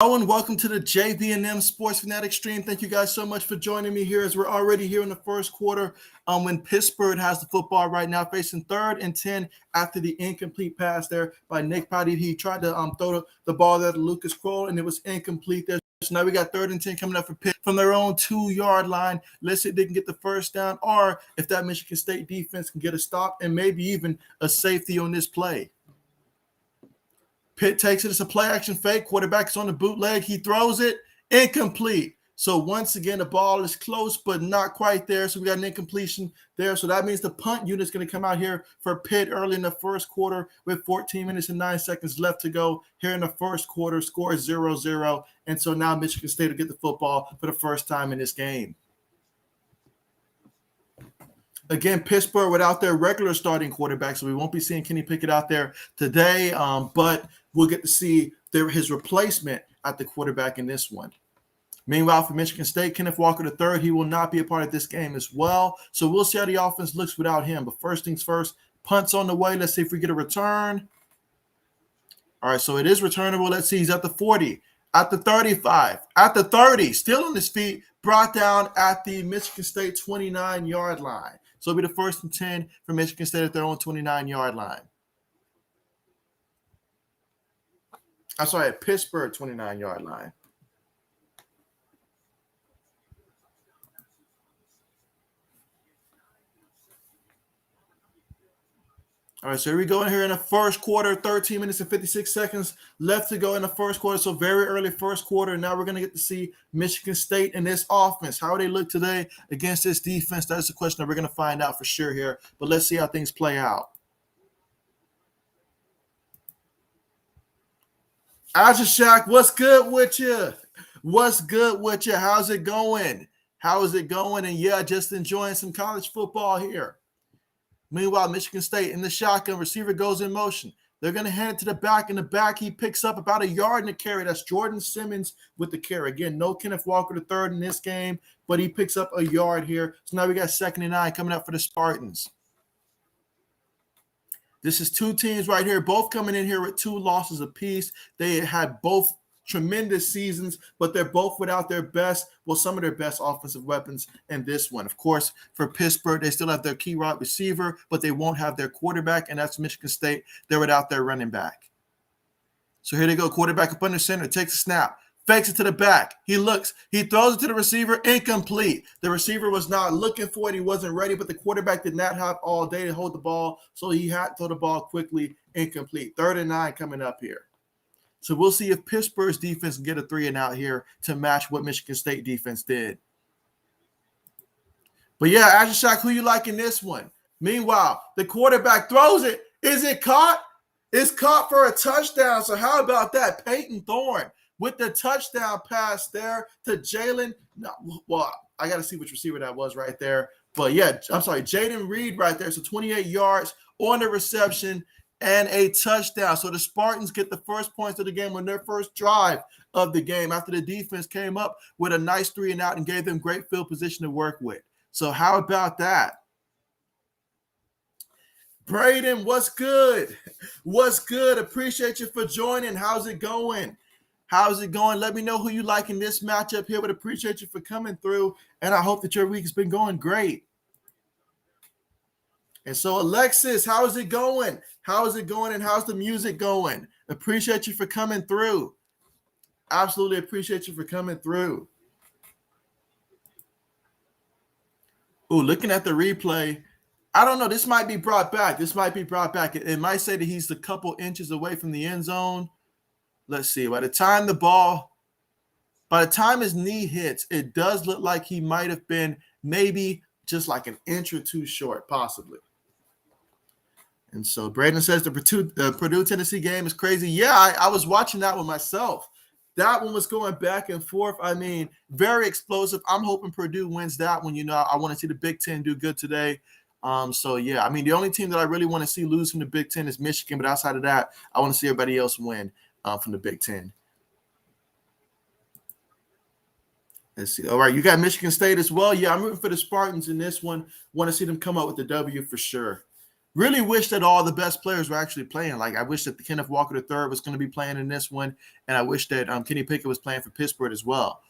Hello and welcome to the JB&M Sports Fanatic stream. Thank you guys so much for joining me here as we're already here in the first quarter when Pittsburgh has the football right now facing 3rd and 10 after the incomplete pass there by Nick Potty. He tried to throw the ball there to Lucas Kroll and it was incomplete there. So now we got 3rd and 10 coming up for Pitt from their own 2-yard line. Let's see if they can get the first down or if that Michigan State defense can get a stop and maybe even a safety on this play. Pitt takes it. It's a play-action fake. Quarterback is on the bootleg. He throws it. Incomplete. So once again, the ball is close, but not quite there. So we got an incompletion there. So that means the punt unit is going to come out here for Pitt early in the first quarter with 14 minutes and 9 seconds left to go here in the first quarter. Score 0-0. And so now Michigan State will get the football for the first time in this game. Again, Pittsburgh without their regular starting quarterback, so we won't be seeing Kenny Pickett out there today, but we'll get to see his replacement at the quarterback in this one. Meanwhile, for Michigan State, Kenneth Walker III, he will not be a part of this game as well, so we'll see how the offense looks without him. But first things first, punts on the way. Let's see if we get a return. All right, so it is returnable. Let's see. He's at the 40, at the 35, at the 30, still on his feet, brought down at the Michigan State 29-yard line. So it'll be the 1st and 10 for Michigan State at their own 29-yard line. I'm sorry, at Pittsburgh 29-yard line. All right, so here we go in here in the first quarter, 13 minutes and 56 seconds left to go in the first quarter. So very early first quarter. Now we're going to get to see Michigan State and this offense. How do they look today against this defense? That's the question that we're going to find out for sure here. But let's see how things play out. Shaq, what's good with you? What's good with you? How's it going? How is it going? And yeah, just enjoying some college football here. Meanwhile, Michigan State in the shotgun, receiver goes in motion. They're going to hand it to the back. In the back, he picks up about a yard in the carry. That's Jordan Simmons with the carry. Again, no Kenneth Walker III in this game, but he picks up a yard here. So now we got 2nd and 9 coming up for the Spartans. This is two teams right here, both coming in here with 2 losses apiece. They had both tremendous seasons, but they're both without their best, some of their best offensive weapons in this one. Of course, for Pittsburgh, they still have their key wide receiver, but they won't have their quarterback, and that's Michigan State. They're without their running back. So here they go, quarterback up under center, takes a snap, fakes it to the back. He looks, he throws it to the receiver, incomplete. The receiver was not looking for it. He wasn't ready, but the quarterback did not have all day to hold the ball, so he had to throw the ball quickly, incomplete. 3rd and 9 coming up here. So we'll see if Pittsburgh's defense can get a 3 and out here to match what Michigan State defense did. But yeah, Shaq, who you like in this one? Meanwhile, the quarterback throws it. Is it caught? It's caught for a touchdown. So how about that? Peyton Thorne with the touchdown pass there to Jalen. No, well, I got to see which receiver that was right there. But yeah, I'm sorry, Jaden Reed right there. So 28 yards on the reception and a touchdown. So the Spartans get the first points of the game on their first drive of the game after the defense came up with a nice 3 and out and gave them great field position to work with. So how about that? Braden, what's good? What's good? Appreciate you for joining. How's it going? How's it going? Let me know who you like in this matchup here, but appreciate you for coming through, and I hope that your week has been going great. And so, Alexis, how is it going? How is it going, and how's the music going? Appreciate you for coming through. Absolutely appreciate you for coming through. Ooh, looking at the replay, I don't know. This might be brought back. It might say that he's a couple inches away from the end zone. Let's see. By the time his knee hits, it does look like he might have been maybe just like an inch or two short, possibly. And so Braden says the Purdue-Tennessee game is crazy. Yeah, I was watching that one myself. That one was going back and forth. I mean, very explosive. I'm hoping Purdue wins that one. You know, I want to see the Big Ten do good today. So, yeah, I mean, the only team that I really want to see lose from the Big Ten is Michigan. But outside of that, I want to see everybody else win from the Big Ten. Let's see. All right, you got Michigan State as well. Yeah, I'm rooting for the Spartans in this one. Want to see them come up with the W for sure. Really wish that all the best players were actually playing. Like, I wish that the Kenneth Walker III was going to be playing in this one, and I wish that Kenny Pickett was playing for Pittsburgh as well.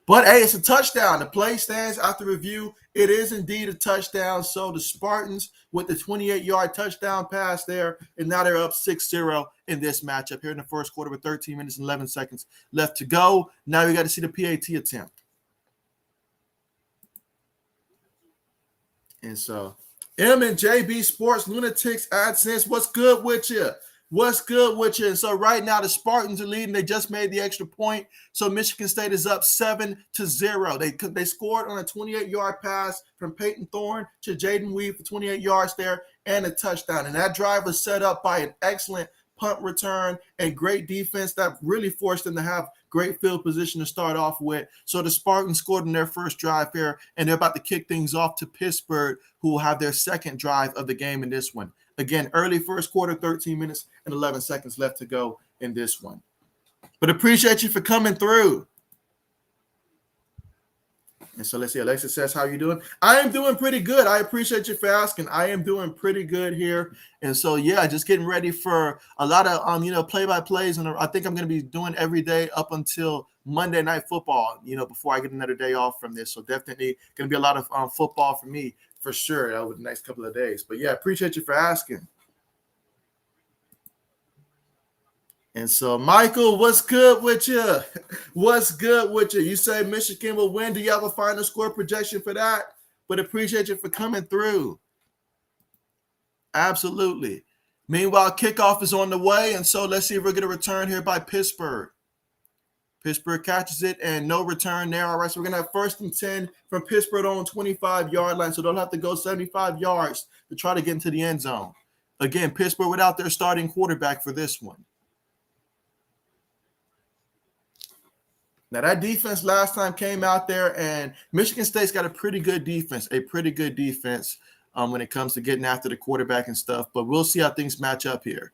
But, hey, it's a touchdown. The play stands after review. It is indeed a touchdown. So the Spartans with the 28-yard touchdown pass there, and now they're up 6-0 in this matchup here in the first quarter with 13 minutes and 11 seconds left to go. Now we got to see the PAT attempt. And so M and JB Sports Lunatics AdSense, what's good with you? What's good with you? And so right now the Spartans are leading. They just made the extra point. So Michigan State is up 7-0. They scored on a 28-yard pass from Peyton Thorne to Jaden Weed for 28 yards there and a touchdown. And that drive was set up by an excellent punt return and great defense that really forced them to have great field position to start off with. So the Spartans scored in their first drive here, and they're about to kick things off to Pittsburgh, who will have their second drive of the game in this one. Again, early first quarter, 13 minutes and 11 seconds left to go in this one. But appreciate you for coming through. And so let's see. Alexa says, how you doing? I am doing pretty good. I appreciate you for asking. I am doing pretty good here. And so, yeah, just getting ready for a lot of, play-by-plays. And I think I'm going to be doing every day up until Monday Night Football, before I get another day off from this. So definitely going to be a lot of football for me for sure over the next couple of days. But, yeah, appreciate you for asking. And so, Michael, what's good with you? What's good with you? You say Michigan will win. Do you have a final score projection for that? But appreciate you for coming through. Absolutely. Meanwhile, kickoff is on the way. And so let's see if we're going to return here by Pittsburgh. Pittsburgh catches it and no return there. All right, so we're going to have 1st and 10 from Pittsburgh on 25-yard line. So they'll have to go 75 yards to try to get into the end zone. Again, Pittsburgh without their starting quarterback for this one. Now, that defense last time came out there, and Michigan State's got a pretty good defense when it comes to getting after the quarterback and stuff. But we'll see how things match up here.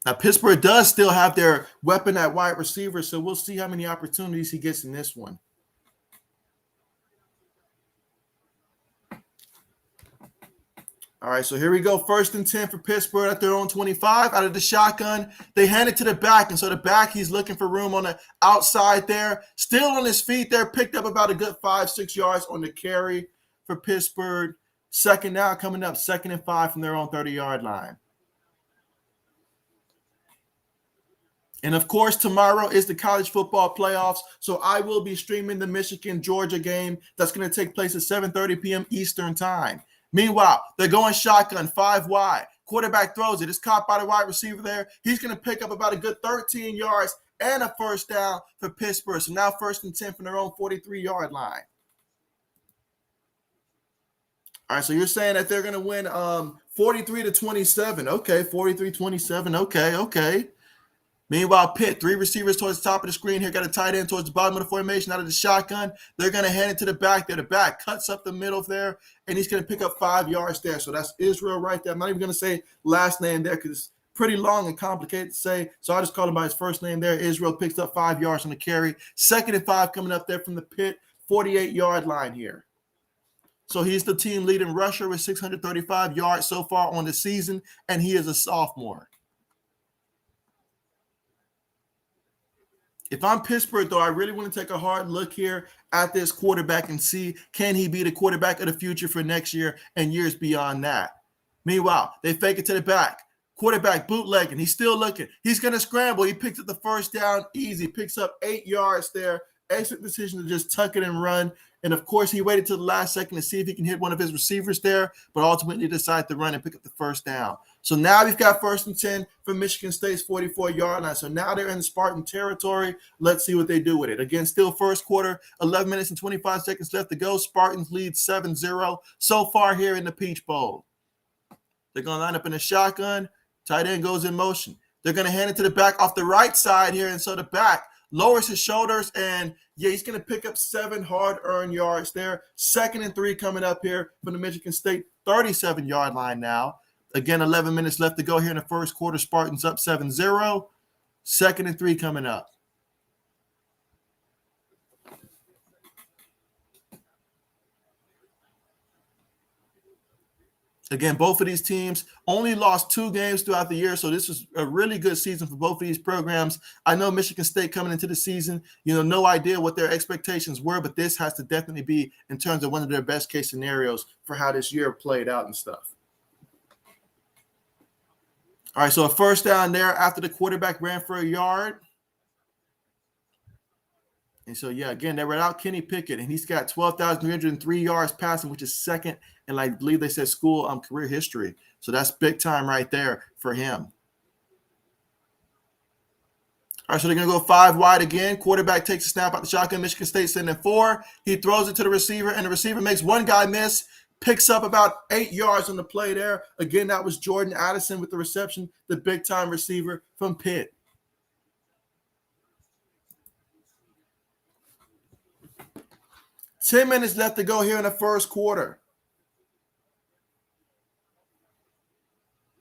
Now, Pittsburgh does still have their weapon at wide receiver, so we'll see how many opportunities he gets in this one. All right, so here we go. 1st and 10 for Pittsburgh at their own 25. Out of the shotgun, they hand it to the back. And so the back, he's looking for room on the outside there. Still on his feet there. Picked up about a good 5-6 yards on the carry for Pittsburgh. Second down coming up. 2nd and 5 from their own 30-yard line. And, of course, tomorrow is the college football playoffs. So I will be streaming the Michigan-Georgia game. That's going to take place at 7:30 p.m. Eastern time. Meanwhile, they're going shotgun, 5 wide. Quarterback throws it. It's caught by the wide receiver there. He's going to pick up about a good 13 yards and a first down for Pittsburgh. So now 1st and 10 from their own 43-yard line. All right, so you're saying that they're going to win 43-27. Okay, 43-27. Okay. Meanwhile, Pitt, 3 receivers towards the top of the screen here, got a tight end towards the bottom of the formation out of the shotgun. They're going to hand it to the back there. The back cuts up the middle there, and he's going to pick up 5 yards there. So that's Israel right there. I'm not even going to say last name there because it's pretty long and complicated to say. So I just call him by his first name there. Israel picks up 5 yards on the carry. 2nd and 5 coming up there from the Pitt 48-yard line here. So he's the team leading rusher with 635 yards so far on the season, and he is a sophomore. If I'm Pittsburgh, though, I really want to take a hard look here at this quarterback and see, can he be the quarterback of the future for next year and years beyond that? Meanwhile, they fake it to the back. Quarterback bootlegging. He's still looking. He's going to scramble. He picks up the first down easy. Picks up 8 yards there. Excellent decision to just tuck it and run. And, of course, he waited till the last second to see if he can hit one of his receivers there, but ultimately decided to run and pick up the first down. So now we've got 1st and 10 from Michigan State's 44-yard line. So now they're in the Spartan territory. Let's see what they do with it. Again, still first quarter, 11 minutes and 25 seconds left to go. Spartans lead 7-0 so far here in the Peach Bowl. They're going to line up in a shotgun. Tight end goes in motion. They're going to hand it to the back off the right side here. And so the back lowers his shoulders, and, yeah, he's going to pick up 7 hard-earned yards there. 2nd and 3 coming up here from the Michigan State 37-yard line now. Again, 11 minutes left to go here in the first quarter. Spartans up 7-0. 2nd and 3 coming up. Again, both of these teams only lost 2 games throughout the year, so this was a really good season for both of these programs. I know Michigan State coming into the season, no idea what their expectations were, but this has to definitely be in terms of one of their best case scenarios for how this year played out and stuff. All right, so a first down there after the quarterback ran for a yard. And so, again, they were out Kenny Pickett, and he's got 12,303 yards passing, which is second in, I believe they said, school career history. So that's big time right there for him. All right, so they're going to go 5 wide again. Quarterback takes a snap out the shotgun. Michigan State sending 4. He throws it to the receiver, and the receiver makes one guy miss, picks up about 8 yards on the play there. Again, that was Jordan Addison with the reception, the big-time receiver from Pitt. Ten minutes left to go here in the first quarter.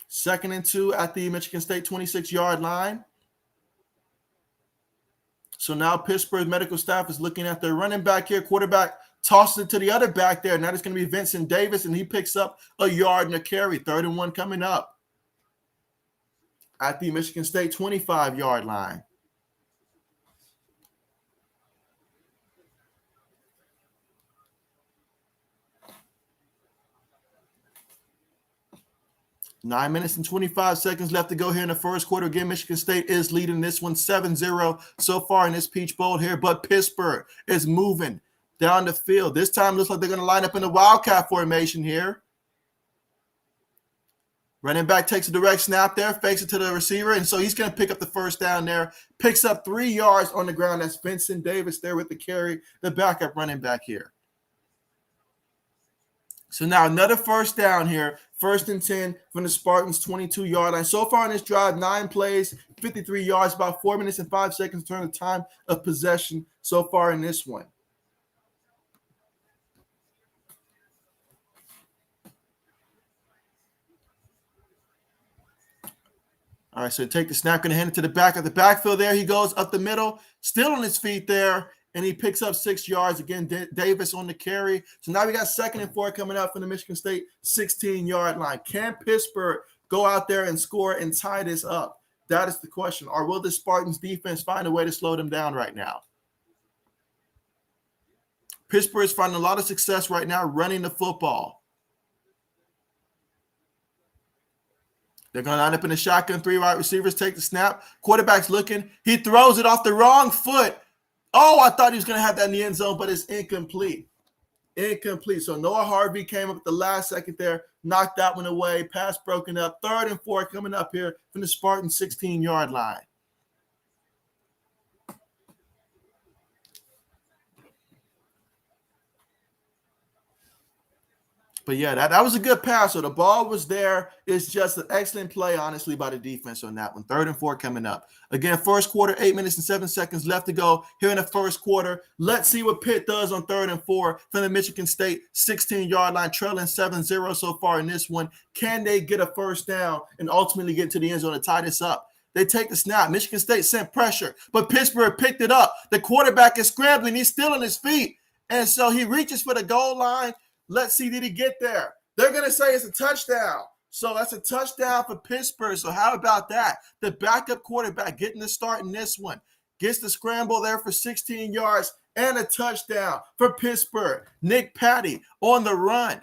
2nd and 2 at the Michigan State 26-yard line. So now Pittsburgh medical staff is looking at their running back here. Quarterback tosses it to the other back there. Now it's going to be Vincent Davis, and he picks up a yard and a carry. 3rd and 1 coming up at the Michigan State 25-yard line. Nine minutes and 25 seconds left to go here in the first quarter. Again, Michigan State is leading this one 7-0 so far in this Peach Bowl here, but Pittsburgh is moving down the field. This time looks like they're going to line up in the Wildcat formation here. Running back takes a direct snap there, fakes it to the receiver, and so he's going to pick up the first down there. Picks up 3 yards on the ground. That's Vincent Davis there with the carry, the backup running back here. So now another first down here, 1st and 10 from the Spartans' 22-yard line. So far in this drive, 9 plays, 53 yards, about 4 minutes and 5 seconds to turn the time of possession so far in this one. All right, so take the snap, going to hand it to the back of the backfield there. He goes up the middle, still on his feet there, and he picks up 6 yards. Again, Davis on the carry. So now we got 2nd and 4 coming out from the Michigan State 16-yard line. Can Pittsburgh go out there and score and tie this up? That is the question. Or will the Spartans defense find a way to slow them down right now? Pittsburgh is finding a lot of success right now running the football. They're going to line up in the shotgun. 3 wide receivers take the snap. Quarterback's looking. He throws it off the wrong foot. Oh, I thought he was going to have that in the end zone, but it's incomplete. Incomplete. So Noah Harvey came up at the last second there, knocked that one away. Pass broken up. 3rd and 4 coming up here from the Spartans 16-yard line. But yeah, that was a good pass. So the ball was there. It's just an excellent play, honestly, by the defense on that one. 3rd and 4 coming up. Again, first quarter, 8 minutes and 7 seconds left to go here in the first quarter. Let's see what Pitt does on 3rd and 4 from the Michigan State 16-yard line, trailing 7-0 so far in this one. Can they get a first down and ultimately get to the end zone to tie this up? They take the snap. Michigan State sent pressure, but Pittsburgh picked it up. The quarterback is scrambling. He's still on his feet. And so he reaches for the goal line. Let's see, did he get there? They're going to say it's a touchdown. So that's a touchdown for Pittsburgh. So how about that? The backup quarterback getting the start in this one. Gets the scramble there for 16 yards and a touchdown for Pittsburgh. Nick Patty on the run.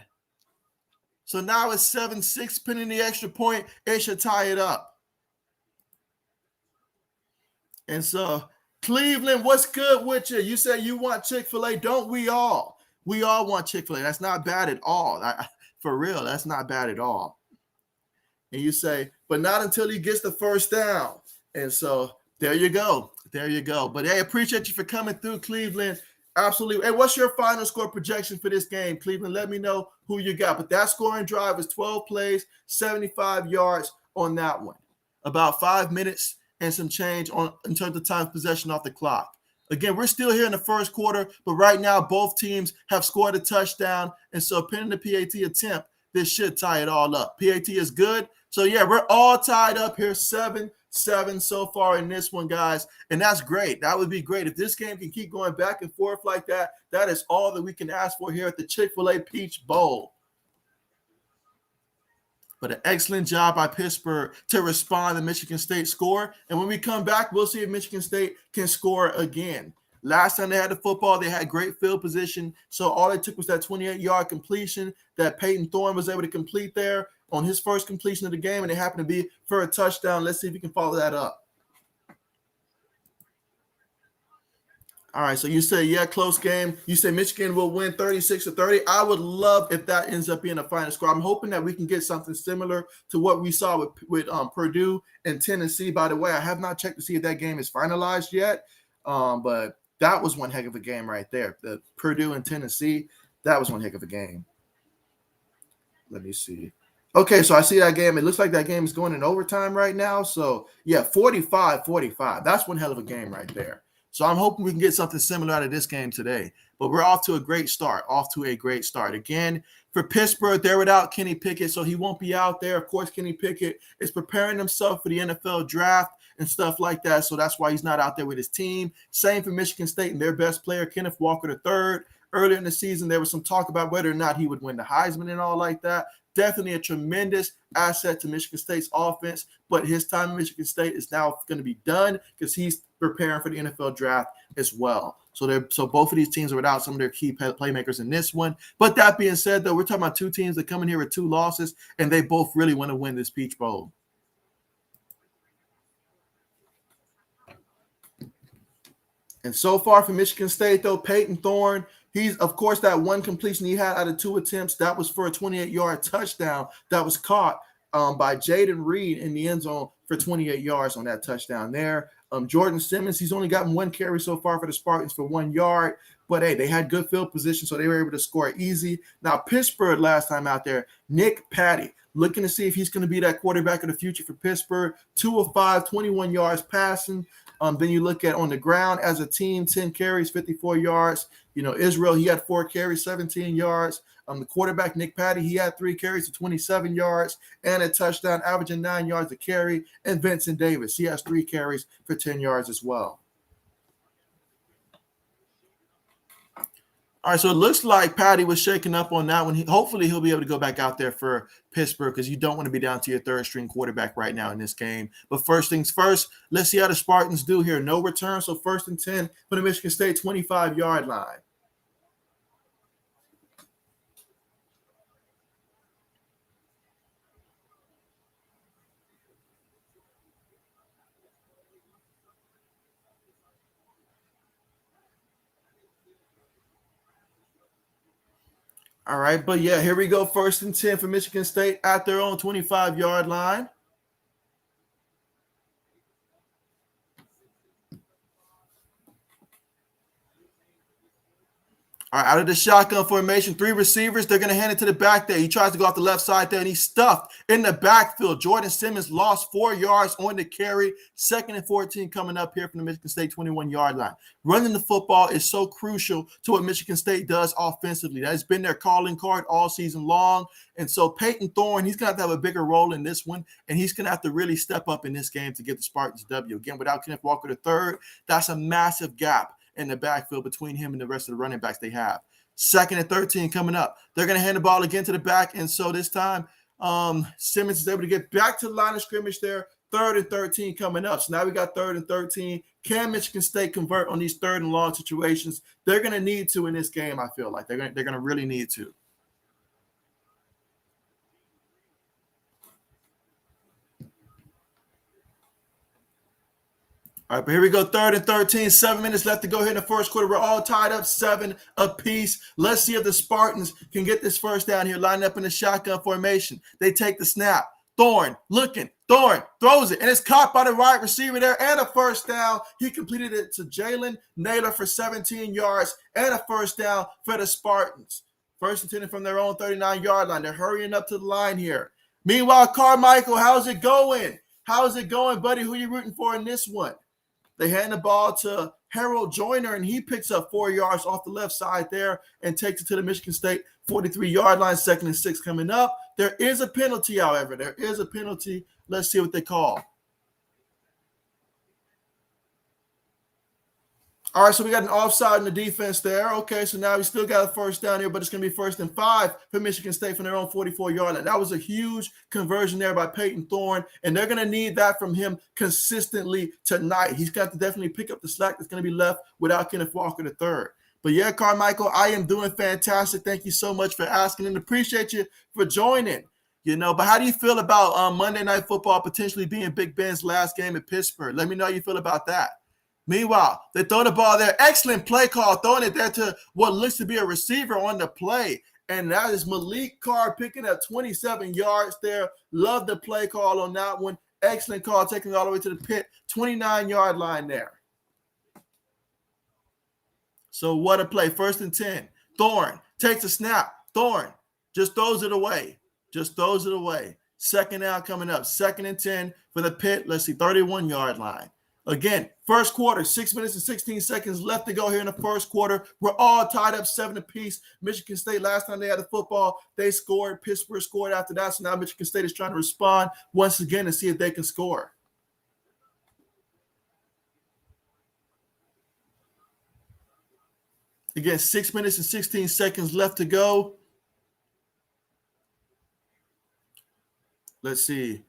So now it's 7-6, pinning the extra point. It should tie it up. And so, Cleveland, what's good with you? You say you want Chick-Fil-A. Don't we all? We all want Chick-fil-A. That's not bad at all. For real, that's not bad at all. And you say, but not until he gets the first down. And so there you go. There you go. But hey, appreciate you for coming through, Cleveland. Absolutely. Hey, what's your final score projection for this game, Cleveland? Let me know who you got. But that scoring drive was 12 plays, 75 yards on that one. About 5 minutes and some change in terms of time of possession off the clock. Again, we're still here in the first quarter, but right now both teams have scored a touchdown. And so pending the PAT attempt, this should tie it all up. PAT is good. So, yeah, we're all tied up here, 7-7 so far in this one, guys. And that's great. That would be great. If this game can keep going back and forth like that, that is all that we can ask for here at the Chick-fil-A Peach Bowl. But an excellent job by Pittsburgh to respond to Michigan State score. And when we come back, we'll see if Michigan State can score again. Last time they had the football, they had great field position. So all it took was that 28-yard completion that Peyton Thorne was able to complete there on his first completion of the game, and it happened to be for a touchdown. Let's see if we can follow that up. All right, so you say, yeah, close game. You say Michigan will win 36-30. I would love if that ends up being a final score. I'm hoping that we can get something similar to what we saw with Purdue and Tennessee. By the way, I have not checked to see if that game is finalized yet, but that was one heck of a game right there. The Purdue and Tennessee, that was one heck of a game. Let me see. Okay, so I see that game. It looks like that game is going in overtime right now. So, yeah, 45-45. That's one hell of a game right there. So I'm hoping we can get something similar out of this game today. But we're off to a great start, Again, for Pittsburgh, they're without Kenny Pickett, so he won't be out there. Of course, Kenny Pickett is preparing himself for the NFL draft and stuff like that, so that's why he's not out there with his team. Same for Michigan State and their best player, Kenneth Walker III. Earlier in the season, there was some talk about whether or not he would win the Heisman and all like that. Definitely a tremendous asset to Michigan State's offense, but his time in Michigan State is now going to be done because he's preparing for the NFL draft as well. So both of these teams are without some of their key playmakers in this one. But that being said, though, we're talking about two teams that come in here with 2 losses, and they both really want to win this Peach Bowl. And so far for Michigan State, though, Peyton Thorne, he's, of course, that one completion he had out of 2 attempts, that was for a 28-yard touchdown that was caught by Jaden Reed in the end zone for 28 yards on that touchdown there. Jordan Simmons, he's only gotten 1 carry so far for the Spartans for 1 yard. But, hey, they had good field position, so they were able to score easy. Now, Pittsburgh last time out there, Nick Patty, looking to see if he's going to be that quarterback of the future for Pittsburgh. 2 of 5, 21 yards passing. Then you look at on the ground as a team, 10 carries, 54 yards. Israel, he had 4 carries, 17 yards. The quarterback, Nick Patty, he had 3 carries to 27 yards and a touchdown, averaging 9 yards a carry. And Vincent Davis, he has 3 carries for 10 yards as well. All right, so it looks like Patty was shaking up on that one. Hopefully he'll be able to go back out there for Pittsburgh because you don't want to be down to your 3rd-string quarterback right now in this game. But first things first, let's see how the Spartans do here. No return, so 1st and 10 for the Michigan State 25-yard line. All right, but yeah, here we go. 1st and 10 for Michigan State at their own 25-yard line. All right, out of the shotgun formation, 3 receivers. They're going to hand it to the back there. He tries to go off the left side there, and he's stuffed in the backfield. Jordan Simmons lost 4 yards on the carry. 2nd and 14 coming up here from the Michigan State 21-yard line. Running the football is so crucial to what Michigan State does offensively. That has been their calling card all season long. And so Peyton Thorne, he's going to have a bigger role in this one, and he's going to have to really step up in this game to get the Spartans W. Again, without Kenneth Walker III, that's a massive gap in the backfield between him and the rest of the running backs they have. 2nd and 13 coming up. They're going to hand the ball again to the back, and so this time Simmons is able to get back to the line of scrimmage there. 3rd and 13 coming up. So now we got 3rd and 13. Can Michigan State convert on these 3rd and long situations? They're going to need to in this game, I feel like. They're going to really need to. All right, but here we go, 3rd and 13, 7 minutes left to go here in the first quarter. We're all tied up 7 apiece. Let's see if the Spartans can get this first down here, lining up in the shotgun formation. They take the snap. Thorne looking. Thorne throws it, and it's caught by the wide receiver there, and a first down. He completed it to Jalen Naylor for 17 yards and a first down for the Spartans. 1st and 10 from their own 39-yard line. They're hurrying up to the line here. Meanwhile, Carmichael, how's it going? How's it going, buddy? Who are you rooting for in this one? They hand the ball to Harold Joyner, and he picks up 4 yards off the left side there and takes it to the Michigan State 43-yard line. 2nd and 6 coming up. There is a penalty, however. There is a penalty. Let's see what they call. All right, so we got an offside in the defense there. Okay, so now we still got a first down here, but it's going to be 1st and 5 for Michigan State from their own 44-yard line. That was a huge conversion there by Peyton Thorne, and they're going to need that from him consistently tonight. He's got to definitely pick up the slack that's going to be left without Kenneth Walker III. But yeah, Carmichael, I am doing fantastic. Thank you so much for asking and appreciate you for joining. But how do you feel about Monday Night Football potentially being Big Ben's last game at Pittsburgh? Let me know how you feel about that. Meanwhile, they throw the ball there. Excellent play call, throwing it there to what looks to be a receiver on the play. And that is Malik Carr picking up 27 yards there. Love the play call on that one. Excellent call, taking it all the way to the Pitt 29-yard line there. So what a play. 1st and 10. Thorne takes a snap. Thorne just throws it away. Just throws it away. 2nd down coming up. 2nd and 10 for the Pitt. 31-yard line. Again, first quarter, 6 minutes and 16 seconds left to go here in the first quarter. We're all tied up 7 apiece. Michigan State, last time they had the football, they scored. Pittsburgh scored after that. So now Michigan State is trying to respond once again and see if they can score. Again, 6 minutes and 16 seconds left to go. Let's see.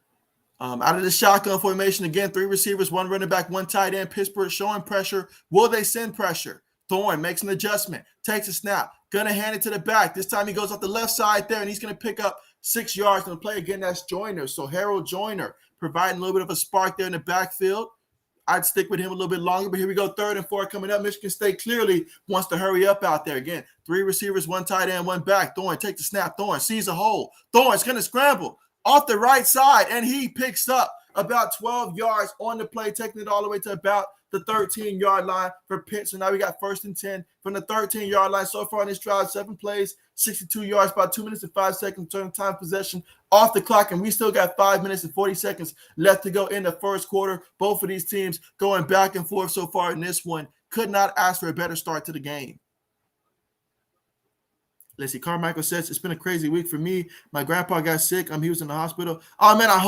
Out of the shotgun formation, again, 3 receivers, 1 running back, 1 tight end. Pittsburgh showing pressure. Will they send pressure? Thorne makes an adjustment, takes a snap, gonna hand it to the back. This time he goes off the left side there, and he's gonna pick up 6 yards on the play. Again, that's Joyner. So Harold Joyner providing a little bit of a spark there in the backfield. I'd stick with him a little bit longer, but here we go, 3rd and 4 coming up. Michigan State clearly wants to hurry up out there. Again, 3 receivers, 1 tight end, 1 back. Thorne takes the snap. Thorne sees a hole. Thorne's gonna scramble off the right side, and he picks up about 12 yards on the play, taking it all the way to about the 13-yard line for Pitt. So now we got 1st and 10 from the 13-yard line. So far in this drive, 7 plays, 62 yards, about 2 minutes and 5 seconds time possession off the clock, and we still got 5 minutes and 40 seconds left to go in the first quarter. Both of these teams going back and forth so far in this one. Could not ask for a better start to the game. Let's see. Carmichael says, it's been a crazy week for me. My grandpa got sick. He was in the hospital. Oh, man, I'm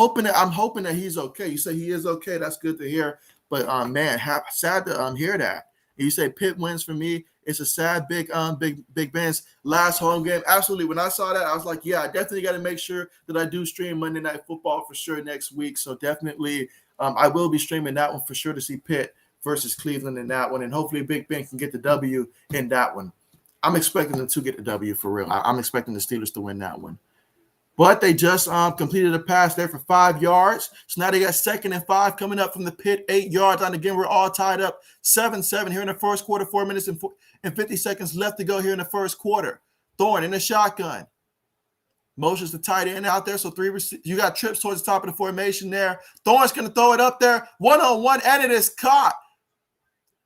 hoping that he's okay. You say he is okay. That's good to hear. But, man, sad to hear that. And you say Pitt wins for me. It's a sad Big Ben's last home game. Absolutely. When I saw that, I was like, yeah, I definitely got to make sure that I do stream Monday Night Football for sure next week. So definitely I will be streaming that one for sure to see Pitt versus Cleveland in that one. And hopefully Big Ben can get the W in that one. I'm expecting them to get the W for real. I'm expecting the Steelers to win that one. But they just completed a pass there for 5 yards. So now they got 2nd and 5 coming up from the Pitt 8-yard line. Again, we're all tied up 7-7 here in the first quarter, 4 minutes and 50 seconds left to go here in the first quarter. Thorne in the shotgun. Motions the tight end out there. So you got trips towards the top of the formation there. Thorne's going to throw it up there. 1-on-1, and it is caught.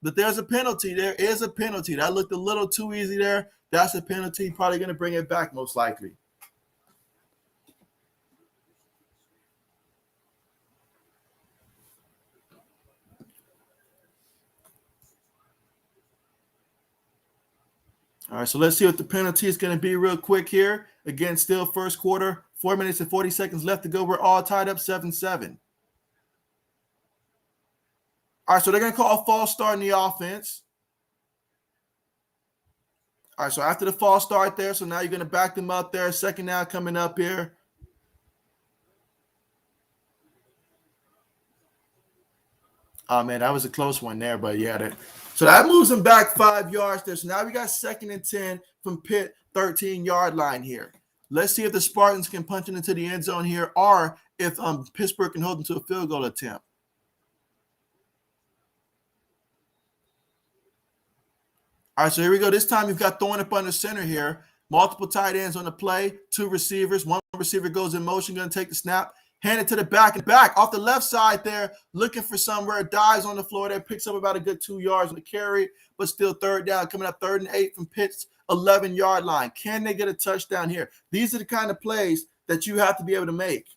But there's a penalty. There is a penalty. That looked a little too easy there. That's a penalty. Probably going to bring it back most likely. All right, so let's see what the penalty is going to be real quick here. Again, still first quarter, 4 minutes and 40 seconds left to go. We're all tied up 7-7. All right, so they're going to call a false start in the offense. All right, so after the false start there, so now you're going to back them up there. 2nd down coming up here. Oh, man, that was a close one there, but yeah. So that moves them back 5 yards there. So now we got 2nd and 10 from Pitt, 13-yard line here. Let's see if the Spartans can punch it into the end zone here, or if Pittsburgh can hold them to a field goal attempt. All right, so here we go. This time you've got Thorne up under center here. Multiple tight ends on the play, 2 receivers. 1 receiver goes in motion, going to take the snap. Hand it to the back off the left side there, looking for somewhere. Dives on the floor there, picks up about a good 2 yards on the carry, but still 3rd down, coming up 3rd and 8 from Pitt's 11-yard line. Can they get a touchdown here? These are the kind of plays that you have to be able to make.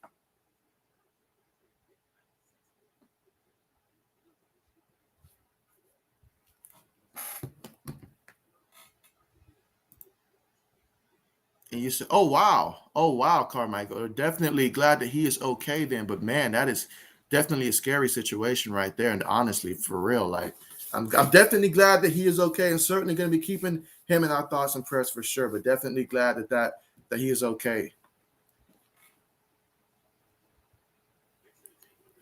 And you say, oh, wow, Carmichael. Definitely glad that he is okay then. But, man, that is definitely a scary situation right there. And honestly, for real, like, I'm definitely glad that he is okay, and certainly going to be keeping him in our thoughts and prayers for sure. But definitely glad that he is okay.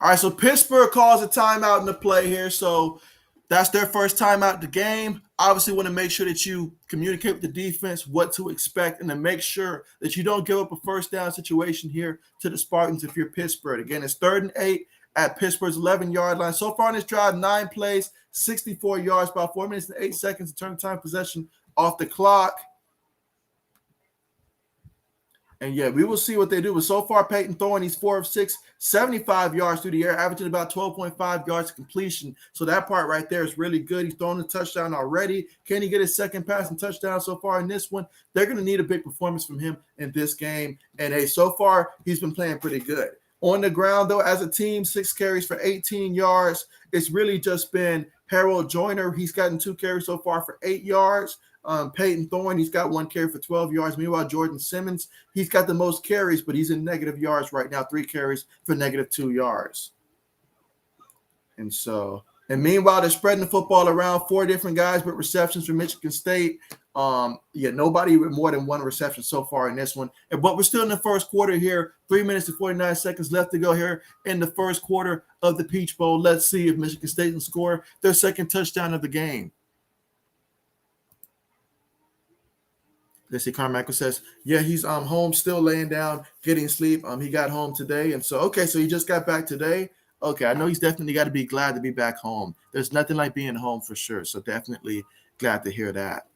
All right, so Pittsburgh calls a timeout in the play here. So that's their first timeout the game. Obviously, want to make sure that you communicate with the defense what to expect and to make sure that you don't give up a first down situation here to the Spartans if you're Pittsburgh. Again, it's 3rd and 8 at Pittsburgh's 11-yard line. So far on this drive, 9 plays, 64 yards, about 4 minutes and 8 seconds to turn time possession off the clock. And yeah, we will see what they do. But so far, Peyton Thorne, he's 4 of 6, 75 yards through the air, averaging about 12.5 yards to completion. So that part right there is really good. He's thrown a touchdown already. Can he get his second pass and touchdown so far in this one? They're going to need a big performance from him in this game. And hey, so far, he's been playing pretty good. On the ground, though, as a team, 6 carries for 18 yards. It's really just been Harold Joyner. He's gotten 2 carries so far for 8 yards. Peyton Thorne, he's got 1 carry for 12 yards. Meanwhile, Jordan Simmons, he's got the most carries, but he's in negative yards right now, 3 carries for negative 2 yards. And meanwhile, they're spreading the football around, 4 different guys with receptions for Michigan State. Nobody with more than 1 reception so far in this one. But we're still in the first quarter here, 3 minutes and 49 seconds left to go here in the first quarter of the Peach Bowl. Let's see if Michigan State can score their second touchdown of the game. Let's see, Carmichael says, yeah, he's home still laying down, getting sleep. He got home today. And so he just got back today. Okay, I know he's definitely got to be glad to be back home. There's nothing like being home for sure. So definitely glad to hear that.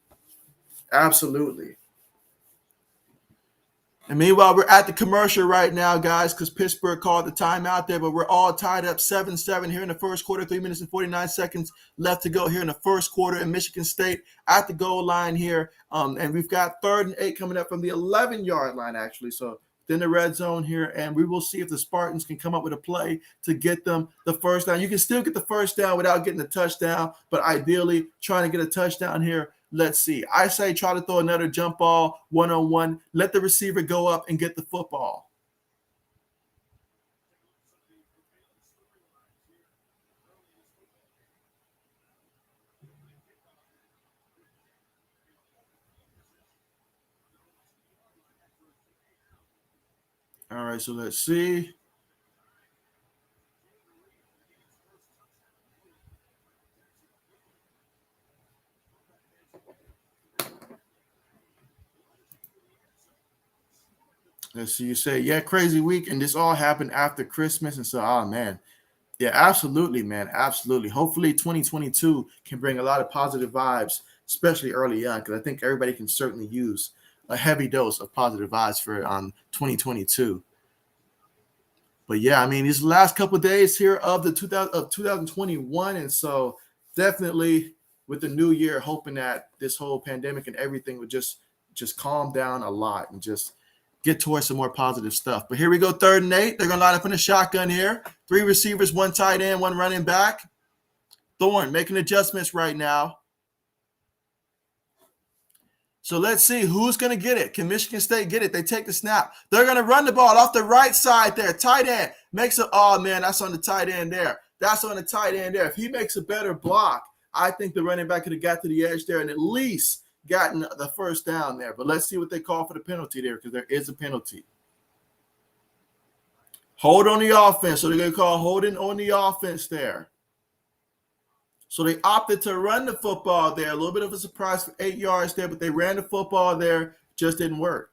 Absolutely. And meanwhile, we're at the commercial right now, guys, because Pittsburgh called the timeout there, but we're all tied up 7-7 here in the first quarter, 3 minutes and 49 seconds left to go here in the first quarter, in Michigan State at the goal line here. And we've got 3rd and 8 coming up from the 11-yard line, actually. So in the red zone here, and we will see if the Spartans can come up with a play to get them the first down. You can still get the first down without getting a touchdown, but ideally trying to get a touchdown here. Let's see. I say try to throw another jump ball one-on-one. Let the receiver go up and get the football. All right, so let's see. Let's see. You say, yeah, crazy week, and this all happened after Christmas. And so, oh, man. Yeah, absolutely, man. Absolutely. Hopefully 2022 can bring a lot of positive vibes, especially early on, because I think everybody can certainly use a heavy dose of positive vibes for 2022. But yeah, I mean, these last couple of days here of 2021, and so definitely with the new year, hoping that this whole pandemic and everything would just calm down a lot and just get towards some more positive stuff. But here we go, 3rd and 8. They're going to line up in a shotgun here. 3 receivers, 1 tight end, 1 running back. Thorne making adjustments right now. So let's see who's going to get it. Can Michigan State get it? They take the snap. They're going to run the ball off the right side there. Tight end makes it. Oh, man, that's on the tight end there. That's on the tight end there. If he makes a better block, I think the running back could have got to the edge there and at least gotten the first down there. But let's see what they call for the penalty there, because there is a penalty. Hold on the offense. So they're going to call holding on the offense there. So they opted to run the football there. A little bit of a surprise for 8 yards there, but they ran the football there. Just didn't work.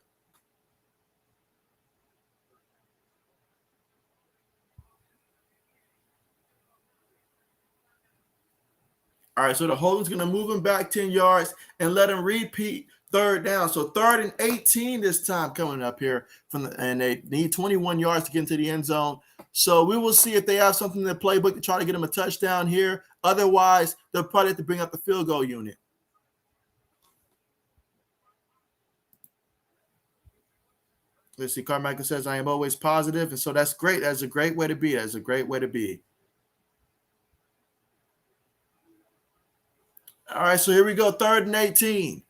All right, so the holding's going to move him back 10 yards and let him repeat 3rd down. So 3rd and 18 this time coming up here and they need 21 yards to get into the end zone. So we will see if they have something in the playbook to try to get them a touchdown here. Otherwise, they'll probably have to bring up the field goal unit. Let's see. Carmichael says, I am always positive. And so that's great. That's a great way to be. That's a great way to be. All right, so here we go. 3rd and 18.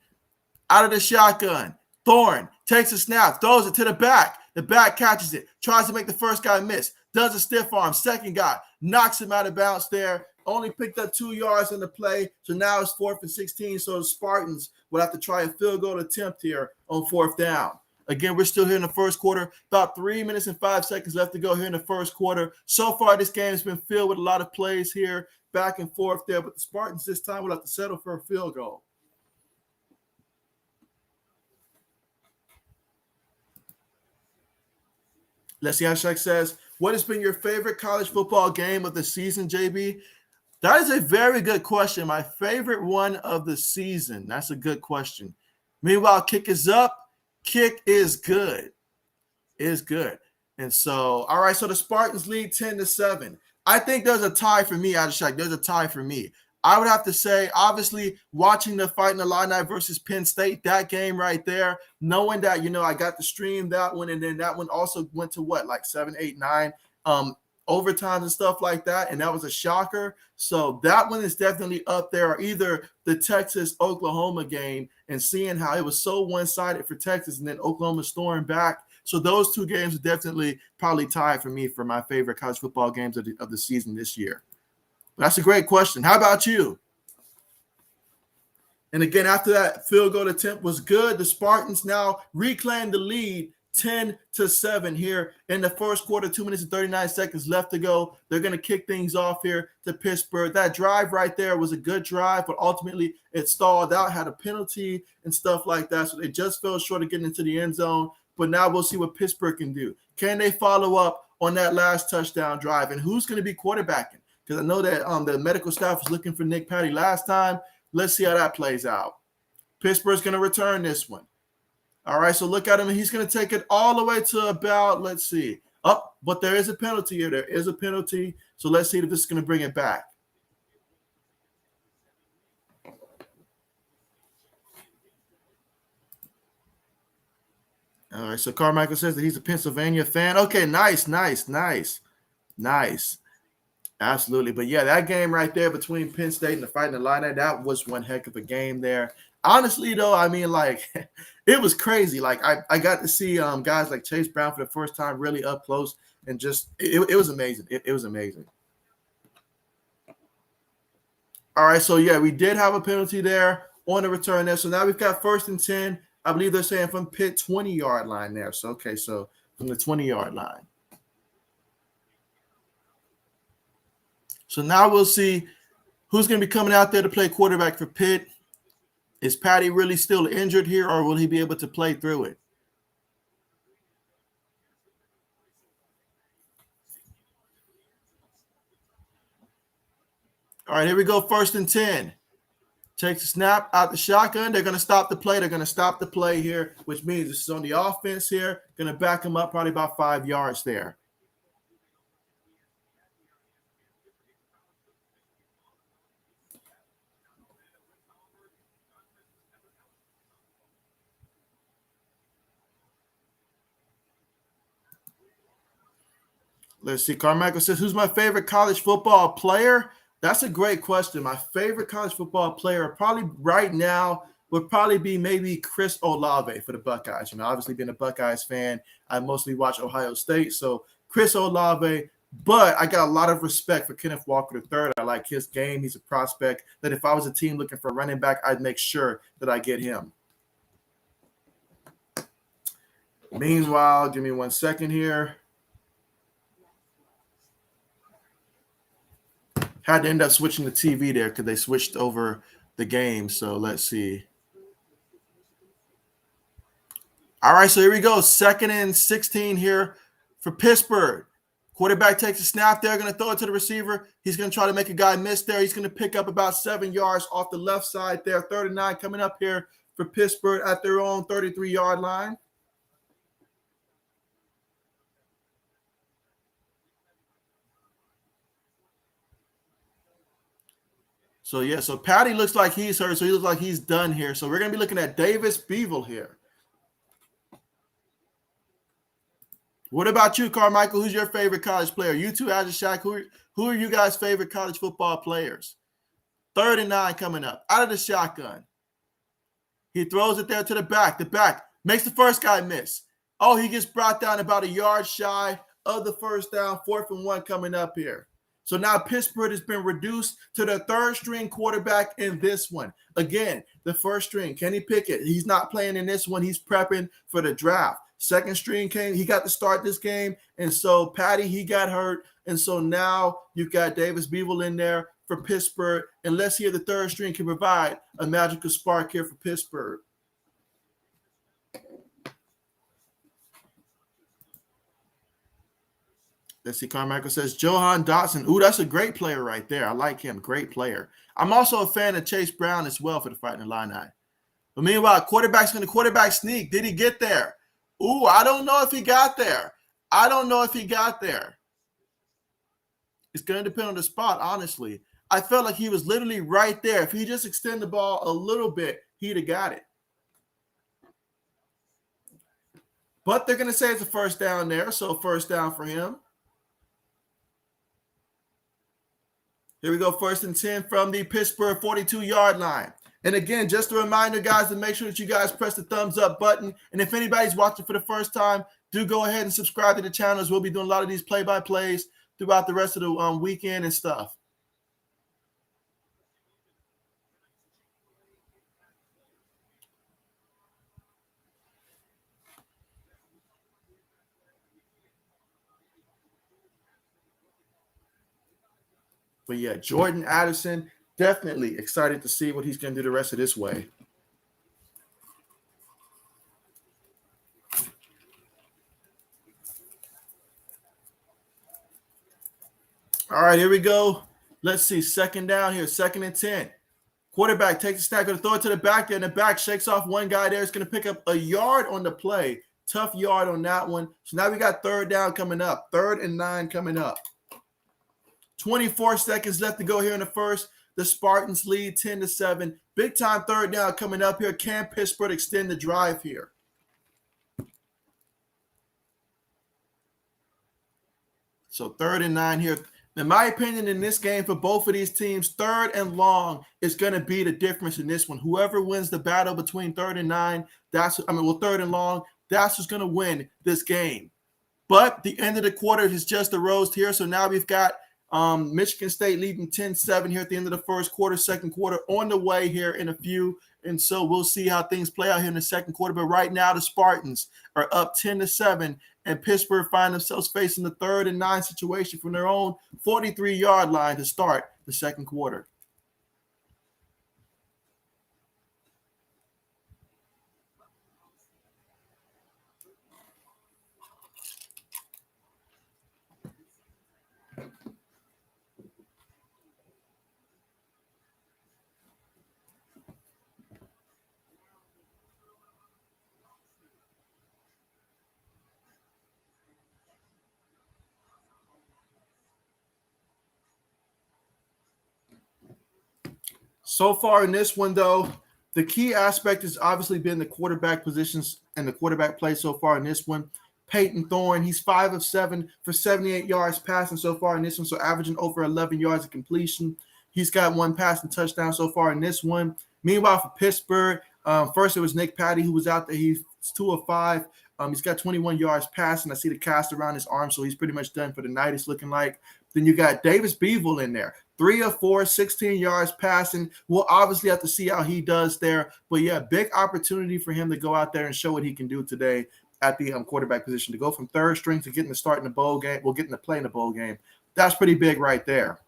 Out of the shotgun. Thorne takes a snap, throws it to the back. The back catches it, tries to make the first guy miss, does a stiff arm. Second guy knocks him out of bounds there only picked up 2 yards on the play. So now it's 4th and 16. So the Spartans will have to try a field goal attempt here on 4th down. Again, we're still here in the first quarter. About 3 minutes and 5 seconds left to go here in the first quarter. So far, this game has been filled with a lot of plays here, back and forth there. But the Spartans this time will have to settle for a field goal. Let's see how Shaq says, what has been your favorite college football game of the season, JB? That is a very good question. My favorite one of the season. That's a good question. Meanwhile, kick is up. Kick is good. Is good. And so, all right, so the Spartans lead 10-7. I think there's a tie for me, Adishak. There's a tie for me. I would have to say, obviously, watching the Fighting Illini versus Penn State, that game right there, knowing that, I got to stream that one, and then that one also went to like 7, 8, 9 overtimes and stuff like that, and that was a shocker. So that one is definitely up there, or either the Texas-Oklahoma game and seeing how it was so one-sided for Texas and then Oklahoma stormed back. So those two games are definitely probably tied for me for my favorite college football games of the season this year. That's a great question. How about you? And again, after that field goal attempt was good, the Spartans now reclaim the lead 10-7 here in the first quarter, 2 minutes and 39 seconds left to go. They're going to kick things off here to Pittsburgh. That drive right there was a good drive, but ultimately it stalled out, had a penalty and stuff like that. So they just fell short of getting into the end zone. But now we'll see what Pittsburgh can do. Can they follow up on that last touchdown drive? And who's going to be quarterbacking? Because I know that the medical staff was looking for Nick Patty last time. Let's see how that plays out. Pittsburgh's going to return this one. All right, so look at him. He's going to take it all the way to about, let's see. But there is a penalty here. There is a penalty. So let's see if this is going to bring it back. All right, so Carmichael says that he's a Pennsylvania fan. Okay, nice. Absolutely. But yeah, that game right there between Penn State and the Fighting Illini, that was one heck of a game there. Honestly, though, I mean, like, it was crazy. Like, I got to see guys like Chase Brown for the first time really up close, and just it was amazing. It was amazing. All right, so yeah, we did have a penalty there on the return there. So now we've got 1st and 10. I believe they're saying from Pitt 20-yard line there. So, okay, so from the 20-yard line. So now we'll see who's going to be coming out there to play quarterback for Pitt. Is Patty really still injured here, or will he be able to play through it? All right, here we go, 1st and 10. Takes a snap out the shotgun. They're going to stop the play. They're going to stop the play here, which means this is on the offense here. Going to back them up probably about 5 yards there. Let's see. Carmichael says, who's my favorite college football player? That's a great question. My favorite college football player probably right now would probably be maybe Chris Olave for the Buckeyes. Obviously being a Buckeyes fan, I mostly watch Ohio State. So Chris Olave, but I got a lot of respect for Kenneth Walker III. I like his game. He's a prospect that if I was a team looking for a running back, I'd make sure that I get him. Meanwhile, give me 1 second here. Had to end up switching the TV there because they switched over the game. So let's see. All right, so here we go. 2nd and 16 here for Pittsburgh. Quarterback takes a snap there, going to throw it to the receiver. He's going to try to make a guy miss there. He's going to pick up about 7 yards off the left side there. 3rd and 9 coming up here for Pittsburgh at their own 33-yard line. So, yeah, so Patty looks like he's hurt, so he looks like he's done here. So we're going to be looking at Davis Bevel here. What about you, Carmichael? Who's your favorite college player? You two, Shaq. Who are you guys' favorite college football players? 3rd and 9 coming up. Out of the shotgun. He throws it there to the back. The back makes the first guy miss. He gets brought down about a yard shy of the 1st down. 4th and 1 coming up here. So now Pittsburgh has been reduced to the third string quarterback in this one. Again, the first string, Kenny Pickett, he's not playing in this one. He's prepping for the draft. Second string came, he got to start this game. And so Patty, he got hurt. And so now you've got Davis Bevel in there for Pittsburgh. And let's see if the third string can provide a magical spark here for Pittsburgh. Let's see, Carmichael says, Johan Dotson. Ooh, that's a great player right there. I like him. Great player. I'm also a fan of Chase Brown as well for the Fighting Illini. But meanwhile, quarterback's going to quarterback sneak. Did he get there? Ooh, I don't know if he got there. I don't know if he got there. It's going to depend on the spot, honestly. I felt like he was literally right there. If he just extended the ball a little bit, he'd have got it. But they're going to say it's a first down there, so first down for him. Here we go, 1st and 10 from the Pittsburgh 42-yard line. And again, just a reminder, guys, to make sure that you guys press the thumbs up button. And if anybody's watching for the first time, do go ahead and subscribe to the channel, as we'll be doing a lot of these play-by-plays throughout the rest of the weekend and stuff. But yeah, Jordan Addison, definitely excited to see what he's going to do the rest of this way. All right, here we go. Let's see, second down here, 2nd and 10. Quarterback takes the snap, going to throw it to the back there, and the back shakes off one guy there. It's going to pick up a yard on the play. Tough yard on that one. So now we got 3rd down coming up, 3rd and 9 coming up. 24 seconds left to go here in the first. The Spartans lead 10-7. Big time 3rd down coming up here. Can Pittsburgh extend the drive here? So 3rd and 9 here. In my opinion, in this game for both of these teams, 3rd and long is going to be the difference in this one. Whoever wins the battle between 3rd and 9, 3rd and long, that's who's going to win this game. But the end of the quarter is just arose here. So now we've got Michigan State leading 10-7 here at the end of the first quarter, second quarter on the way here in a few. And so we'll see how things play out here in the second quarter. But right now, the Spartans are up 10-7, and Pittsburgh find themselves facing the 3rd and 9 situation from their own 43-yard line to start the second quarter. So far in this one, though, the key aspect has obviously been the quarterback positions and the quarterback play so far in this one. Peyton Thorne, he's 5 of 7 for 78 yards passing so far in this one, so averaging over 11 yards of completion. He's got 1 passing touchdown so far in this one. Meanwhile, for Pittsburgh, first it was Nick Patty who was out there. He's 2 of 5. He's got 21 yards passing. I see the cast around his arm, so he's pretty much done for the night, it's looking like. Then you got Davis Bevel in there. 3 of 4, 16 yards passing. We'll obviously have to see how he does there. But, yeah, big opportunity for him to go out there and show what he can do today at the quarterback position. To go from 3rd string to getting to start in the bowl game, getting to play in the bowl game. That's pretty big right there.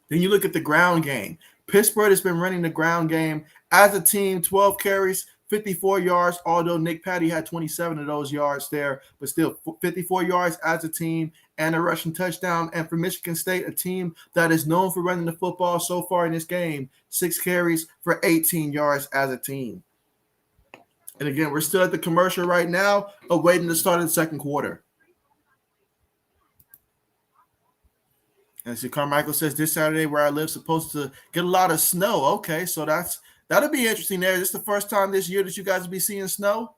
Then you look at the ground game. Pittsburgh has been running the ground game as a team, 12 carries, 54 yards, although Nick Patty had 27 of those yards there, but still 54 yards as a team and a rushing touchdown. And for Michigan State, a team that is known for running the football so far in this game, 6 carries for 18 yards as a team. And again, we're still at the commercial right now, awaiting the start of the second quarter. And see, Carmichael says this Saturday where I live supposed to get a lot of snow. Okay, so that'll be interesting there. Is this the first time this year that you guys will be seeing snow?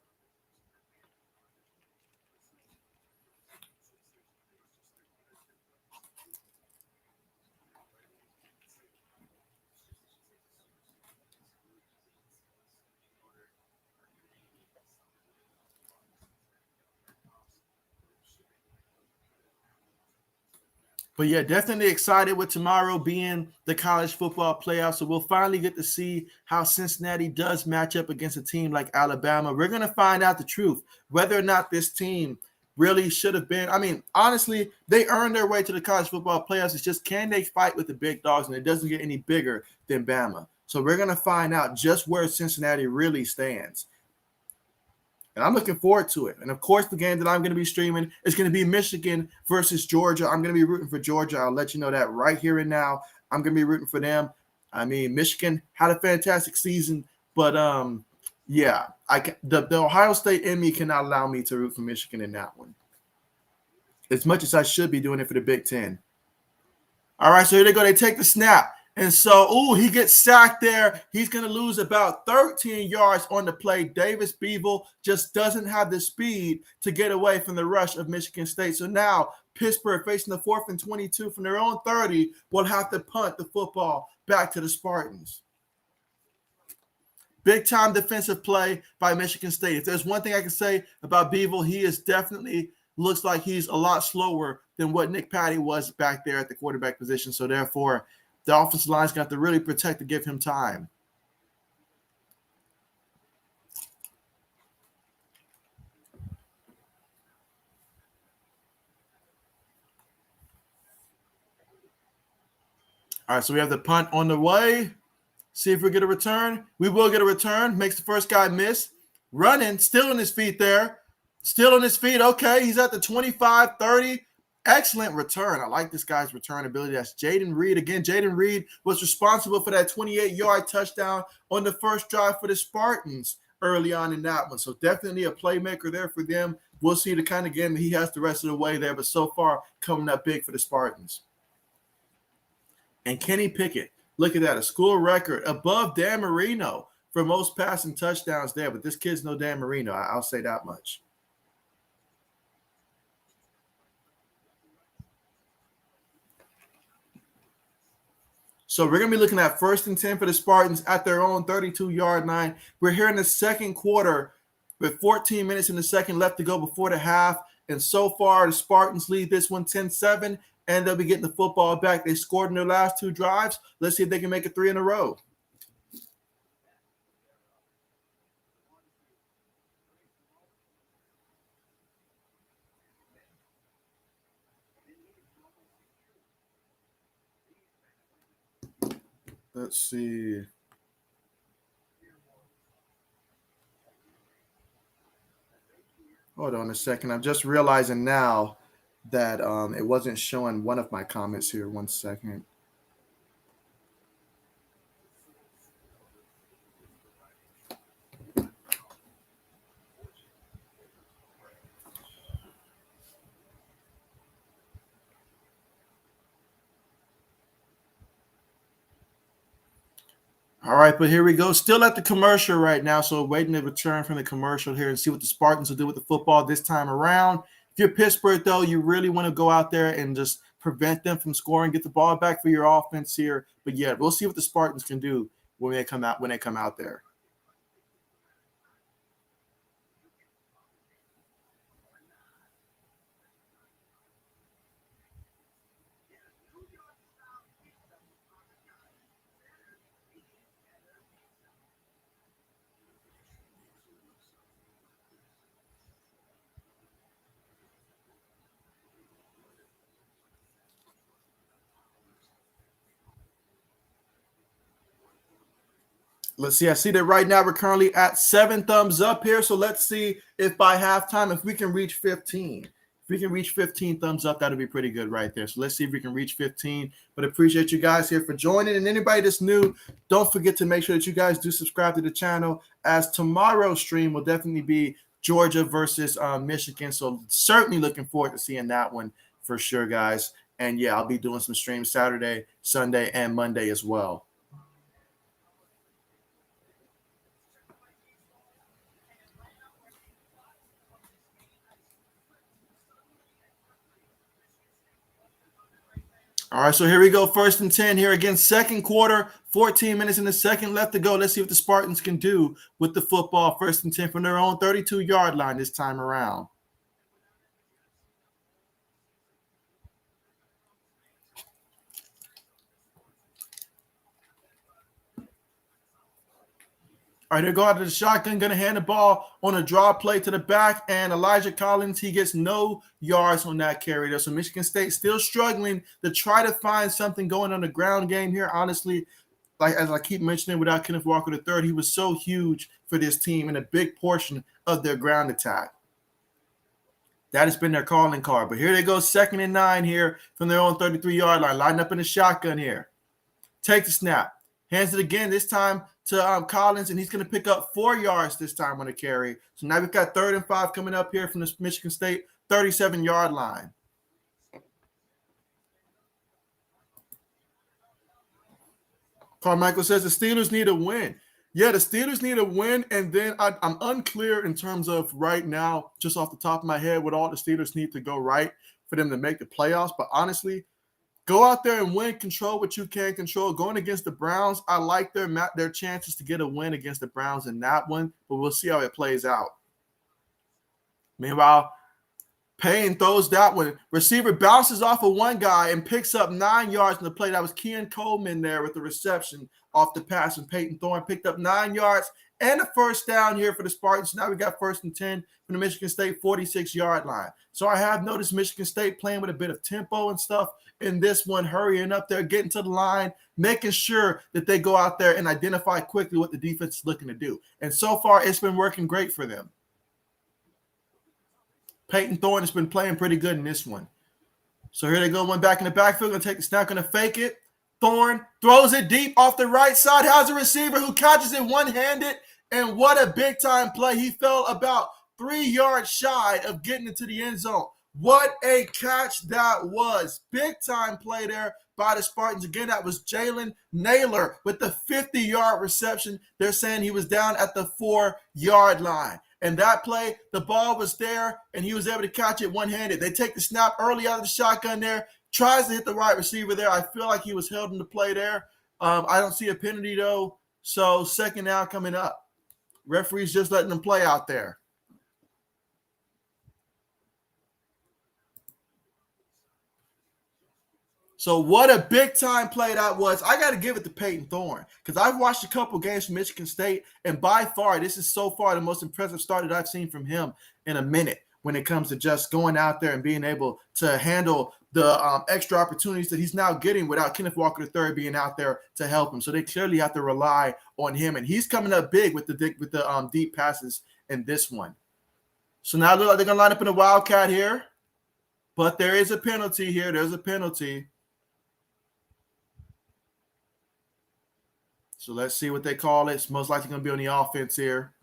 But yeah, definitely excited with tomorrow being the college football playoff. So we'll finally get to see how Cincinnati does match up against a team like Alabama. We're going to find out the truth, whether or not this team really should have been. I mean, honestly, they earned their way to the college football playoffs. It's just, can they fight with the big dogs? And it doesn't get any bigger than Bama. So we're going to find out just where Cincinnati really stands. And I'm looking forward to it. And, of course, the game that I'm going to be streaming is going to be Michigan versus Georgia. I'm going to be rooting for Georgia. I'll let you know that right here and now. I'm going to be rooting for them. I mean, Michigan had a fantastic season. But, yeah, the Ohio State in me cannot allow me to root for Michigan in that one, as much as I should be doing it for the Big Ten. All right, so here they go. They take the snap. And so, he gets sacked there. He's going to lose about 13 yards on the play. Davis Bevel just doesn't have the speed to get away from the rush of Michigan State. So now Pittsburgh, facing the 4th and 22 from their own 30, will have to punt the football back to the Spartans. Big-time defensive play by Michigan State. If there's one thing I can say about Bevel, he is definitely looks like he's a lot slower than what Nick Patty was back there at the quarterback position. So therefore, the offensive line's got to really protect to give him time. All right, so we have the punt on the way. See if we get a return. We will get a return. Makes the first guy miss. Running, still on his feet there. Still on his feet. Okay, he's at the 25, 30. Excellent return. I like this guy's return ability. That's Jaden Reed. Again, Jaden Reed was responsible for that 28-yard touchdown on the first drive for the Spartans early on in that one. So definitely a playmaker there for them. We'll see the kind of game that he has the rest of the way there, but so far coming up big for the Spartans. And Kenny Pickett, look at that, a school record above Dan Marino for most passing touchdowns there, but this kid's no Dan Marino. I'll say that much. So we're going to be looking at 1st and 10 for the Spartans at their own 32-yard line. We're here in the second quarter with 14 minutes in the second left to go before the half. And so far, the Spartans lead this one 10-7, and they'll be getting the football back. They scored in their last 2 drives. Let's see if they can make it 3 in a row. Let's see. Hold on a second. I'm just realizing now that it wasn't showing one of my comments here. 1 second. All right, but here we go. Still at the commercial right now, so waiting to return from the commercial here and see what the Spartans will do with the football this time around. If you're Pittsburgh, though, you really want to go out there and just prevent them from scoring, get the ball back for your offense here. But yeah, we'll see what the Spartans can do when they come out there. Let's see. I see that right now we're currently at 7 thumbs up here. So let's see if by halftime, if we can reach 15. If we can reach 15 thumbs up, that'll be pretty good right there. So let's see if we can reach 15. But appreciate you guys here for joining. And anybody that's new, don't forget to make sure that you guys do subscribe to the channel, as tomorrow's stream will definitely be Georgia versus Michigan. So certainly looking forward to seeing that one for sure, guys. And yeah, I'll be doing some streams Saturday, Sunday, and Monday as well. All right, so here we go. 1st and 10 here again. Second quarter, 14 minutes in the second left to go. Let's see what the Spartans can do with the football. 1st and 10 from their own 32-yard line this time around. All right, they're going to the shotgun, going to hand the ball on a draw play to the back, and Elijah Collins, he gets no yards on that carry there. So Michigan State still struggling to try to find something going on the ground game here. Honestly, like as I keep mentioning, without Kenneth Walker III, he was so huge for this team and a big portion of their ground attack. That has been their calling card. But here they go, 2nd and 9 here from their own 33-yard line, lining up in the shotgun here. Take the snap. Hands it again, this time to Collins, and he's going to pick up 4 yards this time on the carry. So now we've got 3rd and 5 coming up here from the Michigan State 37-yard line. Carmichael says the Steelers need a win. Yeah, the Steelers need a win, and then I'm unclear in terms of right now, just off the top of my head, what all the Steelers need to go right for them to make the playoffs. But honestly, go out there and win, control what you can control. Going against the Browns, I like their chances to get a win against the Browns in that one, but we'll see how it plays out. Meanwhile, Payne throws that one. Receiver bounces off of one guy and picks up 9 yards in the play. That was Keon Coleman there with the reception off the pass, and Peyton Thorne picked up 9 yards and a first down here for the Spartans. Now we got 1st and 10 from the Michigan State 46-yard line. So I have noticed Michigan State playing with a bit of tempo and stuff in this one, hurrying up there, getting to the line, making sure that they go out there and identify quickly what the defense is looking to do. And so far, it's been working great for them. Peyton Thorne has been playing pretty good in this one. So here they go, one back in the backfield, going to take the snap, going to fake it. Thorne throws it deep off the right side. Has a receiver who catches it one-handed, and what a big-time play. He fell about 3 yards shy of getting into the end zone. What a catch that was. Big-time play there by the Spartans. Again, that was Jalen Naylor with the 50-yard reception. They're saying he was down at the 4-yard line. And that play, the ball was there, and he was able to catch it one-handed. They take the snap early out of the shotgun there, tries to hit the right receiver there. I feel like he was held in the play there. I don't see a penalty, though, so 2nd down coming up. Referee's just letting them play out there. So what a big-time play that was. I got to give it to Peyton Thorne because I've watched a couple games from Michigan State, and by far, this is so far the most impressive start that I've seen from him in a minute when it comes to just going out there and being able to handle the extra opportunities that he's now getting without Kenneth Walker III being out there to help him. So they clearly have to rely on him, and he's coming up big with the deep passes in this one. So now they're going to line up in a Wildcat here, but there is a penalty here. There's a penalty. So let's see what they call it. It's most likely going to be on the offense here.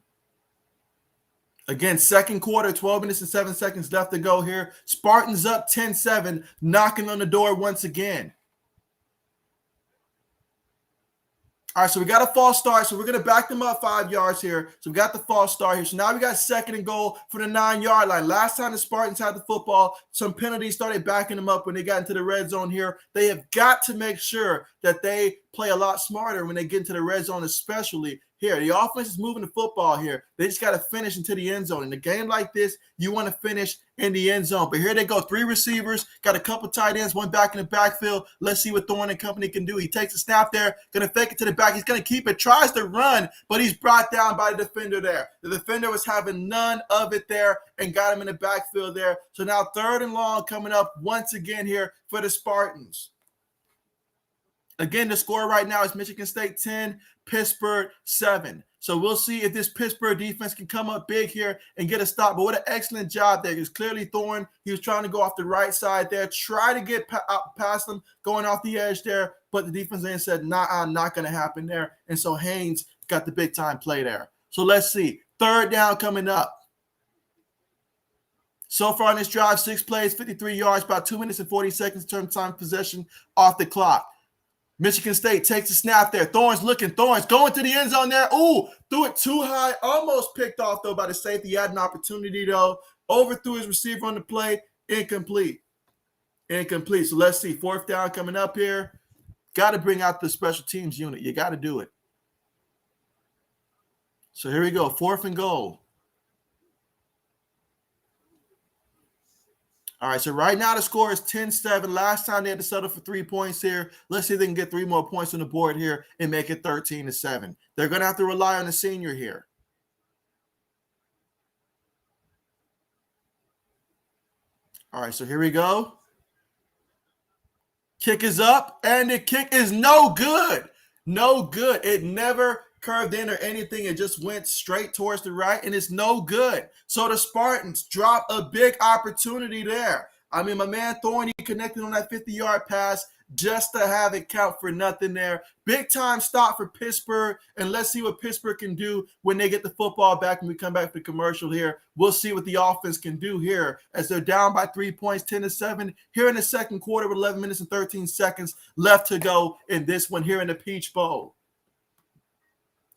Again, 2nd quarter, 12 minutes and 7 seconds left to go here. Spartans up 10-7, knocking on the door once again. All right, so we got a false start, so we're going to back them up 5 yards here. So we got the false start here. So now we got 2nd and goal for the 9-yard line. Last time the Spartans had the football, some penalties started backing them up when they got into the red zone here. They have got to make sure that they play a lot smarter when they get into the red zone, especially here. The offense is moving the football here. They just got to finish into the end zone. In a game like this, you want to finish in the end zone. But here they go, 3 receivers, got a couple tight ends, one back in the backfield. Let's see what Thorne and company can do. He takes a snap there, going to fake it to the back. He's going to keep it, tries to run, but he's brought down by the defender there. The defender was having none of it there and got him in the backfield there. So now 3rd and long coming up once again here for the Spartans. Again, the score right now is Michigan State 10, Pittsburgh 7. So we'll see if this Pittsburgh defense can come up big here and get a stop. But what an excellent job there. Because clearly Thorne, he was trying to go off the right side there, try to get past them, going off the edge there. But the defense end said, nah, not going to happen there. And so Haynes got the big-time play there. So let's see. 3rd down coming up. So far in this drive, 6 plays, 53 yards, about 2 minutes and 40 seconds in terms of time possession off the clock. Michigan State takes a snap there. Thorne's looking. Thorne's going to the end zone there. Ooh, threw it too high. Almost picked off, though, by the safety. He had an opportunity, though. Overthrew his receiver on the play. Incomplete. So let's see. 4th down coming up here. Got to bring out the special teams unit. You got to do it. So here we go. 4th and goal. All right, so right now the score is 10-7. Last time they had to settle for 3 points here. Let's see if they can get 3 more points on the board here and make it 13-7. They're going to have to rely on the senior here. All right, so here we go. Kick is up, and the kick is no good. No good. It never curved in or anything. It just went straight towards the right, and it's no good. So the Spartans drop a big opportunity there. I mean, my man Thorne, he connected on that 50-yard pass just to have it count for nothing there. Big time stop for Pittsburgh, and let's see what Pittsburgh can do when they get the football back and we come back to the commercial here. We'll see what the offense can do here as they're down by 3 points, 10-7 here in the second quarter with 11 minutes and 13 seconds left to go in this one here in the Peach Bowl.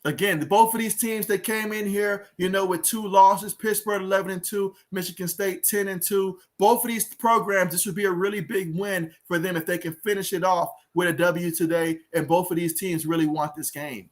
Again, both of these teams that came in here, with 2 losses, Pittsburgh 11-2, Michigan State 10-2. Both of these programs, this would be a really big win for them if they can finish it off with a W today, and both of these teams really want this game.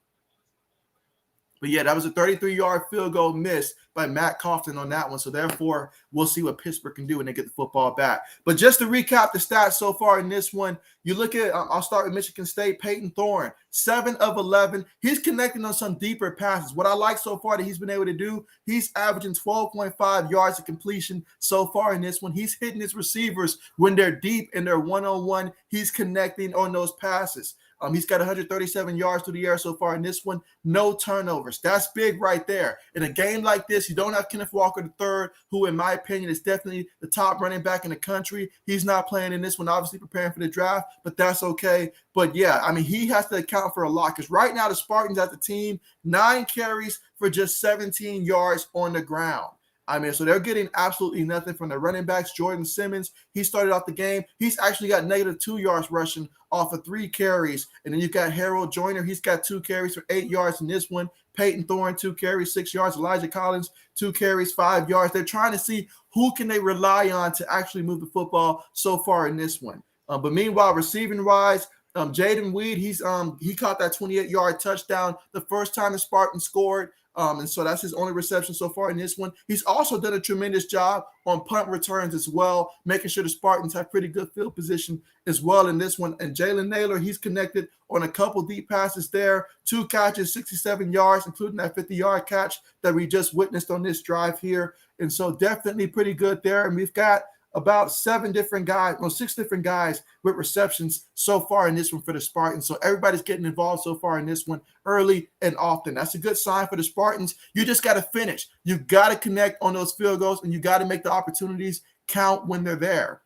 But yeah, that was a 33-yard field goal missed by Matt Coughton on that one. So therefore, we'll see what Pittsburgh can do when they get the football back. But just to recap the stats so far in this one, you look at, I'll start with Michigan State, Peyton Thorne, 7 of 11. He's connecting on some deeper passes. What I like so far that he's been able to do, he's averaging 12.5 yards of completion so far in this one. He's hitting his receivers when they're deep and they're one-on-one. He's connecting on those passes. He's got 137 yards through the air so far in this one. No turnovers. That's big right there. In a game like this, you don't have Kenneth Walker III, who, in my opinion, is definitely the top running back in the country. He's not playing in this one, obviously preparing for the draft, but that's okay. But, yeah, I mean, he has to account for a lot because right now the Spartans as a team, 9 carries for just 17 yards on the ground. I mean, so they're getting absolutely nothing from the running backs. Jordan Simmons, he started off the game. He's actually got -2 yards rushing off of 3 carries. And then you've got Harold Joyner. He's got 2 carries for 8 yards in this one. Peyton Thorne, 2 carries, 6 yards. Elijah Collins, 2 carries, 5 yards. They're trying to see who can they rely on to actually move the football so far in this one. But meanwhile, receiving-wise, Jaden Weed, he caught that 28-yard touchdown the first time the Spartans scored. And so that's his only reception so far in this one. He's also done a tremendous job on punt returns as well, making sure the Spartans have pretty good field position as well in this one. And Jalen Naylor, he's connected on a couple deep passes there, 2 catches, 67 yards, including that 50-yard catch that we just witnessed on this drive here. And so definitely pretty good there. And we've got about 6 different guys with receptions so far in this one for the Spartans. So everybody's getting involved so far in this one early and often. That's a good sign for the Spartans. You just got to finish. You got to connect on those field goals, and you got to make the opportunities count when they're there.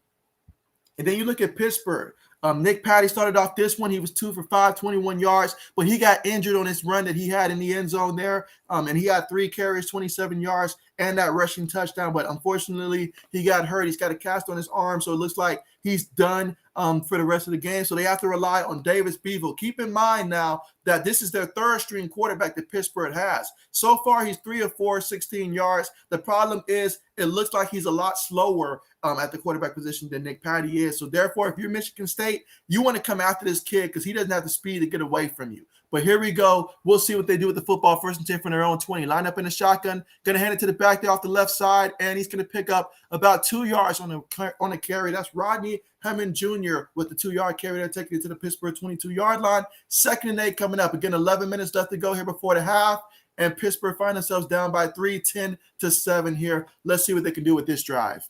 And then you look at Pittsburgh. Nick Patty started off this one. He was 2 for 5, 21 yards, but he got injured on this run that he had in the end zone there. And he had 3 carries, 27 yards, and that rushing touchdown. But unfortunately, he got hurt. He's got a cast on his arm, so it looks like he's done for the rest of the game. So they have to rely on Davis Beeville. Keep in mind now that this is their 3rd-string quarterback that Pittsburgh has. So far, he's 3 of 4, 16 yards. The problem is it looks like he's a lot slower at the quarterback position than Nick Patty is. So therefore, if you're Michigan State, you want to come after this kid because he doesn't have the speed to get away from you. But here we go. We'll see what they do with the football. 1st and 10 from their own 20. Line up in the shotgun. Going to hand it to the back there off the left side, and he's going to pick up about 2 yards on the carry. That's Rodney Hammond Jr. with the 2-yard carry. They're taking it to the Pittsburgh 22-yard line. 2nd and 8 coming up. Again, 11 minutes left to go here before the half. And Pittsburgh find themselves down by 3, 10-7 here. Let's see what they can do with this drive.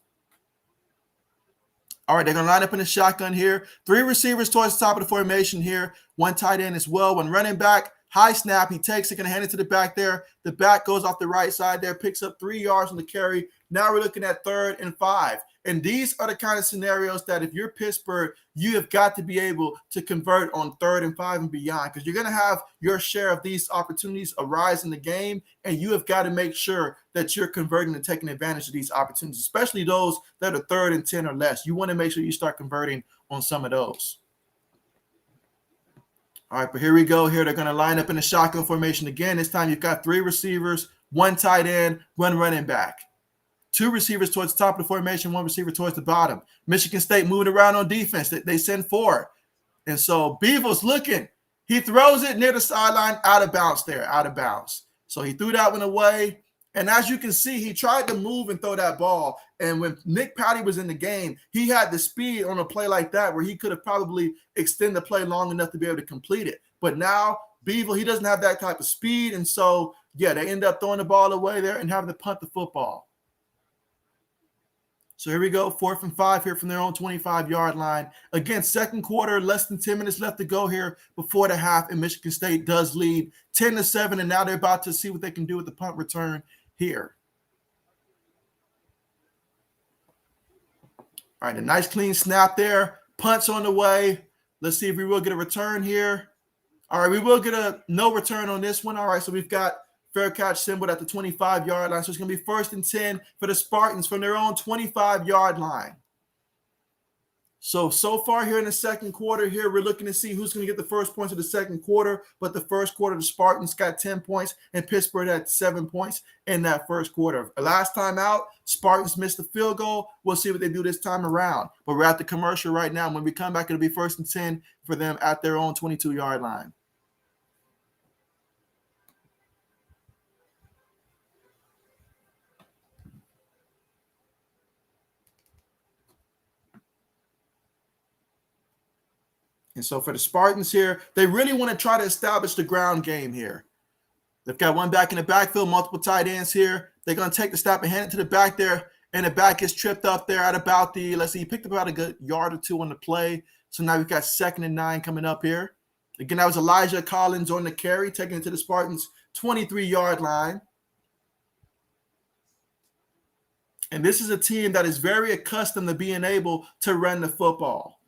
All right, they're going to line up in the shotgun here. 3 receivers towards the top of the formation here. 1 tight end as well. 1 running back. High snap. He takes it, going to hand it to the back there. The back goes off the right side there, picks up 3 yards on the carry. Now we're looking at 3rd and 5. And these are the kind of scenarios that if you're Pittsburgh, you have got to be able to convert on 3rd and 5 and beyond because you're going to have your share of these opportunities arise in the game, and you have got to make sure that you're converting and taking advantage of these opportunities, especially those that are 3rd and 10 or less. You want to make sure you start converting on some of those. All right, but here we go. Here they're going to line up in the shotgun formation again. This time you've got 3 receivers, 1 tight end, 1 running back. 2 receivers towards the top of the formation, 1 receiver towards the bottom. Michigan State moving around on defense. They send 4. And so Beeville's looking. He throws it near the sideline, out of bounds there, out of bounds. So he threw that one away. And as you can see, he tried to move and throw that ball. And when Nick Patty was in the game, he had the speed on a play like that where he could have probably extended the play long enough to be able to complete it. But now Beeville, he doesn't have that type of speed. And so, yeah, they end up throwing the ball away there and having to punt the football. So here we go, 4th and 5 here from their own 25-yard line. Again, second quarter, less than 10 minutes left to go here before the half, and Michigan State does lead 10-7, and now they're about to see what they can do with the punt return here. All right, a nice clean snap there. Punt's on the way. Let's see if we will get a return here. All right, we will get a no return on this one. All right, so we've got fair catch symbol at the 25-yard line. So it's going to be 1st and 10 for the Spartans from their own 25-yard line. So far here in the second quarter here, we're looking to see who's going to get the first points of the second quarter. But the first quarter, the Spartans got 10 points and Pittsburgh had 7 points in that first quarter. Last time out, Spartans missed the field goal. We'll see what they do this time around. But we're at the commercial right now. When we come back, it'll be 1st and 10 for them at their own 22-yard line. And so for the Spartans here, they really want to try to establish the ground game here. They've got one back in the backfield, multiple tight ends here. They're going to take the snap and hand it to the back there, and the back gets tripped up there at about the, let's see, he picked up about a good yard or two on the play. So now we've got 2nd and 9 coming up here. Again, that was Elijah Collins on the carry, taking it to the Spartans' 23-yard line. And this is a team that is very accustomed to being able to run the football.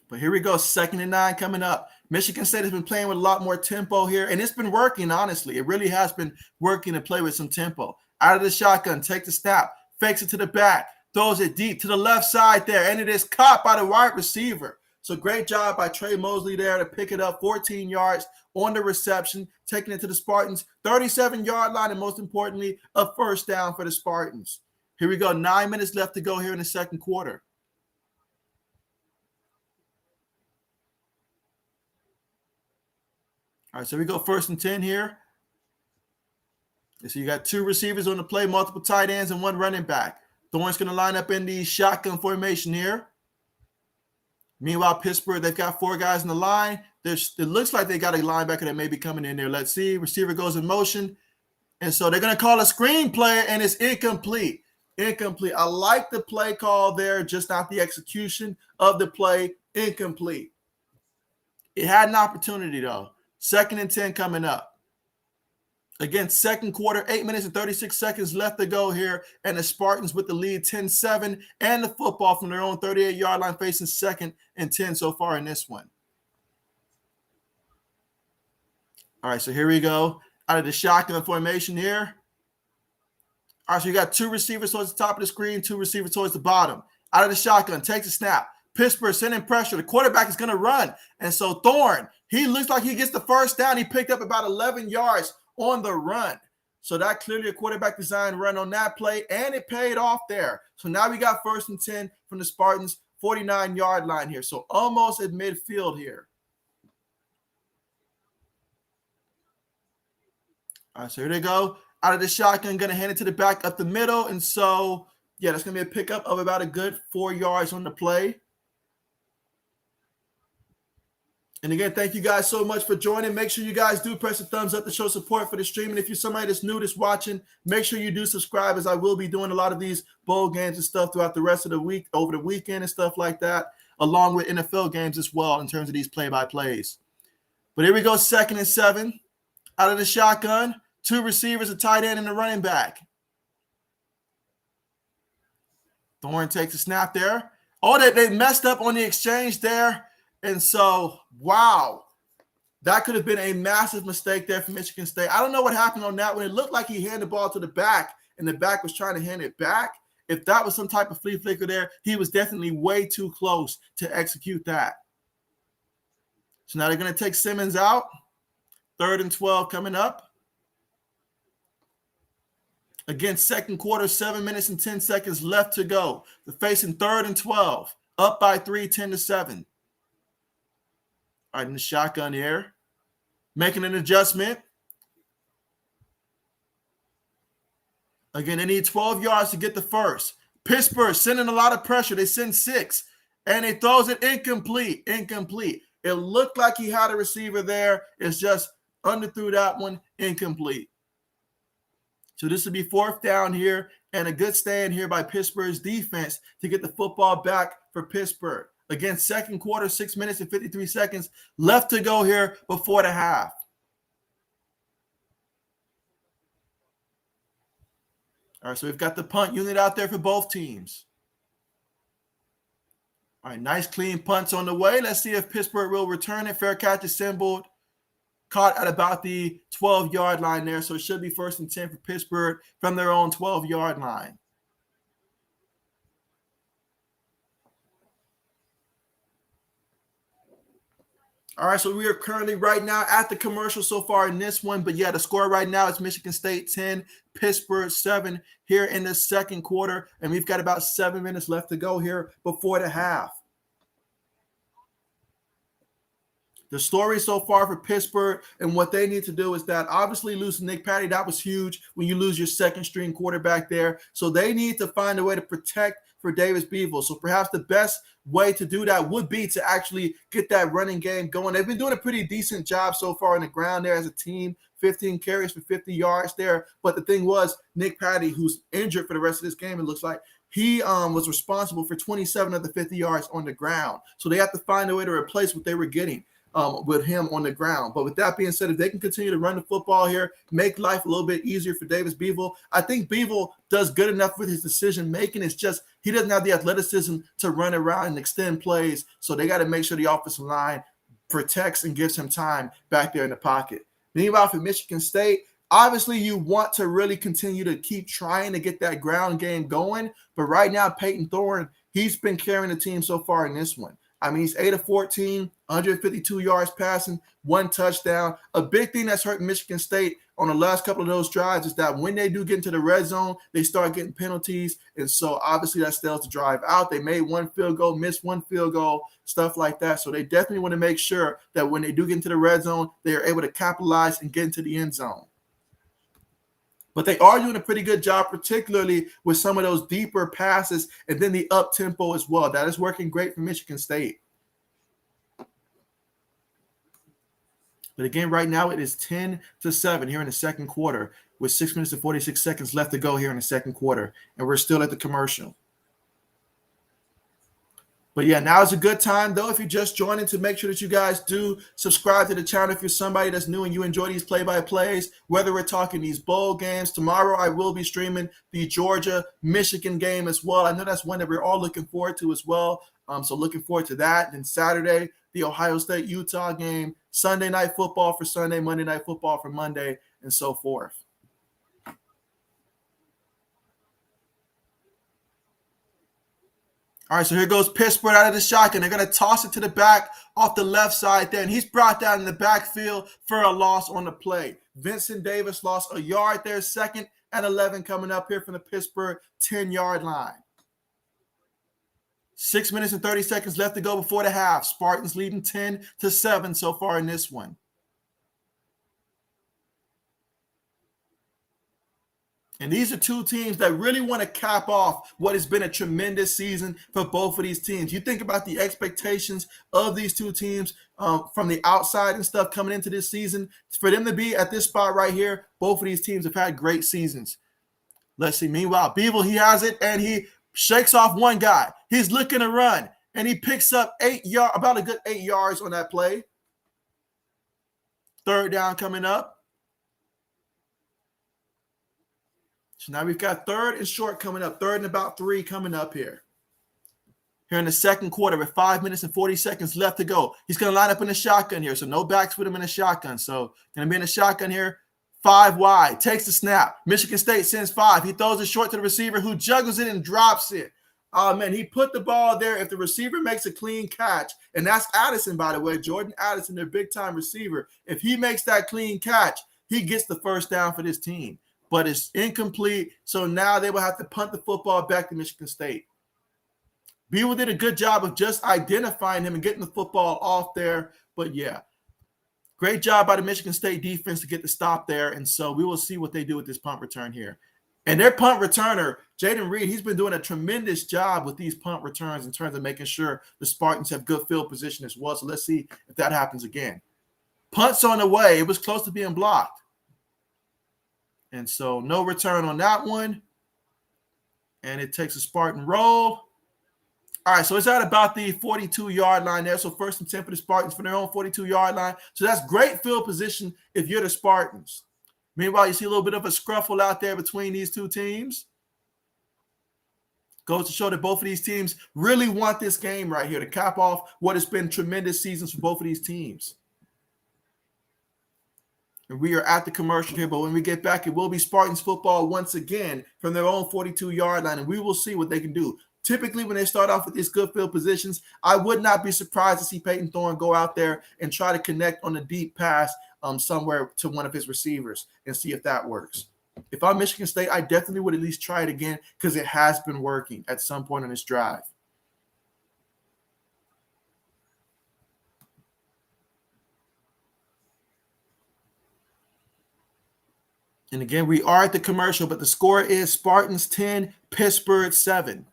But here we go, 2nd and 9 coming up. Michigan State has been playing with a lot more tempo here, and it's been working, honestly. It really has been working to play with some tempo. Out of the shotgun, take the snap, fakes it to the back, throws it deep to the left side there, and it is caught by the wide receiver. So great job by Trey Mosley there to pick it up, 14 yards on the reception, taking it to the Spartans' 37-yard line, and most importantly, a first down for the Spartans. Here we go, 9 minutes left to go here in the second quarter. All right, so we go 1st and 10 here. So you got 2 receivers on the play, multiple tight ends, and 1 running back. Thorne's going to line up in the shotgun formation here. Meanwhile, Pittsburgh, they've got 4 guys in the line. It looks like they got a linebacker that may be coming in there. Let's see. Receiver goes in motion. And so they're going to call a screen play, and it's incomplete. Incomplete. I like the play call there, just not the execution of the play. Incomplete. It had an opportunity, though. 2nd and 10 coming up. Again, second quarter, 8 minutes and 36 seconds left to go here. And the Spartans with the lead 10-7 and the football from their own 38-yard line facing 2nd and 10 so far in this one. All right, so here we go. Out of the shotgun formation here. All right, so you got 2 receivers towards the top of the screen, 2 receivers towards the bottom. Out of the shotgun, takes a snap. Pittsburgh sending pressure. The quarterback is going to run. And so Thorne, he looks like he gets the first down. He picked up about 11 yards on the run. So that clearly a quarterback design run on that play, and it paid off there. So now we got 1st and 10 from the Spartans' 49-yard line here. So almost at midfield here. All right, so here they go. Out of the shotgun, going to hand it to the back up the middle. And so, yeah, that's going to be a pickup of about a good 4 yards on the play. And again, thank you guys so much for joining. Make sure you guys do press the thumbs up to show support for the stream. And if you're somebody that's new that's watching, make sure you do subscribe, as I will be doing a lot of these bowl games and stuff throughout the rest of the week, over the weekend and stuff like that, along with NFL games as well in terms of these play-by-plays. But here we go, 2nd and 7. Out of the shotgun, 2 receivers, a tight end, and a running back. Thorne takes a snap there. Oh, they messed up on the exchange there. And so, wow, that could have been a massive mistake there for Michigan State. I don't know what happened on that one. It looked like he handed the ball to the back, and the back was trying to hand it back. If that was some type of flea flicker there, he was definitely way too close to execute that. So now they're going to take Simmons out. 3rd and 12 coming up. Again, second quarter, 7 minutes and 10 seconds left to go. They're facing 3rd and 12, up by 3, 10-7. All right, in the shotgun here, making an adjustment. Again, they need 12 yards to get the first. Pittsburgh sending a lot of pressure. They send 6, and he throws it incomplete. It looked like he had a receiver there. It's just underthrew that one, incomplete. So this would be 4th down here, and a good stand here by Pittsburgh's defense to get the football back for Pittsburgh. Again, second quarter, 6 minutes and 53 seconds left to go here before the half. All right, so we've got the punt unit out there for both teams. All right, nice clean punts on the way. Let's see if Pittsburgh will return it. Fair catch assembled. Caught at about the 12-yard line there, so it should be 1st and 10 for Pittsburgh from their own 12-yard line. All right, so we are currently right now at the commercial so far in this one. But yeah, the score right now is Michigan State 10, Pittsburgh 7 here in the second quarter. And we've got about 7 minutes left to go here before the half. The story so far for Pittsburgh and what they need to do is that obviously losing Nick Patty, that was huge when you lose your second string quarterback there. So they need to find a way to protect for Davis Beeville. So perhaps the best way to do that would be to actually get that running game going. They've been doing a pretty decent job so far on the ground there as a team, 15 carries for 50 yards there. But the thing was, Nick Patty, who's injured for the rest of this game, it looks like, he was responsible for 27 of the 50 yards on the ground. So they have to find a way to replace what they were getting with him on the ground. But with that being said, if they can continue to run the football here, make life a little bit easier for Davis Beeville, I think Beeville does good enough with his decision making. It's just he doesn't have the athleticism to run around and extend plays. So they got to make sure the offensive line protects and gives him time back there in the pocket. Meanwhile, for Michigan State, obviously you want to really continue to keep trying to get that ground game going. But right now, Peyton Thorne, he's been carrying the team so far in this one. I mean, he's 8 of 14, 152 yards passing, 1 touchdown. A big thing that's hurt Michigan State on the last couple of those drives is that when they do get into the red zone, they start getting penalties. And so obviously that stales the drive out. They made 1 field goal, missed 1 field goal, stuff like that. So they definitely want to make sure that when they do get into the red zone, they are able to capitalize and get into the end zone. But they are doing a pretty good job, particularly with some of those deeper passes and then the up tempo as well. That is working great for Michigan State. But again, right now it is 10-7 here in the second quarter with 6 minutes and 46 seconds left to go here in the second quarter. And we're still at the commercial. But yeah, now is a good time, though, if you're just joining, to make sure that you guys do subscribe to the channel if you're somebody that's new and you enjoy these play-by-plays, whether we're talking these bowl games. Tomorrow I will be streaming the Georgia-Michigan game as well. I know that's one that we're all looking forward to as well. So looking forward to that. And Saturday, the Ohio State-Utah game, Sunday night football for Sunday, Monday night football for Monday, and so forth. All right, so here goes Pittsburgh out of the shotgun. They're going to toss it to the back off the left side there, and he's brought down in the backfield for a loss on the play. Vincent Davis lost a yard there, 2nd and 11 coming up here from the Pittsburgh 10-yard line. 6 minutes and 30 seconds left to go before the half. Spartans leading 10-7 so far in this one. And these are two teams that really want to cap off what has been a tremendous season for both of these teams. You think about the expectations of these two teams from the outside and stuff coming into this season. For them to be at this spot right here, both of these teams have had great seasons. Let's see. Meanwhile, Beeville, he has it, and he shakes off one guy. He's looking to run, and he picks up about a good 8 yards on that play. 3rd down coming up. So now we've got 3rd and short coming up, 3rd and about 3 coming up here. Here in the second quarter with 5 minutes and 40 seconds left to go. He's going to line up in the shotgun here, so no backs with him in the shotgun. So going to be in the shotgun here, 5 wide, takes the snap. Michigan State sends 5. He throws it short to the receiver who juggles it and drops it. Oh, man, he put the ball there. If the receiver makes a clean catch, and that's Addison, by the way, Jordan Addison, their big-time receiver. If he makes that clean catch, he gets the 1st down for this team. But it's incomplete, so now they will have to punt the football back to Michigan State. Beeville did a good job of just identifying him and getting the football off there. But, yeah, great job by the Michigan State defense to get the stop there. And so we will see what they do with this punt return here. And their punt returner, Jaden Reed, he's been doing a tremendous job with these punt returns in terms of making sure the Spartans have good field position as well. So let's see if that happens again. Punts on the way. It was close to being blocked. And so no return on that one. And it takes a Spartan roll. All right, so it's at about the 42-yard line there. So 1st and 10 for the Spartans from their own 42-yard line. So that's great field position if you're the Spartans. Meanwhile, you see a little bit of a scruffle out there between these two teams. Goes to show that both of these teams really want this game right here to cap off what has been tremendous seasons for both of these teams. And we are at the commercial here, but when we get back, it will be Spartans football once again from their own 42-yard line, and we will see what they can do. Typically, when they start off with these good field positions, I would not be surprised to see Peyton Thorne go out there and try to connect on a deep pass somewhere to one of his receivers and see if that works. If I'm Michigan State, I definitely would at least try it again because it has been working at some point in this drive. And again, we are at the commercial, but the score is Spartans 10, Pittsburgh 7.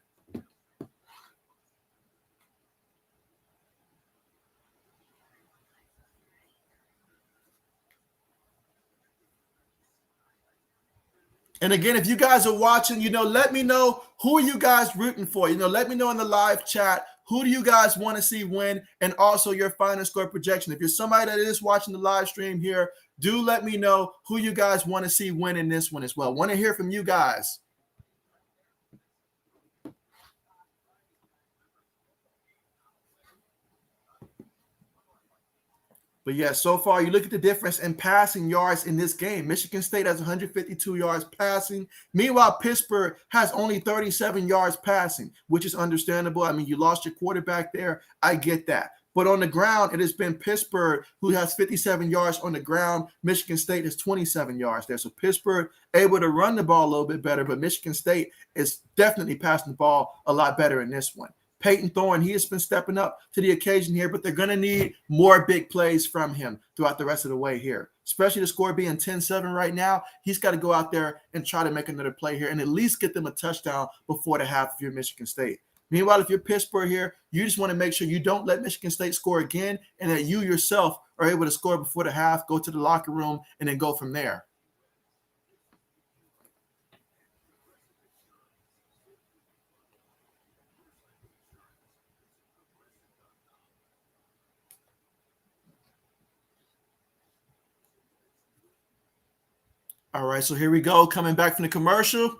And again, if you guys are watching, let me know who are you guys rooting for. Let me know in the live chat, who do you guys want to see win, and also your final score projection. If you're somebody that is watching the live stream here, do let me know who you guys want to see win in this one as well. Want to hear from you guys. But yeah, so far, you look at the difference in passing yards in this game. Michigan State has 152 yards passing. Meanwhile, Pittsburgh has only 37 yards passing, which is understandable. I mean, you lost your quarterback there. I get that. But on the ground, it has been Pittsburgh who has 57 yards on the ground. Michigan State has 27 yards there. So Pittsburgh able to run the ball a little bit better, but Michigan State is definitely passing the ball a lot better in this one. Peyton Thorne, he has been stepping up to the occasion here, but they're going to need more big plays from him throughout the rest of the way here, especially the score being 10-7 right now. He's got to go out there and try to make another play here and at least get them a touchdown before the half if you're Michigan State. Meanwhile, if you're Pittsburgh here, you just want to make sure you don't let Michigan State score again and that you yourself are able to score before the half, go to the locker room, and then go from there. All right, so here we go. Coming back from the commercial.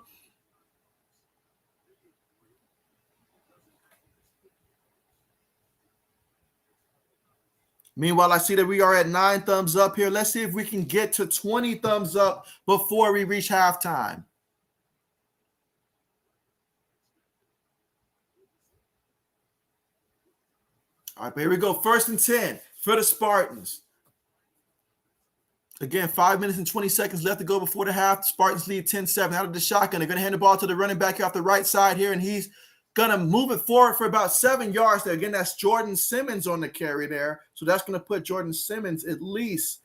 Meanwhile, I see that we are at 9 thumbs up here. Let's see if we can get to 20 thumbs up before we reach halftime. All right, here we go. 1st and 10 for the Spartans. Again, 5 minutes and 20 seconds left to go before the half. The Spartans lead 10-7 out of the shotgun. They're going to hand the ball to the running back here off the right side here, and he's going to move it forward for about 7 yards there. Again, that's Jordan Simmons on the carry there. So that's going to put Jordan Simmons at least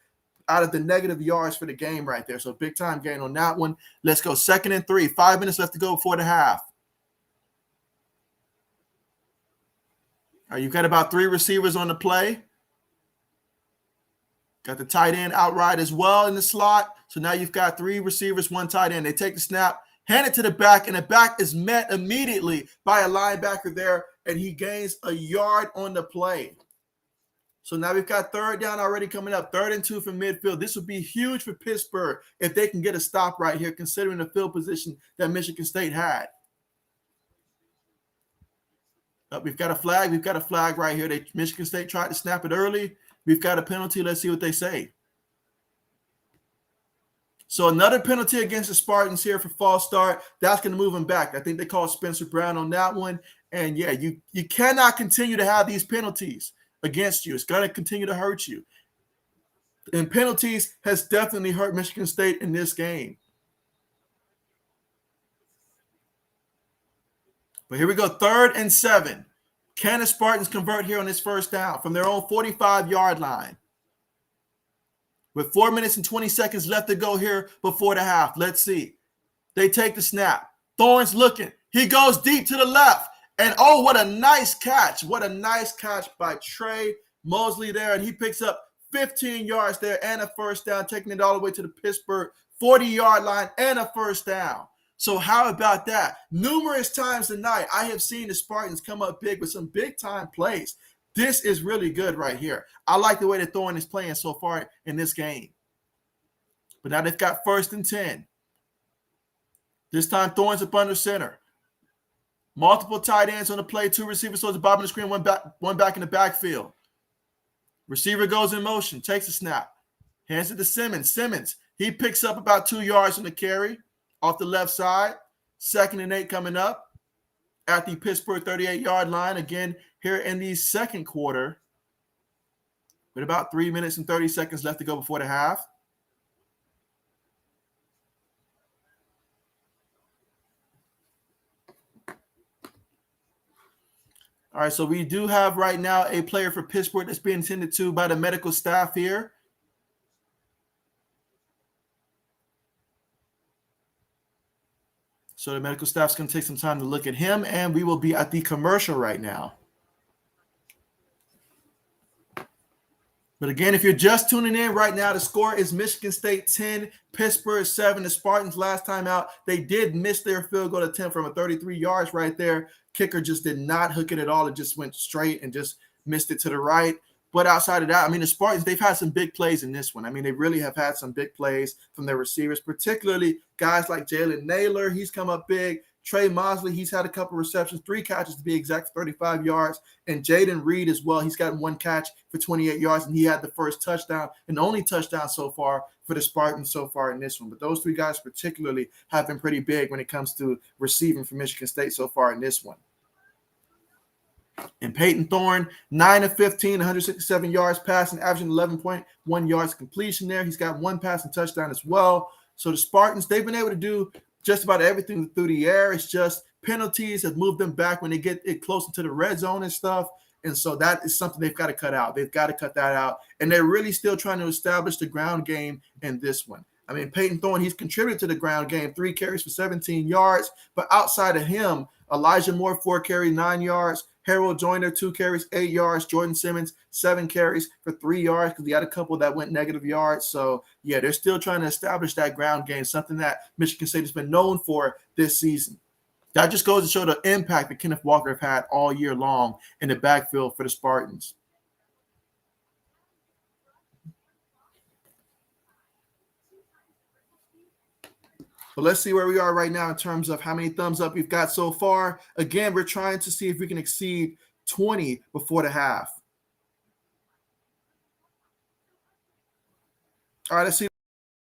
out of the negative yards for the game right there. So big time gain on that one. Let's go 2nd and 3. 5 minutes left to go before the half. All right, you've got about 3 receivers on the play. Got the tight end outright as well in the slot. So now you've got 3 receivers, 1 tight end. They take the snap, hand it to the back, and the back is met immediately by a linebacker there, and he gains a yard on the play. So now we've got 3rd down already coming up, 3rd and 2 from midfield. This would be huge for Pittsburgh if they can get a stop right here, considering the field position that Michigan State had. We've got a flag. We've got a flag right here. Michigan State tried to snap it early. We've got a penalty. Let's see what they say. So another penalty against the Spartans here for false start. That's going to move them back. I think they called Spencer Brown on that one. And, yeah, you cannot continue to have these penalties against you. It's going to continue to hurt you. And penalties has definitely hurt Michigan State in this game. But here we go, 3rd and 7. Can the Spartans convert here on this 1st down from their own 45-yard line? With 4 minutes and 20 seconds left to go here before the half. Let's see. They take the snap. Thorne's looking. He goes deep to the left. And oh, what a nice catch. What a nice catch by Trey Mosley there. And he picks up 15 yards there and a first down, taking it all the way to the Pittsburgh 40-yard line and a first down. So how about that? Numerous times tonight, I have seen the Spartans come up big with some big-time plays. This is really good right here. I like the way that Thorne is playing so far in this game. But now they've got 1st and 10. This time, Thorne's up under center. Multiple tight ends on the play. 2 receivers towards the bottom of the screen, one back in the backfield. Receiver goes in motion, takes a snap. Hands it to Simmons. Simmons, he picks up about 2 yards on the carry off the left side. 2nd and 8 coming up at the Pittsburgh 38-yard line. Again, here in the second quarter, with about 3 minutes and 30 seconds left to go before the half. All right, so we do have right now a player for Pittsburgh that's being attended to by the medical staff here. So the medical staff's going to take some time to look at him, and we will be at the commercial right now. But again, if you're just tuning in right now, the score is Michigan State 10, Pittsburgh 7. The Spartans last time out, they did miss their field goal attempt from a 33 yards right there. Kicker just did not hook it at all. It just went straight and just missed it to the right. But outside of that, I mean, the Spartans, they've had some big plays in this one. I mean, they really have had some big plays from their receivers, particularly guys like Jalen Naylor. He's come up big. Trey Mosley, he's had a couple receptions, 3 catches to be exact, 35 yards. And Jaden Reed as well. He's gotten 1 catch for 28 yards, and he had the first touchdown and only touchdown so far for the Spartans so far in this one. But those 3 guys particularly have been pretty big when it comes to receiving for Michigan State so far in this one. And Peyton Thorne, 9 of 15, 167 yards passing, averaging 11.1 yards completion there. He's got 1 passing touchdown as well. So the Spartans, they've been able to do just about everything through the air. It's just penalties have moved them back when they get it closer to the red zone and stuff. And so that is something they've got to cut out. They've got to cut that out. And they're really still trying to establish the ground game in this one. I mean, Peyton Thorne, he's contributed to the ground game, 3 carries for 17 yards. But outside of him, Elijah Moore, 4 carries, 9 yards. Harold Joyner, 2 carries, 8 yards. Jordan Simmons, 7 carries for 3 yards because he had a couple that went negative yards. So, yeah, they're still trying to establish that ground game, something that Michigan State has been known for this season. That just goes to show the impact that Kenneth Walker have had all year long in the backfield for the Spartans. But let's see where we are right now in terms of how many thumbs up we've got so far. Again, we're trying to see if we can exceed 20 before the half. All right, let's see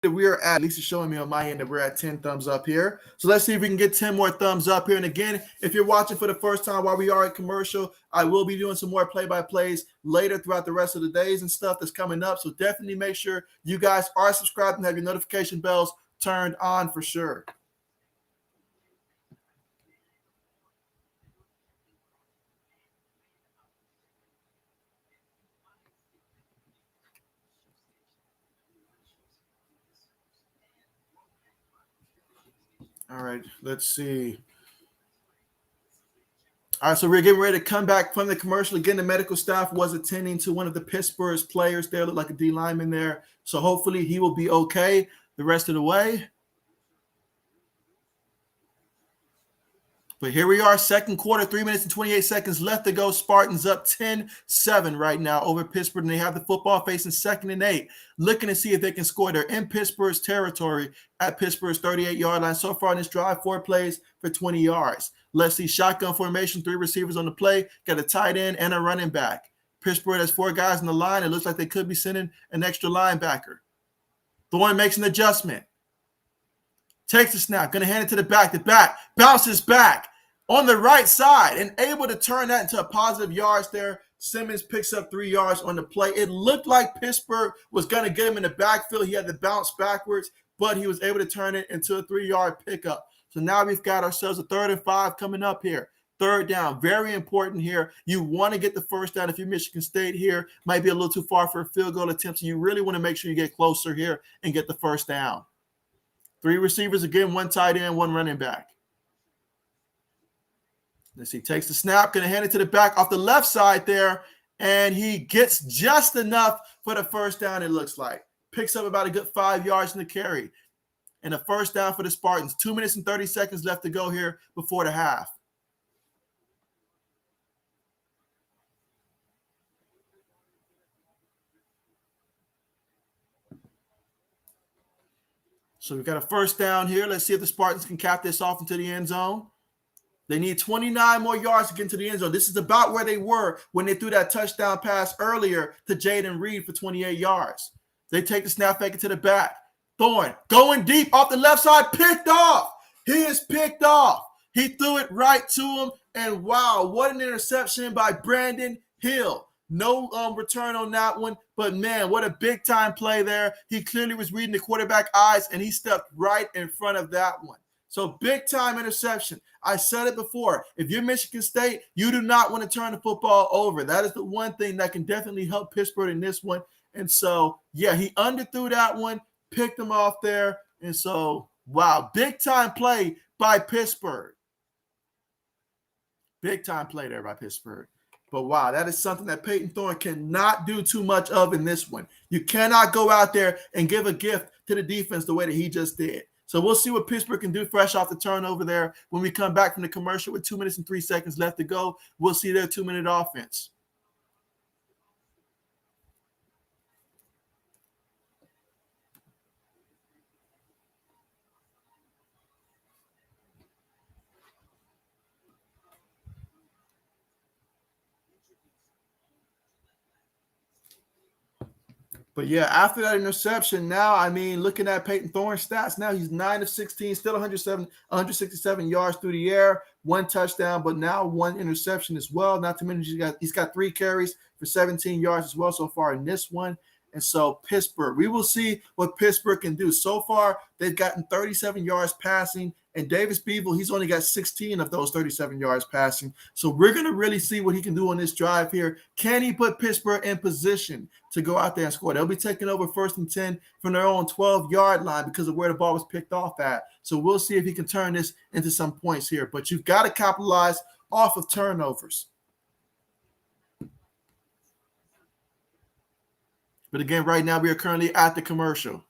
that we are at least it's showing me on my end that we're at 10 thumbs up here. So let's see if we can get 10 more thumbs up here. And again, if you're watching for the first time while we are at commercial, I will be doing some more play-by-plays later throughout the rest of the days and stuff that's coming up. So definitely make sure you guys are subscribed and have your notification bells turned on for sure. All right, let's see. All right, so we're getting ready to come back from the commercial. Again, the medical staff was attending to one of the Pittsburgh's players there, looked like a D lineman there. So hopefully he will be okay the rest of the way. But here we are, second quarter, 3 minutes and 28 seconds left to go. Spartans up 10-7 right now over Pittsburgh, and they have the football facing 2nd and 8, looking to see if they can score. They're in Pittsburgh's territory at Pittsburgh's 38-yard line. So far in this drive, 4 plays for 20 yards. Let's see, shotgun formation, 3 receivers on the play, got a tight end and a running back. Pittsburgh has 4 guys in the line. It looks like they could be sending an extra linebacker. Thorne makes an adjustment. Takes the snap, going to hand it to the back, bounces back on the right side and able to turn that into a positive yards there. Simmons picks up 3 yards on the play. It looked like Pittsburgh was going to get him in the backfield. He had to bounce backwards, but he was able to turn it into a 3-yard pickup. So now we've got ourselves a 3rd and 5 coming up here. 3rd down, very important here. You want to get the first down if you're Michigan State here. Might be a little too far for a field goal attempt, so you really want to make sure you get closer here and get the first down. Three receivers again, one tight end, one running back. Let's see, takes the snap, going to hand it to the back off the left side there, and he gets just enough for the first down, it looks like. Picks up about a good 5 yards in the carry. And a first down for the Spartans. 2 minutes and 30 seconds left to go here before the half. So we've got a first down here. Let's see if the Spartans can cap this off into the end zone. They need 29 more yards to get into the end zone. This is about where they were when they threw that touchdown pass earlier to Jaden Reed for 28 yards. They take the snap, fake it to the back. Thorne going deep off the left side, picked off. He is picked off. He threw it right to him, and wow, what an interception by Brandon Hill. No return on that one, but man, what a big-time play there. He clearly was reading the quarterback eyes, and he stepped right in front of that one. So big-time interception. I said it before. If you're Michigan State, you do not want to turn the football over. That is the one thing that can definitely help Pittsburgh in this one. And so, yeah, he underthrew that one, picked him off there. And so, wow, big-time play by Pittsburgh. Big-time play there by Pittsburgh. But, wow, that is something that Peyton Thorne cannot do too much of in this one. You cannot go out there and give a gift to the defense the way that he just did. So we'll see what Pittsburgh can do fresh off the turnover there. When we come back from the commercial with 2 minutes and 3 seconds left to go, we'll see their 2-minute offense. But yeah, after that interception, now, I mean, looking at Peyton Thorne's stats, now he's 9 of 16, still 167 yards through the air, 1 touchdown, but now 1 interception as well. Not to mention he's got 3 carries for 17 yards as well so far in this one. And so Pittsburgh, we will see what Pittsburgh can do. So far, they've gotten 37 yards passing, and Davis Beeville, he's only got 16 of those 37 yards passing. So we're going to really see what he can do on this drive here. Can he put Pittsburgh in position to go out there and score? They'll be taking over 1st and 10 from their own 12-yard line because of where the ball was picked off at. So we'll see if he can turn this into some points here. But you've got to capitalize off of turnovers. But again, right now we are currently at the commercial.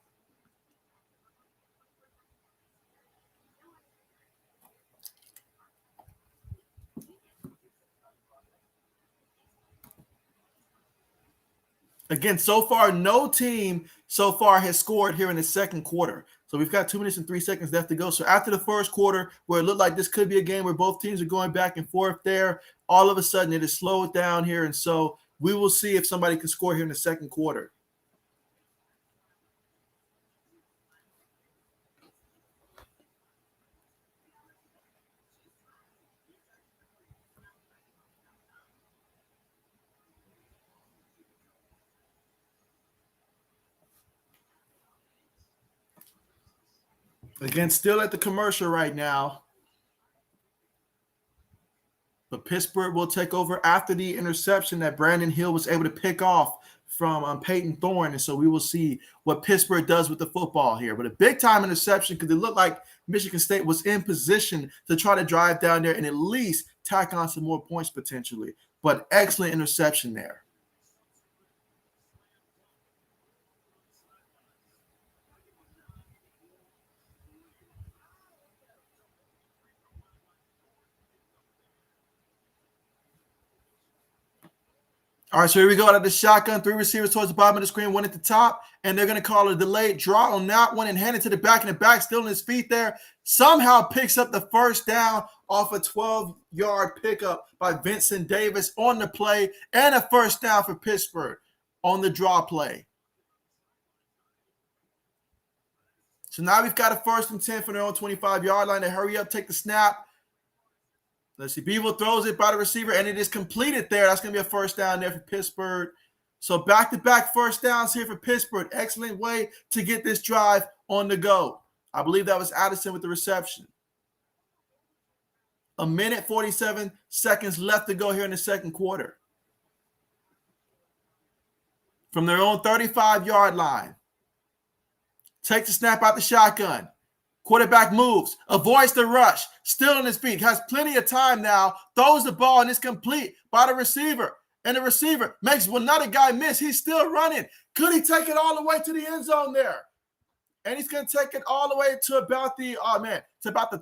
Again, so far, no team so far has scored here in the second quarter. So we've got 2 minutes and 3 seconds left to go. So after the first quarter, where it looked like this could be a game where both teams are going back and forth there, all of a sudden it has slowed down here. And so we will see if somebody can score here in the second quarter. Again, still at the commercial right now. But Pittsburgh will take over after the interception that Brandon Hill was able to pick off from Peyton Thorne. And so we will see what Pittsburgh does with the football here. But a big-time interception because it looked like Michigan State was in position to try to drive down there and at least tack on some more points potentially. But excellent interception there. All right, so here we go out of the shotgun. 3 receivers towards the bottom of the screen, 1 at the top, and they're going to call a delayed draw on that one and hand it to the back, and the back still on his feet there. Somehow picks up the first down off a 12-yard pickup by Vincent Davis on the play, and a first down for Pittsburgh on the draw play. So now we've got a 1st and 10 from their own 25-yard line. They hurry up, take the snap. Let's see. Beeville throws it by the receiver, and it is completed there. That's going to be a first down there for Pittsburgh. So back-to-back first downs here for Pittsburgh. Excellent way to get this drive on the go. I believe that was Addison with the reception. 1 minute, 47 seconds left to go here in the second quarter. From their own 35-yard line. Take the snap out the shotgun. Quarterback moves, avoids the rush, still on his feet, has plenty of time now, throws the ball, and it's complete by the receiver. And the receiver makes another guy miss. He's still running. Could he take it all the way to the end zone there? And he's going to take it all the way to about the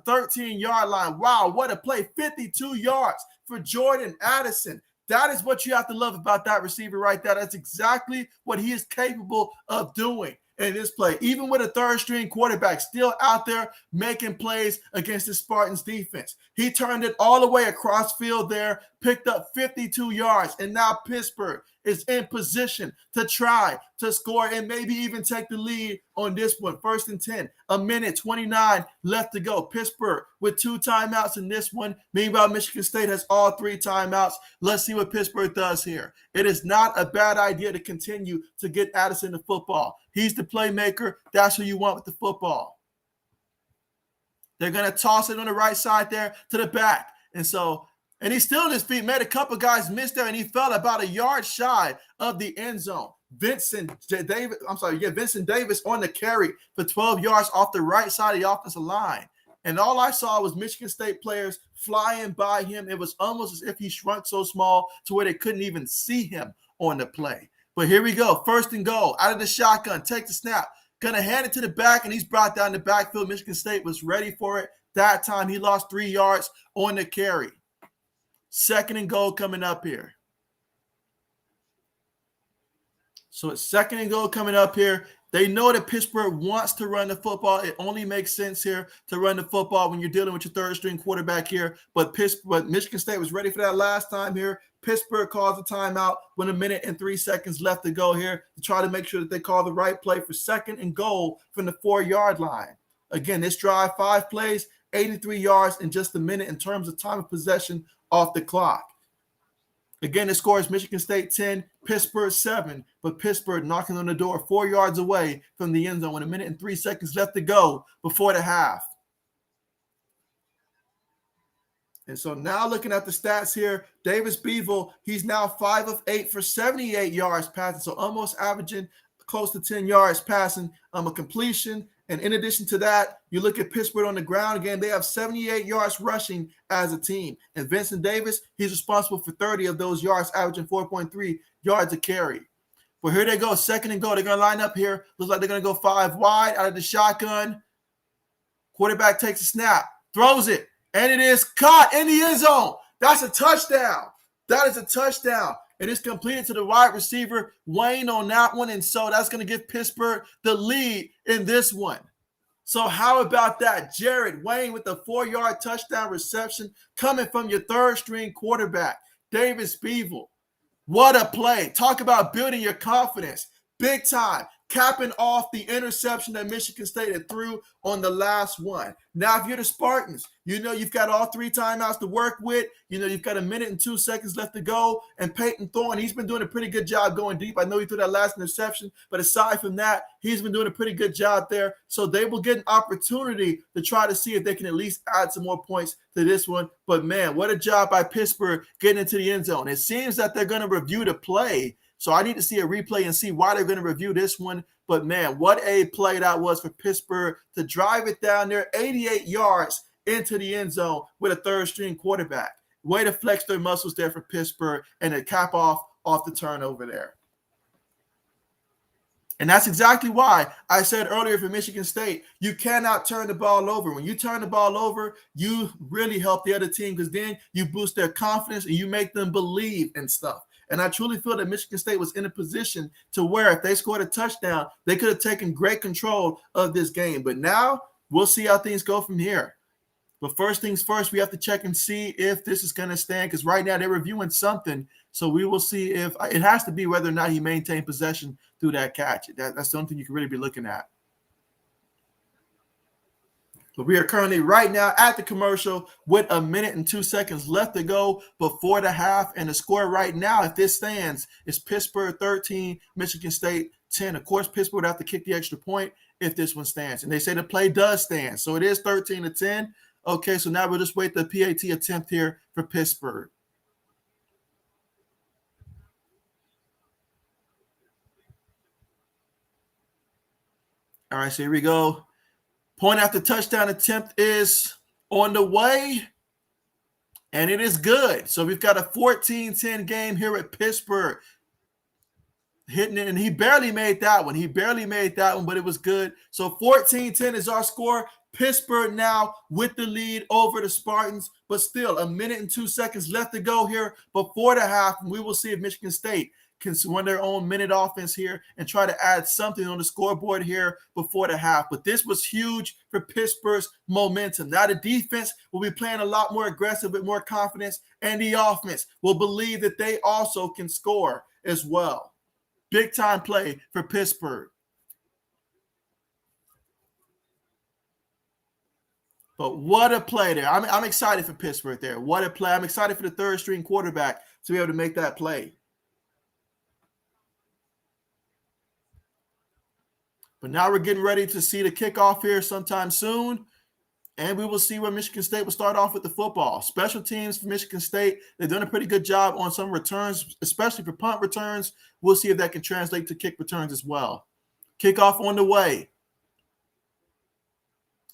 13-yard line. Wow, what a play. 52 yards for Jordan Addison. That is what you have to love about that receiver right there. That's exactly what he is capable of doing in this play. Even with a third-string quarterback still out there making plays against the Spartans defense. He turned it all the way across field there, picked up 52 yards, and now Pittsburgh is in position to try to score and maybe even take the lead on this one. 1st and 10, a minute 29 left to go. Pittsburgh with 2 timeouts in this one. Meanwhile, Michigan State has all 3 timeouts. Let's see what Pittsburgh does here. It is not a bad idea to continue to get Addison the football. He's the playmaker. That's who you want with the football. They're going to toss it on the right side there to the back. And he's still on his feet. Made a couple guys miss there, and he fell about a yard shy of the end zone. Vincent Davis on the carry for 12 yards off the right side of the offensive line. And all I saw was Michigan State players flying by him. It was almost as if he shrunk so small to where they couldn't even see him on the play. But here we go. 1st and goal. Out of the shotgun. Take the snap. Going to hand it to the back, and he's brought down the backfield. Michigan State was ready for it. That time he lost 3 yards on the carry. 2nd and goal coming up here. So it's 2nd and goal coming up here. They know that Pittsburgh wants to run the football. It only makes sense here to run the football when you're dealing with your third-string quarterback here. But Michigan State was ready for that last time here. Pittsburgh calls a timeout with 1 minute and 3 seconds left to go here to try to make sure that they call the right play for 2nd and goal from the 4-yard line. Again, this drive, 5 plays, 83 yards in just a minute in terms of time of possession off the clock. Again, the score is Michigan State 10, Pittsburgh 7, but Pittsburgh knocking on the door 4 yards away from the end zone with 1 minute and 3 seconds left to go before the half. And so now looking at the stats here, Davis Beeville, he's now 5 of 8 for 78 yards passing, so almost averaging close to 10 yards passing, a completion. And in addition to that, you look at Pittsburgh on the ground again, they have 78 yards rushing as a team. And Vincent Davis, he's responsible for 30 of those yards, averaging 4.3 yards a carry. But here they go, 2nd and goal. They're going to line up here. Looks like they're going to go 5 wide out of the shotgun. Quarterback takes a snap, throws it, and it is caught in the end zone. That's a touchdown. That is a touchdown. And it's completed to the wide receiver, Wayne, on that one. And so that's going to give Pittsburgh the lead in this one. So how about that? Jared Wayne with the 4-yard touchdown reception coming from your third-string quarterback, Davis Beeville. What a play. Talk about building your confidence. Big time. Capping off the interception that Michigan State had threw on the last one. Now, if you're the Spartans, you know you've got all 3 timeouts to work with. You know you've got 1 minute and 2 seconds left to go. And Peyton Thorne, he's been doing a pretty good job going deep. I know he threw that last interception, but aside from that, he's been doing a pretty good job there. So they will get an opportunity to try to see if they can at least add some more points to this one. But, man, what a job by Pittsburgh getting into the end zone. It seems that they're going to review the play. So I need to see a replay and see why they're going to review this one. But, man, what a play that was for Pittsburgh to drive it down there 88 yards into the end zone with a third-string quarterback. Way to flex their muscles there for Pittsburgh and to cap off the turnover there. And that's exactly why I said earlier for Michigan State, you cannot turn the ball over. When you turn the ball over, you really help the other team because then you boost their confidence and you make them believe in stuff. And I truly feel that Michigan State was in a position to where if they scored a touchdown, they could have taken great control of this game. But now we'll see how things go from here. But first things first, we have to check and see if this is going to stand because right now they're reviewing something. So we will see if it has to be whether or not he maintained possession through that catch. That's the only thing you can really be looking at. But we are currently right now at the commercial with 1 minute and 2 seconds left to go before the half. And the score right now, if this stands, is Pittsburgh 13, Michigan State 10. Of course, Pittsburgh would have to kick the extra point if this one stands. And they say the play does stand. So it is 13-10. Okay, so now we'll just wait the PAT attempt here for Pittsburgh. All right, so here we go. Point after touchdown attempt is on the way, and it is good. So we've got a 14-10 game here at Pittsburgh. Hitting it, and he barely made that one. But it was good. So 14-10 is our score. Pittsburgh now with the lead over the Spartans, but still 1 minute and 2 seconds left to go here before the half. And we will see if Michigan State can run their own minute offense here and try to add something on the scoreboard here before the half. But this was huge for Pittsburgh's momentum. Now the defense will be playing a lot more aggressive with more confidence, and the offense will believe that they also can score as well. Big time play for Pittsburgh. But what a play there. I'm excited for Pittsburgh there. What a play. I'm excited for the third string quarterback to be able to make that play. But now we're getting ready to see the kickoff here sometime soon. And we will see where Michigan State will start off with the football. Special teams for Michigan State, they're doing a pretty good job on some returns, especially for punt returns. We'll see if that can translate to kick returns as well. Kickoff on the way.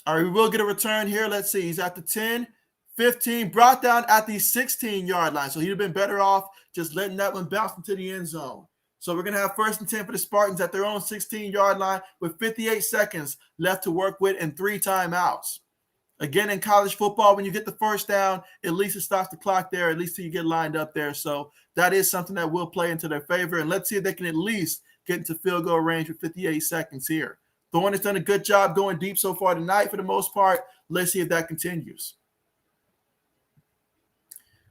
All right, we will get a return here. Let's see. He's at the 10, 15, brought down at the 16-yard line. So he'd have been better off just letting that one bounce into the end zone. So we're going to have 1st and 10 for the Spartans at their own 16-yard line with 58 seconds left to work with and 3 timeouts. Again, in college football, when you get the first down, at least it stops the clock there, at least till you get lined up there. So that is something that will play into their favor. And let's see if they can at least get into field goal range with 58 seconds here. Thorne has done a good job going deep so far tonight for the most part. Let's see if that continues.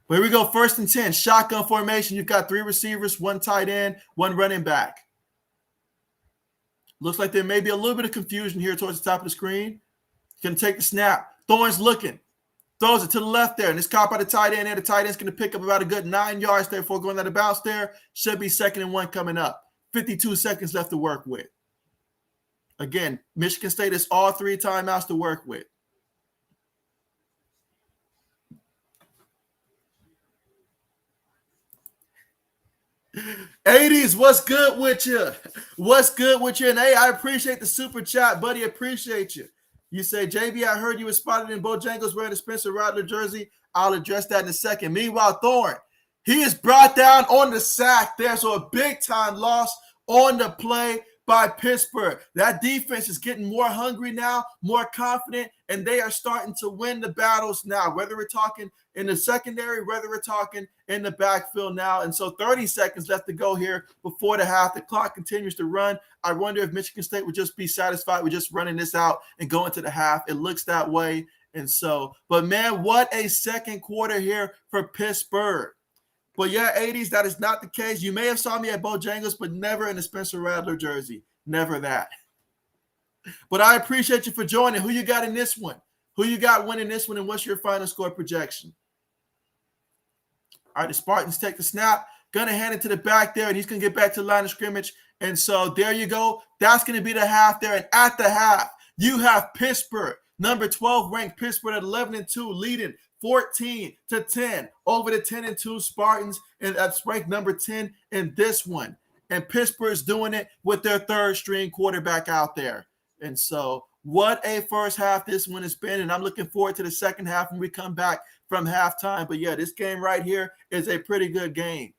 But here we go, 1st and 10, shotgun formation. You've got 3 receivers, 1 tight end, 1 running back. Looks like there may be a little bit of confusion here towards the top of the screen. Going to take the snap. Thorne's looking. Throws it to the left there. And it's caught by the tight end there. The tight end's going to pick up about a good 9 yards there before going out of bounds there. Should be 2nd and 1 coming up. 52 seconds left to work with. Again, Michigan State has all 3 timeouts to work with. '80s, what's good with you? What's good with you? And hey, I appreciate the super chat, buddy. Appreciate you. You say, JB, I heard you were spotted in Bojangles wearing a Spencer Rattler jersey. I'll address that in a second. Meanwhile, Thorne, he is brought down on the sack there. So a big-time loss on the play by Pittsburgh. That defense is getting more hungry now, more confident, and they are starting to win the battles now, whether we're talking in the secondary, whether we're talking in the backfield now. And so 30 seconds left to go here before the half. The clock continues to run. I wonder if Michigan State would just be satisfied with just running this out and going to the half. It looks that way. And so, but man, what a second quarter here for Pittsburgh. But yeah, '80s, that is not the case. You may have saw me at Bojangles, but never in a Spencer Rattler jersey. Never that. But I appreciate you for joining. Who you got in this one? Who you got winning this one, and what's your final score projection? All right, the Spartans take the snap. Going to hand it to the back there, and he's going to get back to the line of scrimmage. And so there you go. That's going to be the half there. And at the half, you have Pittsburgh, number 12 ranked Pittsburgh at 11-2, leading 14-10 over the 10-2 Spartans, and that's ranked number 10 in this one. And Pittsburgh's doing it with their third string quarterback out there. And so what a first half this one has been, and I'm looking forward to the second half when we come back from halftime. But yeah, this game right here is a pretty good game.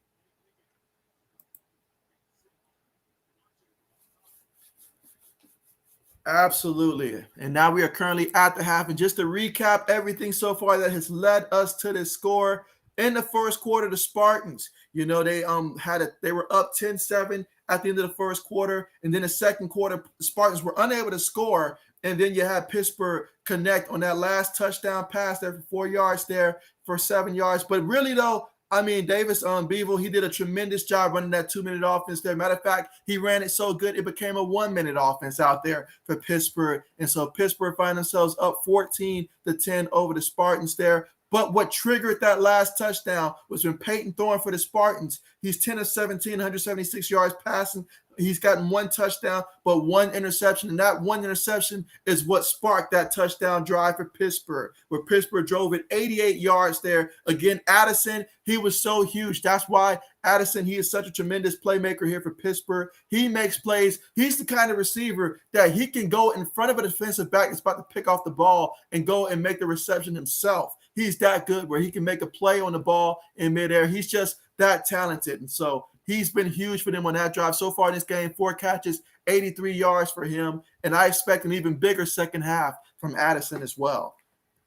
Absolutely. And now we are currently at the half. And just to recap everything so far that has led us to this score, in the first quarter, the Spartans, you know, they were up 10-7 at the end of the first quarter. And then the second quarter, the Spartans were unable to score. And then you had Pittsburgh connect on that last touchdown pass there for 4 yards there for 7 yards. But really, though, I mean, Davis Beagle, he did a tremendous job running that 2-minute offense there. Matter of fact, he ran it so good, it became a 1-minute offense out there for Pittsburgh. And so Pittsburgh find themselves up 14-10 over the Spartans there. But what triggered that last touchdown was when Peyton Thorne for the Spartans, he's 10 of 17, 176 yards passing, He's gotten one touchdown, but one interception. And that one interception is what sparked that touchdown drive for Pittsburgh, where Pittsburgh drove it 88 yards there. Again, Addison, he was so huge. That's why Addison, he is such a tremendous playmaker here for Pittsburgh. He makes plays. He's the kind of receiver that he can go in front of a defensive back that's about to pick off the ball and go and make the reception himself. He's that good where he can make a play on the ball in midair. He's just that talented. And so he's been huge for them on that drive. So far in this game, 4 catches, 83 yards for him. And I expect an even bigger second half from Addison as well.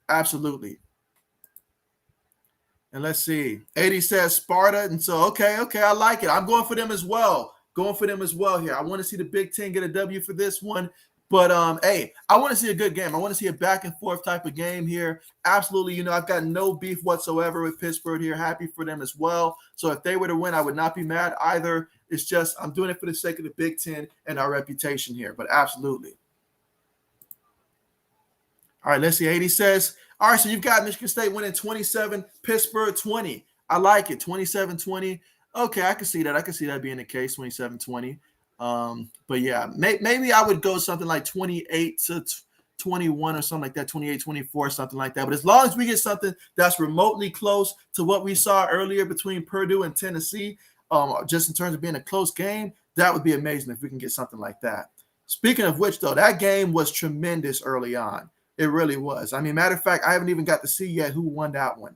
Absolutely. And let's see. 80 says Sparta. And so, okay, I like it. I'm going for them as well. Here. I want to see the Big Ten get a W for this one. But, hey, I want to see a good game. I want to see a back-and-forth type of game here. Absolutely, I've got no beef whatsoever with Pittsburgh here. Happy for them as well. So if they were to win, I would not be mad either. It's just I'm doing it for the sake of the Big Ten and our reputation here. But absolutely. All right, let's see. 80 says, all right, so you've got Michigan State winning 27, Pittsburgh 20. I like it, 27-20. Okay, I can see that. I can see that being the case, 27-20. But yeah, maybe I would go something like 28-21 or something like that, 28-24, something like that. But as long as we get something that's remotely close to what we saw earlier between Purdue and Tennessee, just in terms of being a close game, that would be amazing if we can get something like that. Speaking of which, though, that game was tremendous early on. It really was. I mean, matter of fact, I haven't even got to see yet who won that one.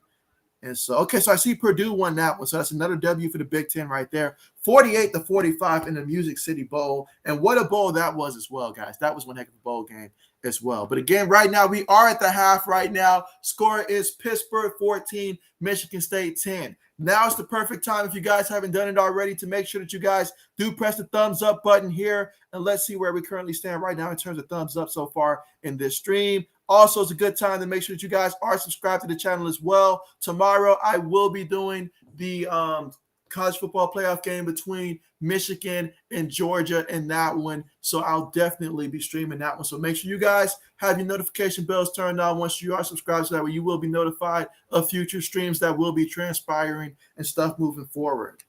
And so, okay, so I see Purdue won that one. So that's another W for the Big Ten right there. 48-45 in the Music City Bowl. And what a bowl that was as well, guys. That was one heck of a bowl game as well. But again, right now, we are at the half right now. Score is Pittsburgh 14, Michigan State 10. Now is the perfect time, if you guys haven't done it already, to make sure that you guys do press the thumbs up button here. And let's see where we currently stand right now in terms of thumbs up so far in this stream. Also, it's a good time to make sure that you guys are subscribed to the channel as well. Tomorrow, I will be doing the college football playoff game between Michigan and Georgia in that one. So I'll definitely be streaming that one. So make sure you guys have your notification bells turned on once you are subscribed, so that way you will be notified of future streams that will be transpiring and stuff moving forward.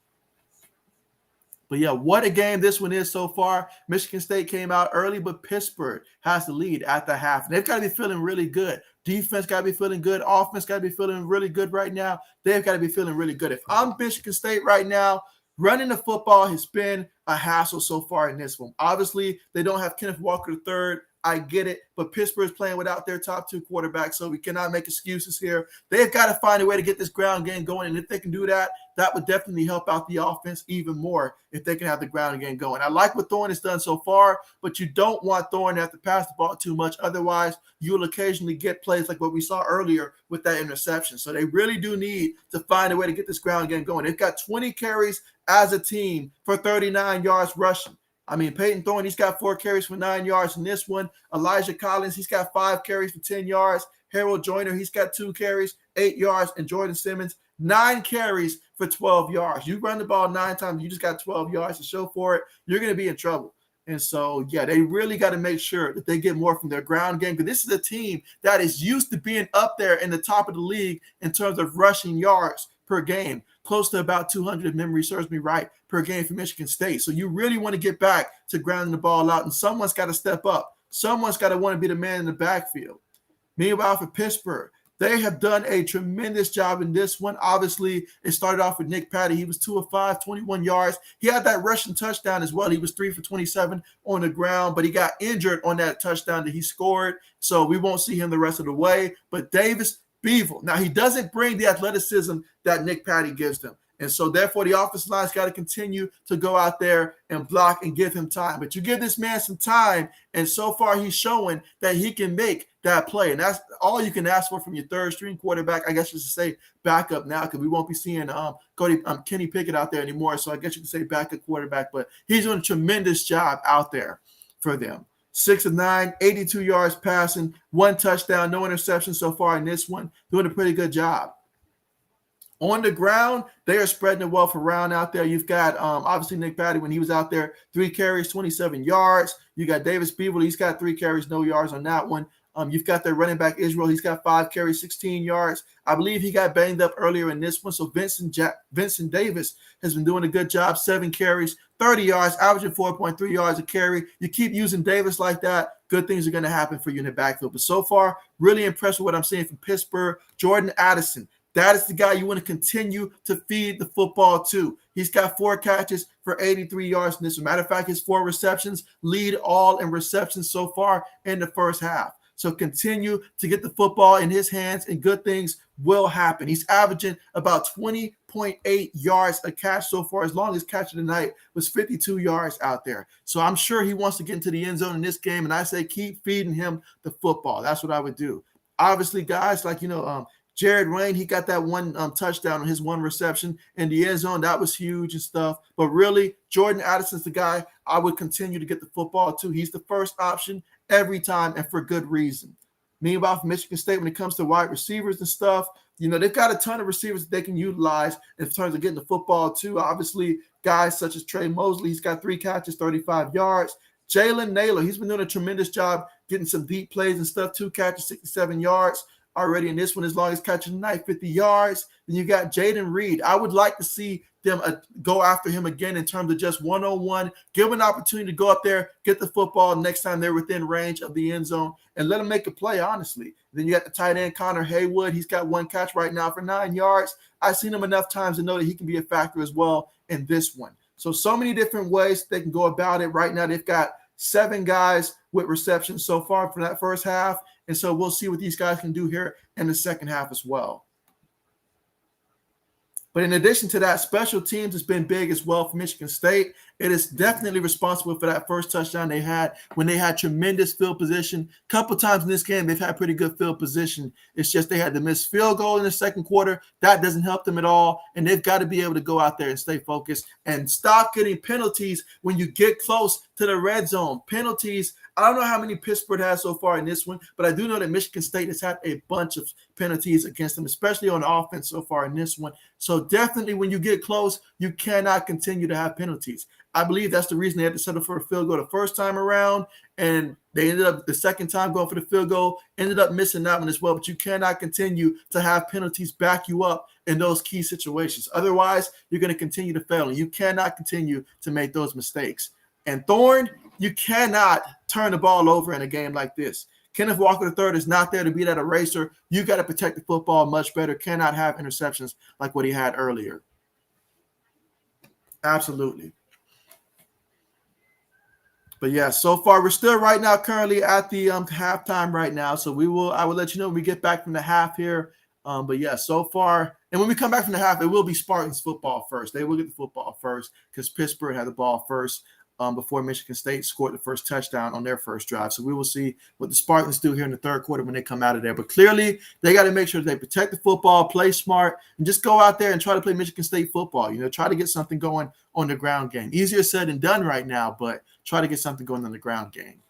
But yeah, what a game this one is so far. Michigan State came out early, but Pittsburgh has the lead at the half. And they've got to be feeling really good. Defense got to be feeling good. Offense got to be feeling really good right now. They've got to be feeling really good. If I'm Michigan State right now, running the football has been a hassle so far in this one. Obviously, they don't have Kenneth Walker III. I get it, but Pittsburgh's playing without their top 2 quarterbacks, so we cannot make excuses here. They've got to find a way to get this ground game going, and if they can do that, that would definitely help out the offense even more if they can have the ground game going. I like what Thorne has done so far, but you don't want Thorne to have to pass the ball too much. Otherwise, you'll occasionally get plays like what we saw earlier with that interception. So they really do need to find a way to get this ground game going. They've got 20 carries as a team for 39 yards rushing. I mean, Peyton Thorne, he's got 4 carries for 9 yards in this one. Elijah Collins, he's got 5 carries for 10 yards. Harold Joyner, he's got 2 carries, 8 yards. And Jordan Simmons, 9 carries for 12 yards. You run the ball 9 times, you just got 12 yards to show for it, you're going to be in trouble. And so, yeah, they really got to make sure that they get more from their ground game, because this is a team that is used to being up there in the top of the league in terms of rushing yards per game, close to about 200, if memory serves me right, per game for Michigan State. So you really want to get back to grounding the ball out, and someone's got to step up. Someone's got to want to be the man in the backfield. Meanwhile, for Pittsburgh, they have done a tremendous job in this one. Obviously, it started off with Nick Patty. He was 2 of 5, 21 yards. He had that rushing touchdown as well. He was 3 for 27 on the ground, but he got injured on that touchdown that he scored, so we won't see him the rest of the way. But Davis Beevil, now he doesn't bring the athleticism that Nick Patty gives them. And so, therefore, the offensive line's got to continue to go out there and block and give him time. But you give this man some time, and so far he's showing that he can make that play. And that's all you can ask for from your third-string quarterback. I guess you should say backup now, because we won't be seeing Kenny Pickett out there anymore. So I guess you can say backup quarterback. But he's doing a tremendous job out there for them. 6 of 9, 82 yards passing, 1 touchdown, no interception so far in this one. Doing a pretty good job. On the ground, they are spreading the wealth around out there. You've got, obviously, Nick Patty, when he was out there, 3 carries, 27 yards. You got Davis Beevil. He's got 3 carries, no yards on that one. You've got their running back Israel. He's got 5 carries, 16 yards. I believe he got banged up earlier in this one. So Vincent Davis has been doing a good job. 7 carries, 30 yards, averaging 4.3 yards a carry. You keep using Davis like that, good things are going to happen for you in the backfield. But so far, really impressed with what I'm seeing from Pittsburgh. Jordan Addison, that is the guy you want to continue to feed the football to. He's got 4 catches for 83 yards in this. As a matter of fact, his 4 receptions lead all in receptions so far in the first half. So continue to get the football in his hands, and good things will happen. He's averaging about 20.8 yards a catch so far. His longest catch of the night was 52 yards out there. So I'm sure he wants to get into the end zone in this game, and I say keep feeding him the football. That's what I would do. Obviously, guys like, Jared Rain, he got that one touchdown on his 1 reception in the end zone. That was huge and stuff. But really, Jordan Addison's the guy I would continue to get the football to. He's the first option every time, and for good reason. Meanwhile, for Michigan State, when it comes to wide receivers and stuff, they've got a ton of receivers that they can utilize in terms of getting the football too. Obviously, guys such as Trey Mosley, he's got 3 catches, 35 yards. Jalen Naylor, he's been doing a tremendous job getting some deep plays and stuff. 2 catches, 67 yards. Already in this one, as long as catching the night, 50 yards. Then you got Jaden Reed. I would like to see them go after him again in terms of just one-on-one. Give him an opportunity to go up there, get the football next time they're within range of the end zone, and let him make a play, honestly. Then you got the tight end, Connor Haywood. He's got 1 catch right now for 9 yards. I've seen him enough times to know that he can be a factor as well in this one. So many different ways they can go about it. Right now, they've got 7 guys with receptions so far for that first half. And so we'll see what these guys can do here in the second half as well. But in addition to that, special teams has been big as well for Michigan State. It is definitely responsible for that first touchdown they had when they had tremendous field position. A couple times in this game, they've had pretty good field position. It's just they had to miss field goal in the second quarter. That doesn't help them at all. And they've got to be able to go out there and stay focused and stop getting penalties when you get close to the red zone. Penalties, I don't know how many Pittsburgh has so far in this one, but I do know that Michigan State has had a bunch of penalties against them, especially on offense so far in this one. So definitely when you get close, you cannot continue to have penalties. I believe that's the reason they had to settle for a field goal the first time around, and they ended up the second time going for the field goal, ended up missing that one as well. But you cannot continue to have penalties back you up in those key situations. Otherwise, you're going to continue to fail, and you cannot continue to make those mistakes. And Thorne, you cannot turn the ball over in a game like this. Kenneth Walker III is not there to be that eraser. You got to protect the football much better. Cannot have interceptions like what he had earlier. Absolutely. But yeah, so far we're still right now currently at the halftime right now. So I will let you know when we get back from the half here. But yeah, so far, and when we come back from the half, it will be Spartans football first. They will get the football first because Pittsburgh had the ball first before Michigan State scored the first touchdown on their first drive. So we will see what the Spartans do here in the third quarter when they come out of there. But clearly, they got to make sure they protect the football, play smart, and just go out there and try to play Michigan State football. Try to get something going on the ground game. Easier said than done right now, but try to get something going on the ground game.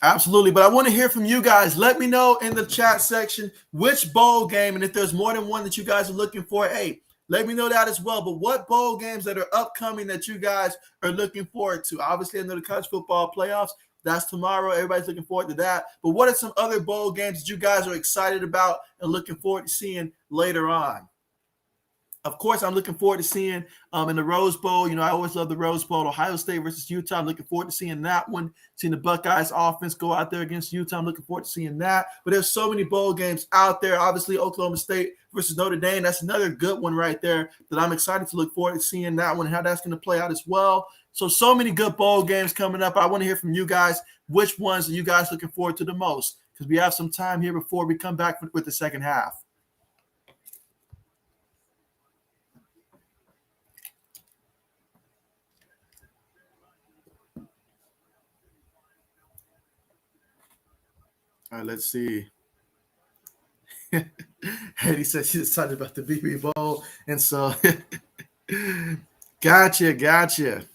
Absolutely. But I want to hear from you guys. Let me know in the chat section which bowl game, and if there's more than one that you guys are looking for, hey, let me know that as well. But what bowl games that are upcoming that you guys are looking forward to? Obviously, I know the college football playoffs. That's tomorrow. Everybody's looking forward to that. But what are some other bowl games that you guys are excited about and looking forward to seeing later on? Of course, I'm looking forward to seeing in the Rose Bowl. I always love the Rose Bowl. Ohio State versus Utah. I'm looking forward to seeing that one. Seeing the Buckeyes offense go out there against Utah. I'm looking forward to seeing that. But there's so many bowl games out there. Obviously, Oklahoma State versus Notre Dame. That's another good one right there that I'm excited to look forward to seeing that one and how that's going to play out as well. So many good bowl games coming up. I want to hear from you guys. Which ones are you guys looking forward to the most? Because we have some time here before we come back with the second half. All right, let's see. Eddie said she's excited about the BB Bowl. And so, gotcha.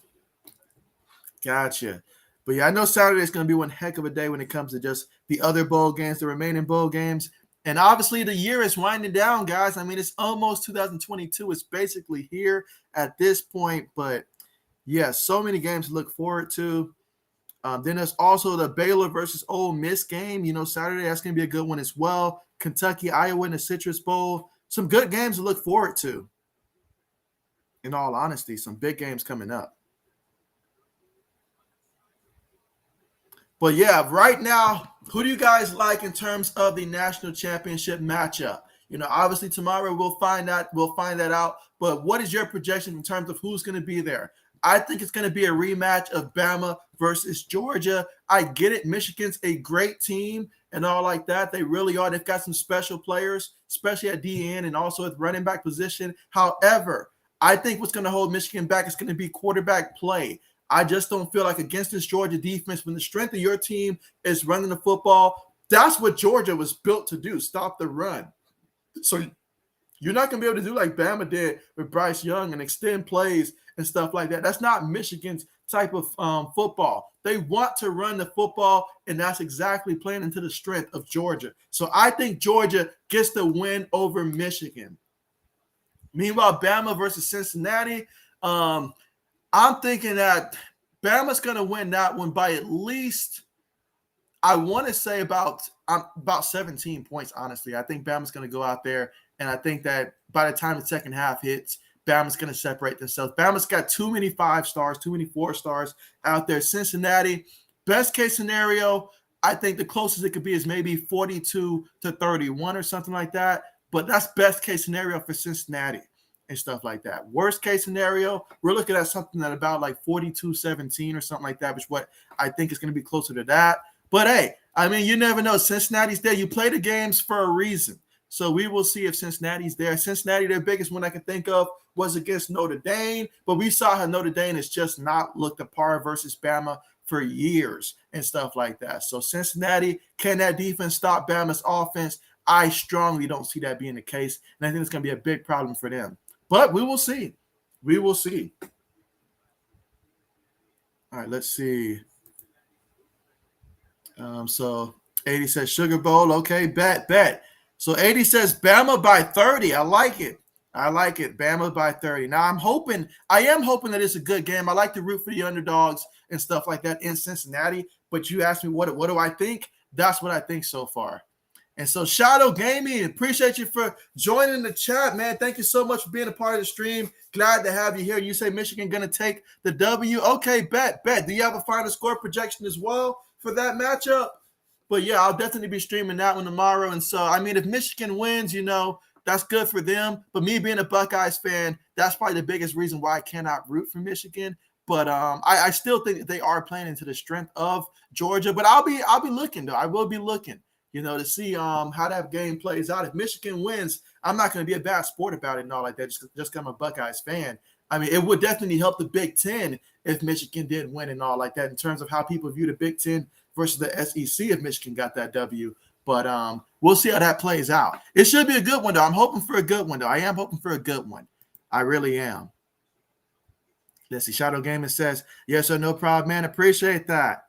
But yeah, I know Saturday is going to be one heck of a day when it comes to just the other bowl games, the remaining bowl games. And obviously the year is winding down, guys. I mean, it's almost 2022. It's basically here at this point. But yeah, so many games to look forward to. Then there's also the Baylor versus Ole Miss game. Saturday, that's going to be a good one as well. Kentucky, Iowa in the Citrus Bowl. Some good games to look forward to. In all honesty, some big games coming up. But yeah, right now, who do you guys like in terms of the national championship matchup? Obviously tomorrow we'll find that out. But what is your projection in terms of who's going to be there? I think it's going to be a rematch of Bama versus Georgia. I get it. Michigan's a great team and all like that. They really are. They've got some special players, especially at DN and also at running back position. However, I think what's going to hold Michigan back is going to be quarterback play. I just don't feel like against this Georgia defense, when the strength of your team is running the football, that's what Georgia was built to do, stop the run. So you're not going to be able to do like Bama did with Bryce Young and extend plays and stuff like that. That's not Michigan's type of football. They want to run the football, and that's exactly playing into the strength of Georgia. So I think Georgia gets the win over Michigan. Meanwhile, Bama versus Cincinnati, I'm thinking that Bama's going to win that one by at least, I want to say about 17 points, honestly. I think Bama's going to go out there, and I think that by the time the second half hits, Bama's going to separate themselves. Bama's got too many 5 stars, too many 4 stars out there. Cincinnati, best case scenario, I think the closest it could be is maybe 42-31 or something like that, but that's best case scenario for Cincinnati and stuff like that. Worst case scenario, we're looking at something that about like 42-17 or something like that, which is what I think is going to be closer to that. But hey, I mean, you never know. Cincinnati's there. You play the games for a reason. So we will see if Cincinnati's there. Cincinnati, their biggest one I can think of was against Notre Dame, but we saw how Notre Dame has just not looked the par versus Bama for years and stuff like that. So Cincinnati, can that defense stop Bama's offense? I strongly don't see that being the case, and I think it's going to be a big problem for them. But we will see. We will see. All right, let's see. So 80 says Sugar Bowl. Okay, bet. So 80 says Bama by 30. I like it. Bama by 30. Now I am hoping that it's a good game. I like to root for the underdogs and stuff like that in Cincinnati. But you asked me what do I think? That's what I think so far. And so Shadow Gaming, appreciate you for joining the chat, man. Thank you so much for being a part of the stream. Glad to have you here. You say Michigan going to take the W. Okay, bet. Do you have a final score projection as well for that matchup? But yeah, I'll definitely be streaming that one tomorrow. And so, I mean, if Michigan wins, that's good for them. But me being a Buckeyes fan, that's probably the biggest reason why I cannot root for Michigan. But I still think that they are playing into the strength of Georgia. But I'll be looking, though. I will be looking, to see how that game plays out. If Michigan wins, I'm not going to be a bad sport about it and all like that, just because I'm a Buckeyes fan. I mean, it would definitely help the Big Ten if Michigan did win and all like that in terms of how people view the Big Ten versus the SEC if Michigan got that W. But we'll see how that plays out. It should be a good one, though. I'm hoping for a good one, though. I am hoping for a good one. I really am. Let's see. Shadow Gaming says, yes or no problem, man. Appreciate that.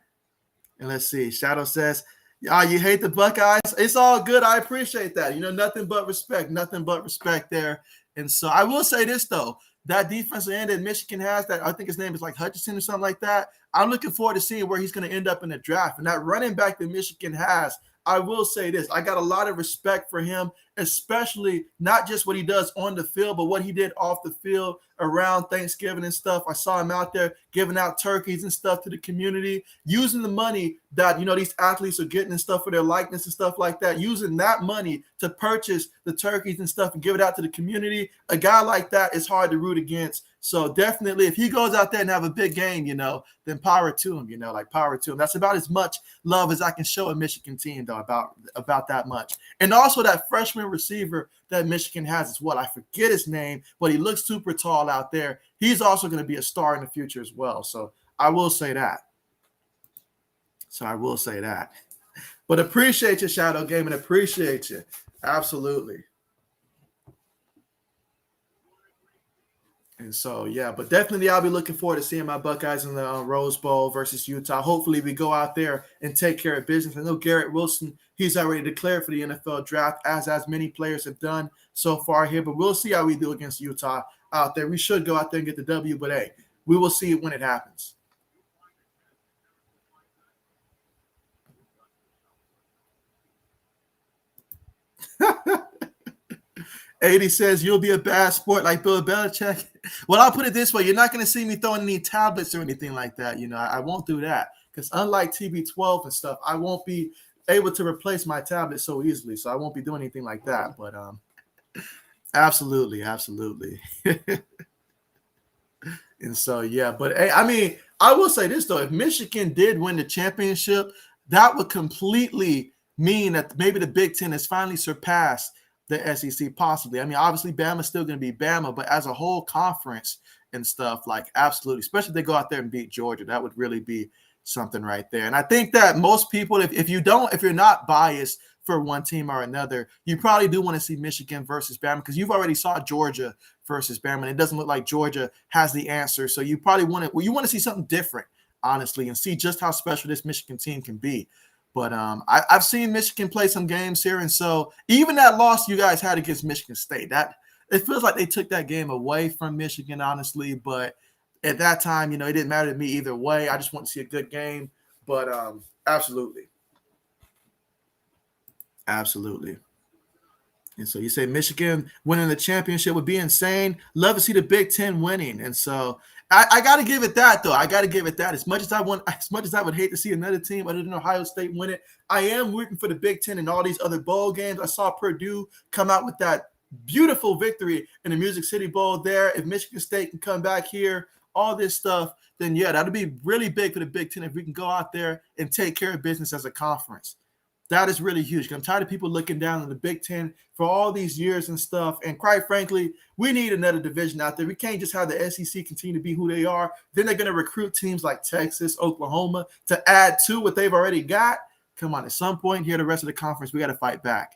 And let's see. Shadow says, you hate the Buckeyes? It's all good. I appreciate that. Nothing but respect there. And so I will say this, though. That defensive end that Michigan has, that I think his name is like Hutchinson or something like that, I'm looking forward to seeing where he's going to end up in the draft. And that running back that Michigan has, I will say this. I got a lot of respect for him, especially not just what he does on the field, but what he did off the field around Thanksgiving and stuff. I saw him out there giving out turkeys and stuff to the community, using the money that, these athletes are getting and stuff for their likeness and stuff like that, using that money to purchase the turkeys and stuff and give it out to the community. A guy like that is hard to root against. So definitely, if he goes out there and have a big game, then power to him, power to him. That's about as much love as I can show a Michigan team, though, about that much. And also that freshman receiver that Michigan has as well. I forget his name, but he looks super tall out there. He's also going to be a star in the future as well. So I will say that. But appreciate you, Shadow Gaming. Appreciate you. Absolutely. And so, yeah, but definitely I'll be looking forward to seeing my Buckeyes in the Rose Bowl versus Utah. Hopefully we go out there and take care of business. I know Garrett Wilson, he's already declared for the NFL draft, as many players have done so far here. But we'll see how we do against Utah out there. We should go out there and get the W, but hey, we will see it when it happens. AD says you'll be a bad sport like Bill Belichick. Well, I'll put it this way. You're not going to see me throwing any tablets or anything like that. I won't do that because unlike TB12 and stuff, I won't be able to replace my tablet so easily. So I won't be doing anything like that. But absolutely. And so, yeah. But, hey, I mean, I will say this, though. If Michigan did win the championship, that would completely mean that maybe the Big Ten has finally surpassed the SEC possibly. I mean, obviously Bama's still going to be Bama, but as a whole conference and stuff, like absolutely, especially if they go out there and beat Georgia, that would really be something right there. And I think that most people, if you're not biased for one team or another, you probably do want to see Michigan versus Bama because you've already saw Georgia versus Bama, and it doesn't look like Georgia has the answer. So you probably you want to see something different, honestly, and see just how special this Michigan team can be. But I've seen Michigan play some games here, and so even that loss you guys had against Michigan State, that it feels like they took that game away from Michigan, honestly. But at that time, it didn't matter to me either way. I just want to see a good game. But absolutely. And so you say Michigan winning the championship would be insane. Love to see the Big Ten winning, and so I got to give it that, though. I got to give it that. As much as I would hate to see another team other than Ohio State win it, I am rooting for the Big Ten and all these other bowl games. I saw Purdue come out with that beautiful victory in the Music City Bowl there. If Michigan State can come back here, all this stuff, then yeah, that'll be really big for the Big Ten if we can go out there and take care of business as a conference. That is really huge. I'm tired of people looking down on the Big Ten for all these years and stuff. And quite frankly, we need another division out there. We can't just have the SEC continue to be who they are. Then they're going to recruit teams like Texas, Oklahoma to add to what they've already got. Come on, at some point here, the rest of the conference, we got to fight back.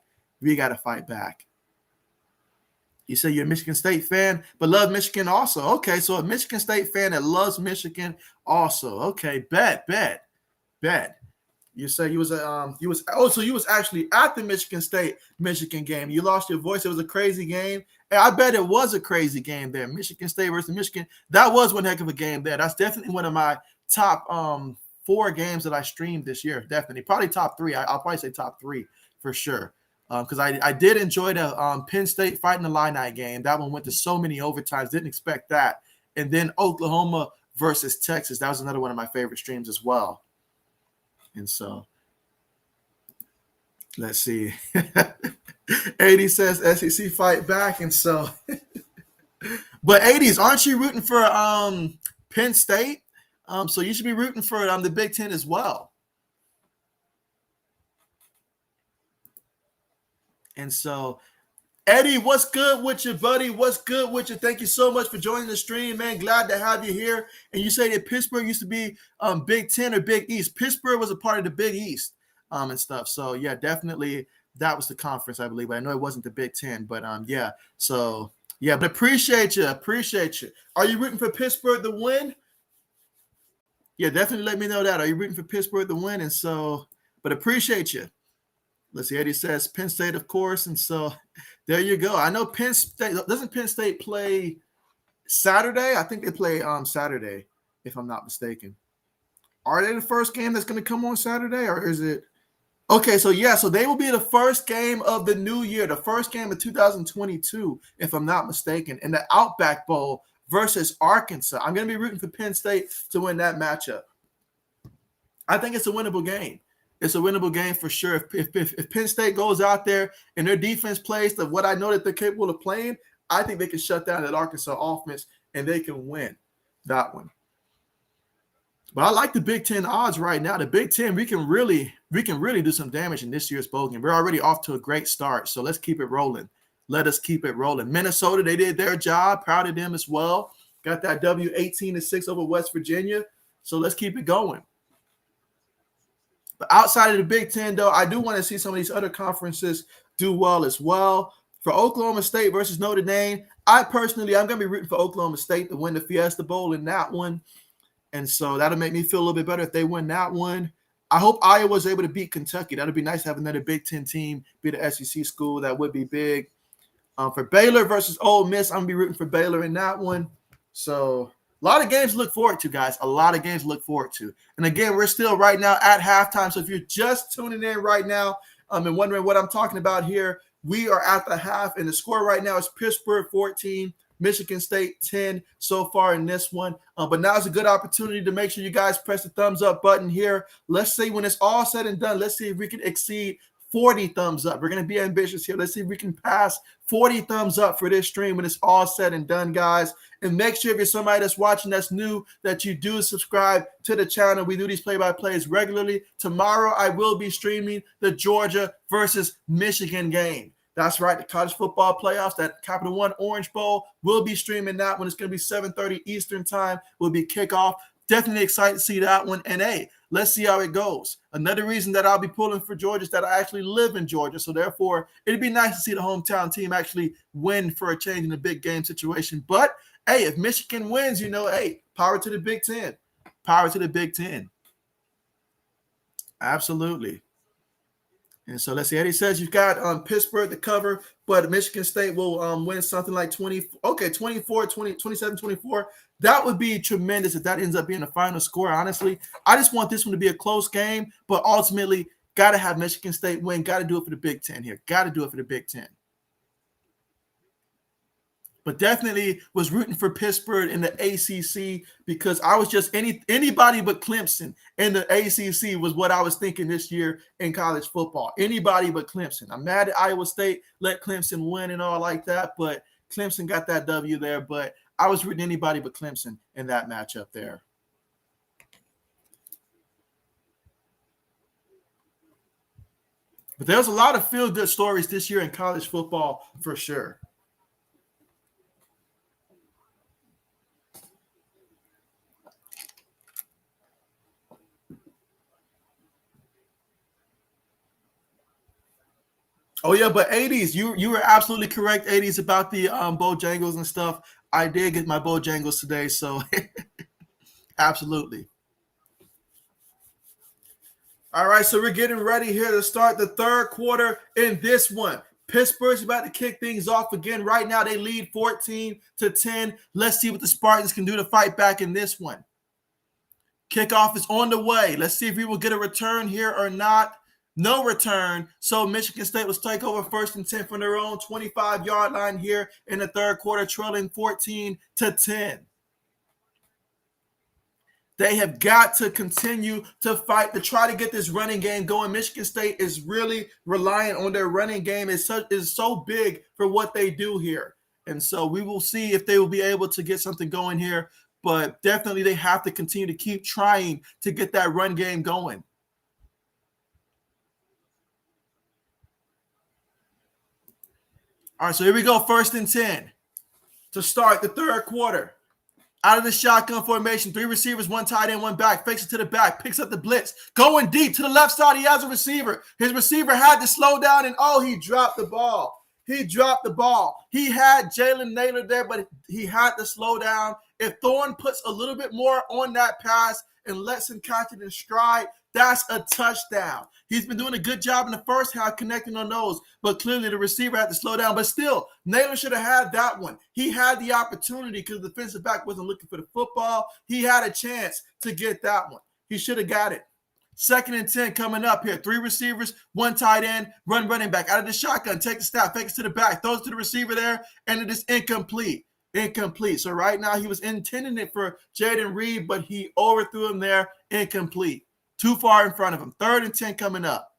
You say you're a Michigan State fan, but love Michigan also. Okay, so a Michigan State fan that loves Michigan also. Okay, bet. You say you was actually at the Michigan State Michigan game. You lost your voice. It was a crazy game. And I bet it was a crazy game there. Michigan State versus Michigan. That was one heck of a game there. That's definitely one of my top 4 games that I streamed this year. Definitely. Probably top 3. I'll probably say top 3 for sure. Because I did enjoy the Penn State fighting the Illini game. That one went to so many overtimes. Didn't expect that. And then Oklahoma versus Texas. That was another one of my favorite streams as well. And so, let's see. 80 says SEC fight back. And so, but 80s, aren't you rooting for Penn State? So you should be rooting for the Big Ten as well. And so, Eddie, what's good with you, buddy? What's good with you? Thank you so much for joining the stream, man. Glad to have you here. And you say that Pittsburgh used to be Big Ten or Big East. Pittsburgh was a part of the Big East and stuff. So, yeah, definitely that was the conference, I believe. But I know it wasn't the Big Ten. But, yeah. So, yeah, but appreciate you. Are you rooting for Pittsburgh to win? Yeah, definitely let me know that. Are you rooting for Pittsburgh to win? And so, but appreciate you. Let's see, Eddie says Penn State, of course. And so there you go. I know Penn State. Doesn't Penn State play Saturday? I think they play Saturday, if I'm not mistaken. Are they the first game that's going to come on Saturday, or is it? Okay, so yeah, so they will be the first game of the new year, the first game of 2022, if I'm not mistaken, in the Outback Bowl versus Arkansas. I'm going to be rooting for Penn State to win that matchup. I think it's a winnable game. It's a winnable game for sure. If Penn State goes out there and their defense plays to what I know that they're capable of playing, I think they can shut down that Arkansas offense and they can win that one. But I like the Big Ten odds right now. The Big Ten, we can really do some damage in this year's bowl game. We're already off to a great start, so let's keep it rolling. Let us keep it rolling. Minnesota, they did their job. Proud of them as well. Got that W 18-6 over West Virginia. So let's keep it going. But outside of the Big Ten, though, I do want to see some of these other conferences do well as well. For Oklahoma State versus Notre Dame, I'm going to be rooting for Oklahoma State to win the Fiesta Bowl in that one. And so that'll make me feel a little bit better if they win that one. I hope Iowa's able to beat Kentucky. That'll be nice to have another Big Ten team beat an SEC school. That would be big. For Baylor versus Ole Miss, I'm going to be rooting for Baylor in that one. So a lot of games to look forward to, guys. A lot of games to look forward to. And again, we're still right now at halftime. So if you're just tuning in right now and wondering what I'm talking about here, we are at the half. And the score right now is Pittsburgh 14, Michigan State 10 so far in this one. But now is a good opportunity to make sure you guys press the thumbs up button here. Let's see when it's all said and done. Let's see if we can exceed 40 thumbs up. We're going to be ambitious here. Let's see if we can pass 40 thumbs up for this stream when it's all said and done, guys. And make sure if you're somebody that's watching that's new that you do subscribe to the channel. We do these play-by-plays regularly. Tomorrow I will be streaming the Georgia versus Michigan game. That's right, the college football playoffs, that Capital One Orange Bowl. We'll be streaming that one. It's going to be 7:30 Eastern time. Will be kickoff. Definitely excited to see that one. And, hey, let's see how it goes. Another reason that I'll be pulling for Georgia is that I actually live in Georgia. So, therefore, it'd be nice to see the hometown team actually win for a change in the big game situation. But, hey, if Michigan wins, hey, power to the Big Ten. Power to the Big Ten. Absolutely. And so let's see. Eddie says you've got Pittsburgh to cover, but Michigan State will win something like 27-24. That would be tremendous if that ends up being the final score, honestly. I just want this one to be a close game, but ultimately got to have Michigan State win. Got to do it for the Big Ten here. Got to do it for the Big Ten. But definitely was rooting for Pittsburgh in the ACC because I was just anybody but Clemson in the ACC was what I was thinking this year in college football. Anybody but Clemson. I'm mad at Iowa State, let Clemson win and all like that, but Clemson got that W there. But I was rooting anybody but Clemson in that matchup there. But there's a lot of feel-good stories this year in college football for sure. Oh, yeah, but 80s, you were absolutely correct, 80s, about the Bojangles and stuff. I did get my Bojangles today, so absolutely. All right, so we're getting ready here to start the third quarter in this one. Pittsburgh's about to kick things off again. Right now, they lead 14-10. Let's see what the Spartans can do to fight back in this one. Kickoff is on the way. Let's see if we will get a return here or not. No return. So Michigan State will take over 1st and 10 from their own 25-yard line here in the third quarter, trailing 14-10. They have got to continue to fight to try to get this running game going. Michigan State is really reliant on their running game. It's so big for what they do here. And so we will see if they will be able to get something going here. But definitely they have to continue to keep trying to get that run game going. All right, so here we go, 1st and 10 to start the third quarter. Out of the shotgun formation, 3 receivers, 1 tight end, 1 back, fakes it to the back, picks up the blitz, going deep to the left side. He has a receiver. His receiver had to slow down, and he dropped the ball. He dropped the ball. He had Jalen Naylor there, but he had to slow down. If Thorne puts a little bit more on that pass and lets him catch it in stride, that's a touchdown. He's been doing a good job in the first half connecting on those, but clearly the receiver had to slow down. But still, Naylor should have had that one. He had the opportunity because the defensive back wasn't looking for the football. He had a chance to get that one. He should have got it. 2nd and 10 coming up here. 3 receivers, 1 tight end, running back. Out of the shotgun, take the snap, fakes to the back, throws to the receiver there, and it is incomplete. Incomplete. So right now he was intending it for Jaden Reed, but he overthrew him there. Incomplete. Too far in front of him. 3rd and 10 coming up.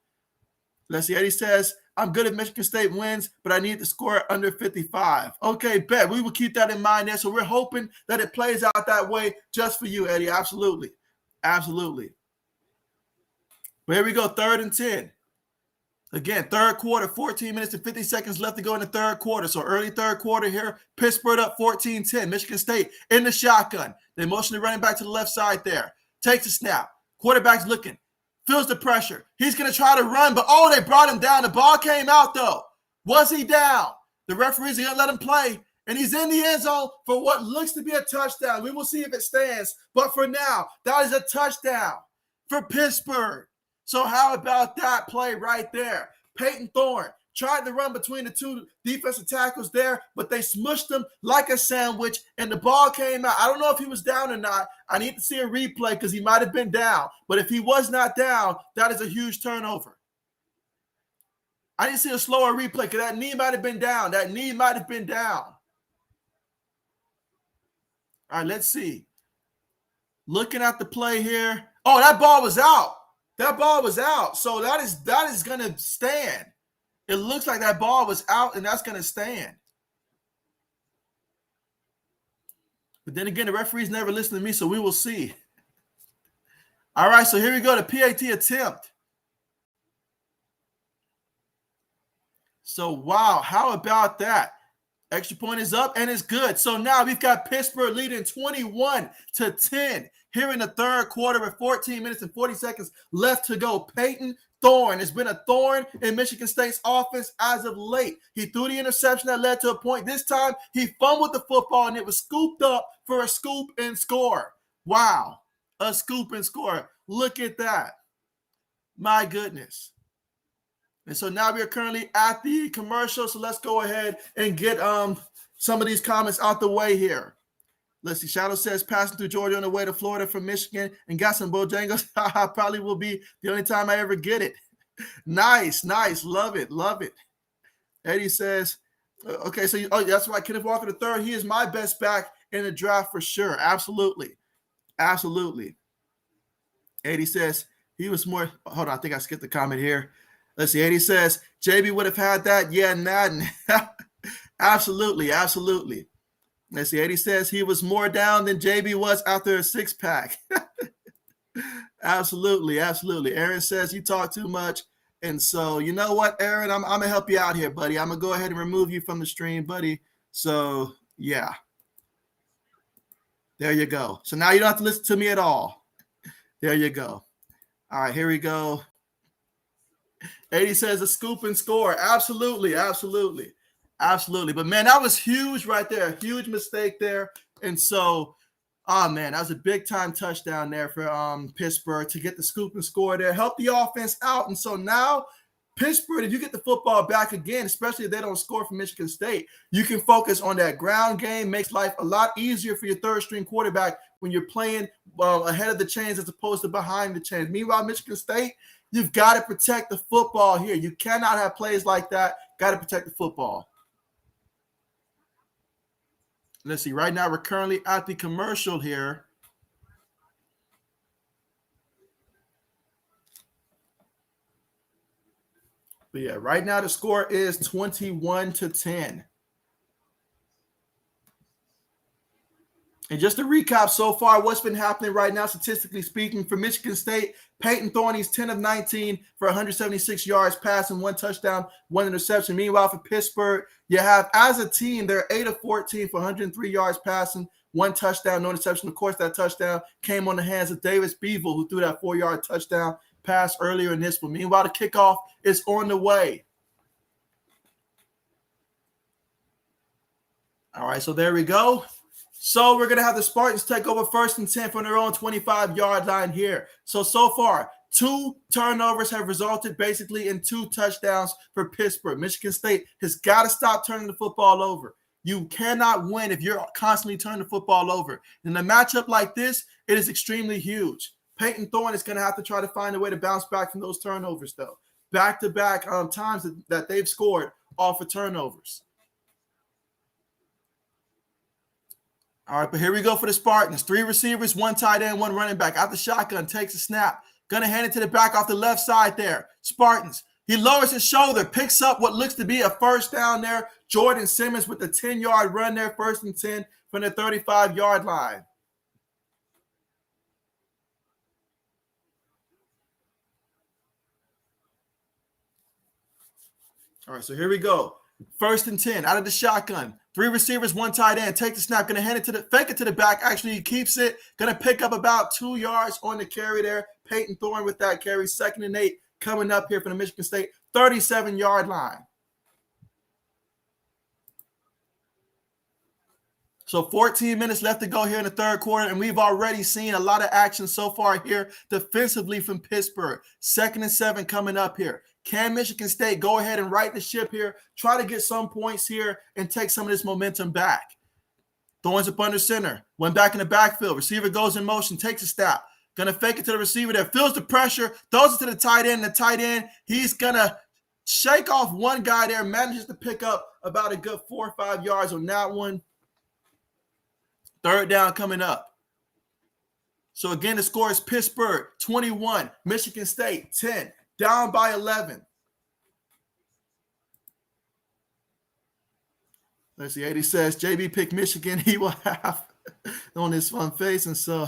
Let's see. Eddie says, I'm good if Michigan State wins, but I need to score under 55. Okay, bet. We will keep that in mind there. So we're hoping that it plays out that way just for you, Eddie. Absolutely. Absolutely. But here we go. 3rd and 10. Again, third quarter, 14 minutes and 50 seconds left to go in the third quarter. So early third quarter here, Pittsburgh up 14-10. Michigan State in the shotgun. They motion the running back to the left side there. Takes a snap. Quarterback's looking. Feels the pressure. He's going to try to run, but they brought him down. The ball came out, though. Was he down? The referees are going to let him play, and he's in the end zone for what looks to be a touchdown. We will see if it stands, but for now, that is a touchdown for Pittsburgh. So how about that play right there? Peyton Thorne tried to run between the two defensive tackles there, but they smushed him like a sandwich, and the ball came out. I don't know if he was down or not. I need to see a replay because he might have been down. But if he was not down, that is a huge turnover. I need to see a slower replay because that knee might have been down. That knee might have been down. All right, let's see. Looking at the play here. Oh, that ball was out. That ball was out. So that is going to stand. It looks like that ball was out, and that's going to stand. But then again, the referees never listen to me, so we will see. All right, so here we go, the PAT attempt. So, wow, how about that? Extra point is up, and it's good. So now we've got Pittsburgh leading 21-10 here in the third quarter with 14 minutes and 40 seconds left to go. Peyton Thorne has been a thorn in Michigan State's offense as of late. He threw the interception that led to a point. This time, he fumbled the football, and it was scooped up for a scoop and score. Wow, a scoop and score. Look at that. My goodness. And so now we are currently at the commercial, so let's go ahead and get some of these comments out the way here. Let's see. Shadow says, passing through Georgia on the way to Florida from Michigan and got some Bojangles. Probably will be the only time I ever get it. Nice, nice. Love it, love it. Eddie says, okay, so that's why Kenneth Walker III, he is my best back in the draft for sure. Absolutely. Absolutely. Eddie says, he was more, hold on, I think I skipped the comment here. Let's see. Eddie says, JB would have had that. Yeah, Madden. Absolutely, absolutely. Let's see. Eddie says he was more down than JB was after a six-pack. Absolutely, absolutely. Aaron says you talk too much. And so, you know what, Aaron? I'm going to help you out here, buddy. I'm going to go ahead and remove you from the stream, buddy. So, yeah. There you go. So now you don't have to listen to me at all. There you go. All right, here we go. 80 says a scoop and score. Absolutely, absolutely, absolutely. But, man, that was huge right there. A huge mistake there. And so, oh, man, that was a big-time touchdown there for Pittsburgh to get the scoop and score there. Help the offense out. And so now Pittsburgh, if you get the football back again, especially if they don't score from Michigan State, you can focus on that ground game. Makes life a lot easier for your third-string quarterback when you're playing ahead of the chains as opposed to behind the chains. Meanwhile, Michigan State, you've got to protect the football here. You cannot have plays like that. Got to protect the football. Let's see. Right now, we're currently at the commercial here. But yeah, right now the score is 21-10. And just to recap so far, what's been happening right now, statistically speaking, for Michigan State, Peyton Thorne, he's 10 of 19 for 176 yards passing, 1 touchdown, 1 interception. Meanwhile, for Pittsburgh, you have, as a team, they're 8 of 14 for 103 yards passing, 1 touchdown, no interception. Of course, that touchdown came on the hands of Davis Beeville, who threw that 4-yard touchdown pass earlier in this one. Meanwhile, the kickoff is on the way. All right, so there we go. So we're going to have the Spartans take over 1st and 10 from their own 25-yard line here. So far, 2 turnovers have resulted basically in 2 touchdowns for Pittsburgh. Michigan State has got to stop turning the football over. You cannot win if you're constantly turning the football over. In a matchup like this, it is extremely huge. Peyton Thorne is going to have to try to find a way to bounce back from those turnovers, though. Back-to-back times that they've scored off of turnovers. All right, but here we go for the Spartans. 3 receivers, 1 tight end, 1 running back. Out the shotgun, takes a snap. Going to hand it to the back off the left side there. Spartans. He lowers his shoulder, picks up what looks to be a first down there. Jordan Simmons with the 10-yard run there, 1st and 10 from the 35-yard line. All right, so here we go. 1st and 10 out of the shotgun. 3 receivers, 1 tight end. Take the snap. Going to hand it to fake it to the back. Actually, he keeps it. Going to pick up about 2 yards on the carry there. Peyton Thorne with that carry. 2nd and 8 coming up here from the Michigan State 37-yard line. So 14 minutes left to go here in the third quarter, and we've already seen a lot of action so far here defensively from Pittsburgh. 2nd and 7 coming up here. Can Michigan State go ahead and right the ship here, try to get some points here, and take some of this momentum back? Thorns up under center. Went back in the backfield. Receiver goes in motion, takes a stop. Going to fake it to the receiver there. Feels the pressure. Throws it to the tight end. The tight end, he's going to shake off one guy there. Manages to pick up about a good 4 or 5 yards on that one. Third down coming up. So again, the score is Pittsburgh 21, Michigan State 10, down by 11. Let's see, 80 says, JB picked Michigan. He will have on his fun face. And so,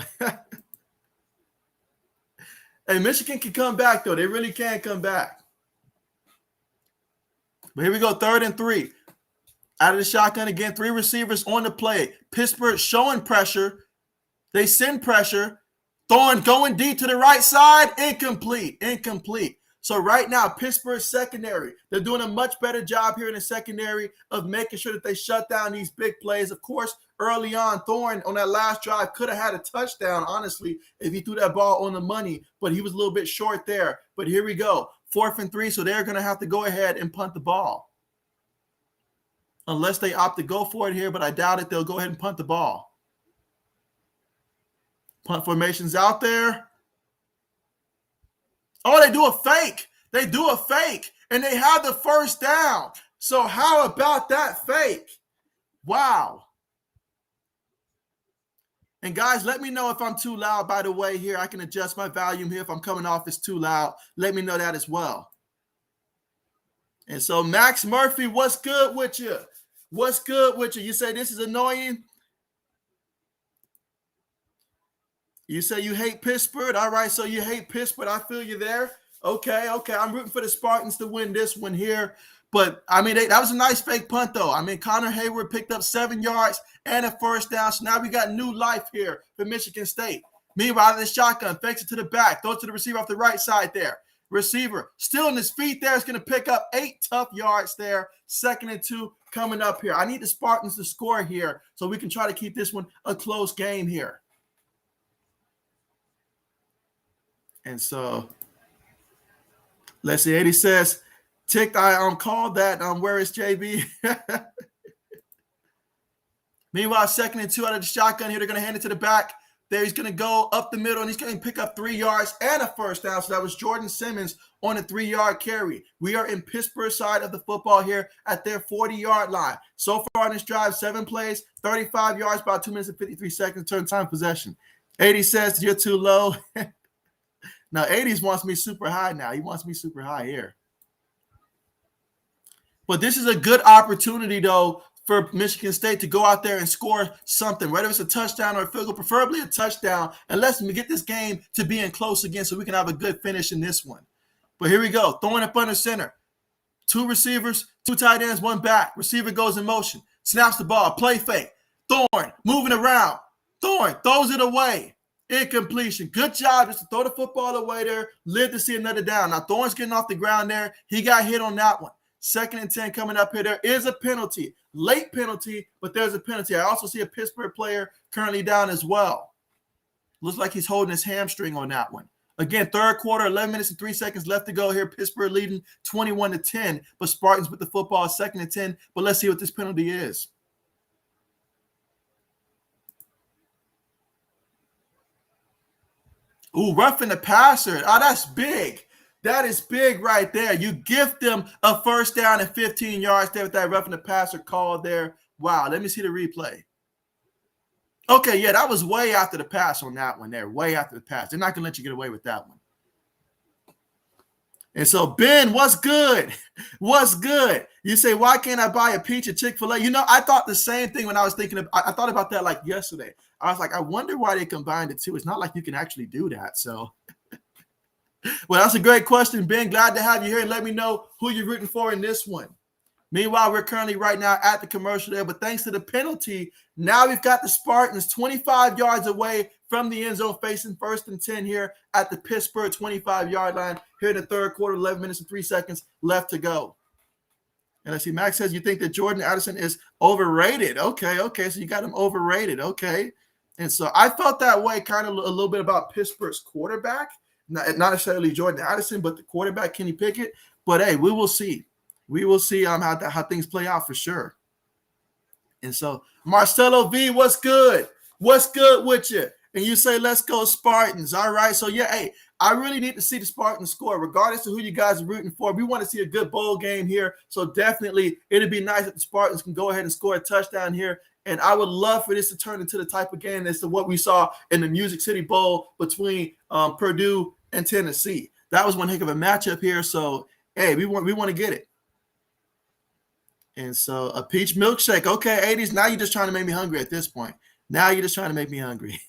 hey, Michigan can come back, though. They really can come back. But here we go, 3rd and 3. Out of the shotgun again, 3 receivers on the play. Pittsburgh showing pressure. They send pressure. Thorne going deep to the right side. Incomplete. So right now, Pittsburgh secondary, they're doing a much better job here in the secondary of making sure that they shut down these big plays. Of course, early on, Thorne on that last drive could have had a touchdown, honestly, if he threw that ball on the money. But he was a little bit short there. But here we go. 4th and 3, so they're going to have to go ahead and punt the ball. Unless they opt to go for it here, but I doubt it. They'll go ahead and punt the ball. Punt formation's out there. Oh, they do a fake. And they have the first down. So how about that fake? Wow. And guys, let me know if I'm too loud, by the way, here. I can adjust my volume here if I'm coming off as too loud. Let me know that as well. And so Max Murphy, what's good with you? You say this is annoying? You say you hate Pittsburgh? All right, so you hate Pittsburgh. I feel you there. Okay. I'm rooting for the Spartans to win this one here. But, I mean, that was a nice fake punt, though. I mean, Connor Hayward picked up 7 yards and a first down. So now we got new life here for Michigan State. Meanwhile, the shotgun fakes it to the back. Throws to the receiver off the right side there. Receiver still on his feet there. Is going to pick up 8 tough yards there. 2nd and 2 coming up here. I need the Spartans to score here so we can try to keep this one a close game here. And so, let's see. 80 says, ticked, I called that. Where is JB? Meanwhile, 2nd and 2 out of the shotgun here. They're going to hand it to the back. There he's going to go up the middle, and he's going to pick up 3 yards and a first down. So that was Jordan Simmons on a 3-yard carry. We are in Pittsburgh side of the football here at their 40-yard line. So far on this drive, 7 plays, 35 yards, about 2 minutes and 53 seconds, turn time possession. 80 says, you're too low. Now, 80s wants me super high now. He wants me super high here. But this is a good opportunity, though, for Michigan State to go out there and score something, whether it's a touchdown or a field goal, preferably a touchdown, and let's get this game to being close again so we can have a good finish in this one. But here we go. Throwing up under center. 2 receivers, 2 tight ends, 1 back. Receiver goes in motion. Snaps the ball. Play fake. Thorne moving around. Thorne throws it away. Incompletion. Good job just to throw the football away there. Live to see another down. Now, Thorne's getting off the ground there. He got hit on that one. 2nd and 10 coming up here. There is a penalty. Late penalty, but there's a penalty. I also see a Pittsburgh player currently down as well. Looks like he's holding his hamstring on that one. Again, third quarter, 11 minutes and 3 seconds left to go here. Pittsburgh leading 21-10, but Spartans with the football, 2nd and 10. But let's see what this penalty is. Ooh, roughing the passer. Oh, that's big. That is big right there. You gift them a first down and 15 yards there with that roughing the passer call there. Wow, let me see the replay. Okay, yeah, that was way after the pass on that one there. Way after the pass. They're not going to let you get away with that one. And so, Ben, what's good? What's good? You say, why can't I buy a peach at Chick-Fil-A? You know, I thought the same thing when I was thinking of, I thought about that like yesterday. I was like, I wonder why they combined the two. It's not like you can actually do that. So, well, that's a great question, Ben. Glad to have you here, and let me know who you're rooting for in this one. Meanwhile, we're currently right now at the commercial there, but thanks to the penalty, now we've got the Spartans 25 yards away from the end zone facing 1st and 10 here at the Pittsburgh 25-yard line here in the third quarter, 11 minutes and 3 seconds left to go. And let's see, Max says, you think that Jordan Addison is overrated. Okay. So you got him overrated. Okay. And so I felt that way kind of a little bit about Pittsburgh's quarterback, not necessarily Jordan Addison, but the quarterback, Kenny Pickett. But hey, we will see. We will see how things play out for sure. And so Marcelo V, what's good? What's good with you? And you say, let's go Spartans. All right. So yeah, hey, I really need to see the Spartans score, regardless of who you guys are rooting for. We want to see a good bowl game here. So definitely it'd be nice if the Spartans can go ahead and score a touchdown here. And I would love for this to turn into the type of game as to what we saw in the Music City Bowl between Purdue and Tennessee. That was one heck of a matchup here. So hey, we want to get it. And so a peach milkshake. Okay, 80s. Now you're just trying to make me hungry at this point. Now you're just trying to make me hungry.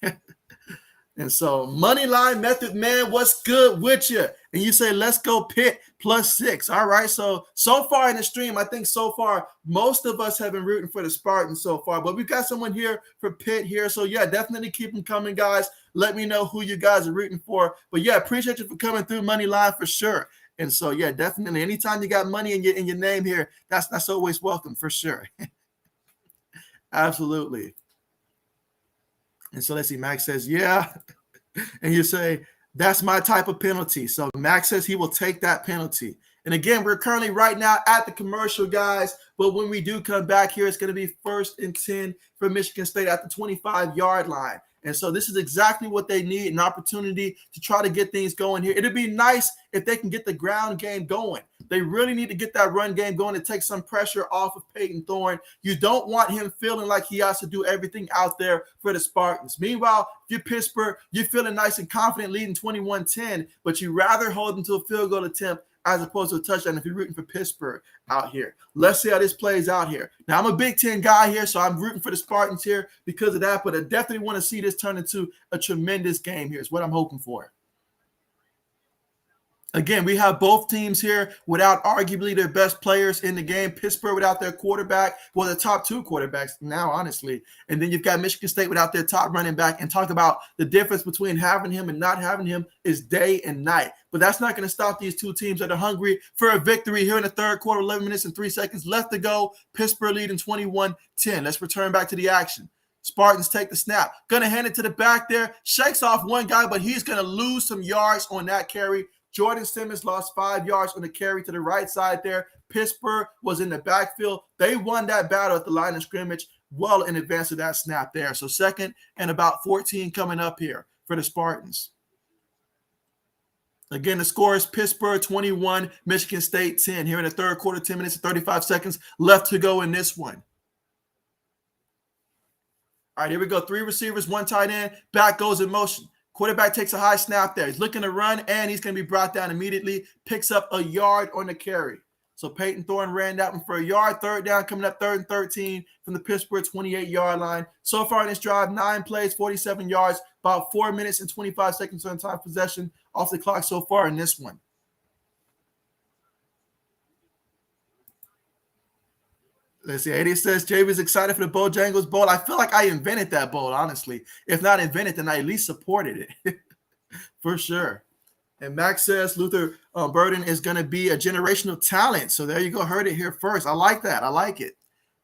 And so money line method, man, what's good with you? And you say, let's go Pitt +6. All right. So far in the stream, I think so far, most of us have been rooting for the Spartans so far, but we've got someone here for Pitt here. So yeah, definitely keep them coming, guys. Let me know who you guys are rooting for. But yeah, appreciate you for coming through money line for sure. And so yeah, definitely anytime you got money in your name here, that's always welcome for sure. Absolutely. And so let's see, Max says, yeah. And you say, that's my type of penalty. So Max says he will take that penalty. And again, we're currently right now at the commercial, guys. But when we do come back here, it's going to be 1st and 10 for Michigan State at the 25-yard line. And so this is exactly what they need, an opportunity to try to get things going here. It'd be nice if they can get the ground game going. They really need to get that run game going to take some pressure off of Peyton Thorne. You don't want him feeling like he has to do everything out there for the Spartans. Meanwhile, if you're Pittsburgh, you're feeling nice and confident leading 21-10, but you rather hold them to a field goal attempt as opposed to a touchdown if you're rooting for Pittsburgh out here. Let's see how this plays out here. Now, I'm a Big Ten guy here, so I'm rooting for the Spartans here because of that, but I definitely want to see this turn into a tremendous game here is what I'm hoping for. Again, we have both teams here without arguably their best players in the game. Pittsburgh without their quarterback, well, the top 2 quarterbacks now, honestly. And then you've got Michigan State without their top running back. And talk about the difference between having him and not having him is day and night. But that's not going to stop these two teams that are hungry for a victory here in the third quarter, 11 minutes and 3 seconds left to go. Pittsburgh leading 21-10. Let's return back to the action. Spartans take the snap. Going to hand it to the back there. Shakes off one guy, but he's going to lose some yards on that carry. Jordan Simmons lost 5 yards on the carry to the right side there. Pittsburgh was in the backfield. They won that battle at the line of scrimmage well in advance of that snap there. So 2nd and about 14 coming up here for the Spartans. Again, the score is Pittsburgh 21, Michigan State 10. Here in the third quarter, 10 minutes and 35 seconds left to go in this one. All right, here we go. 3 receivers, 1 tight end. Back goes in motion. Quarterback takes a high snap there. He's looking to run, and he's going to be brought down immediately. Picks up a yard on the carry. So Peyton Thorne ran that one for a yard. 3rd down, coming up 3rd and 13 from the Pittsburgh 28-yard line. So far in this drive, 9 plays, 47 yards, about 4 minutes and 25 seconds on time possession off the clock so far in this one. Let's see. 80 says JB's excited for the Bojangles Bowl. I feel like I invented that bowl, honestly. If not invented, then I at least supported it. For sure. And Max says Luther Burden is going to be a generational talent. So there you go. Heard it here first. I like that. I like it.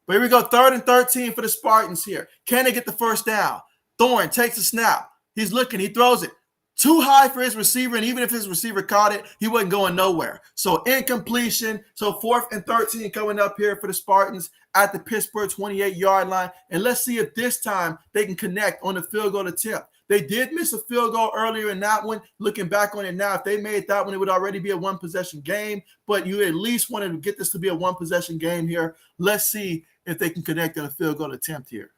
But here we go. 3rd and 13 for the Spartans here. Can they get the first down? Thorne takes the snap. He's looking. He throws it. Too high for his receiver, and even if his receiver caught it, he wasn't going nowhere. So incompletion. So 4th and 13 coming up here for the Spartans at the Pittsburgh 28-yard line. And let's see if this time they can connect on the field goal attempt. They did miss a field goal earlier in that one. Looking back on it now, if they made that one, it would already be a 1-possession game. But you at least wanted to get this to be a 1-possession game here. Let's see if they can connect on a field goal attempt here.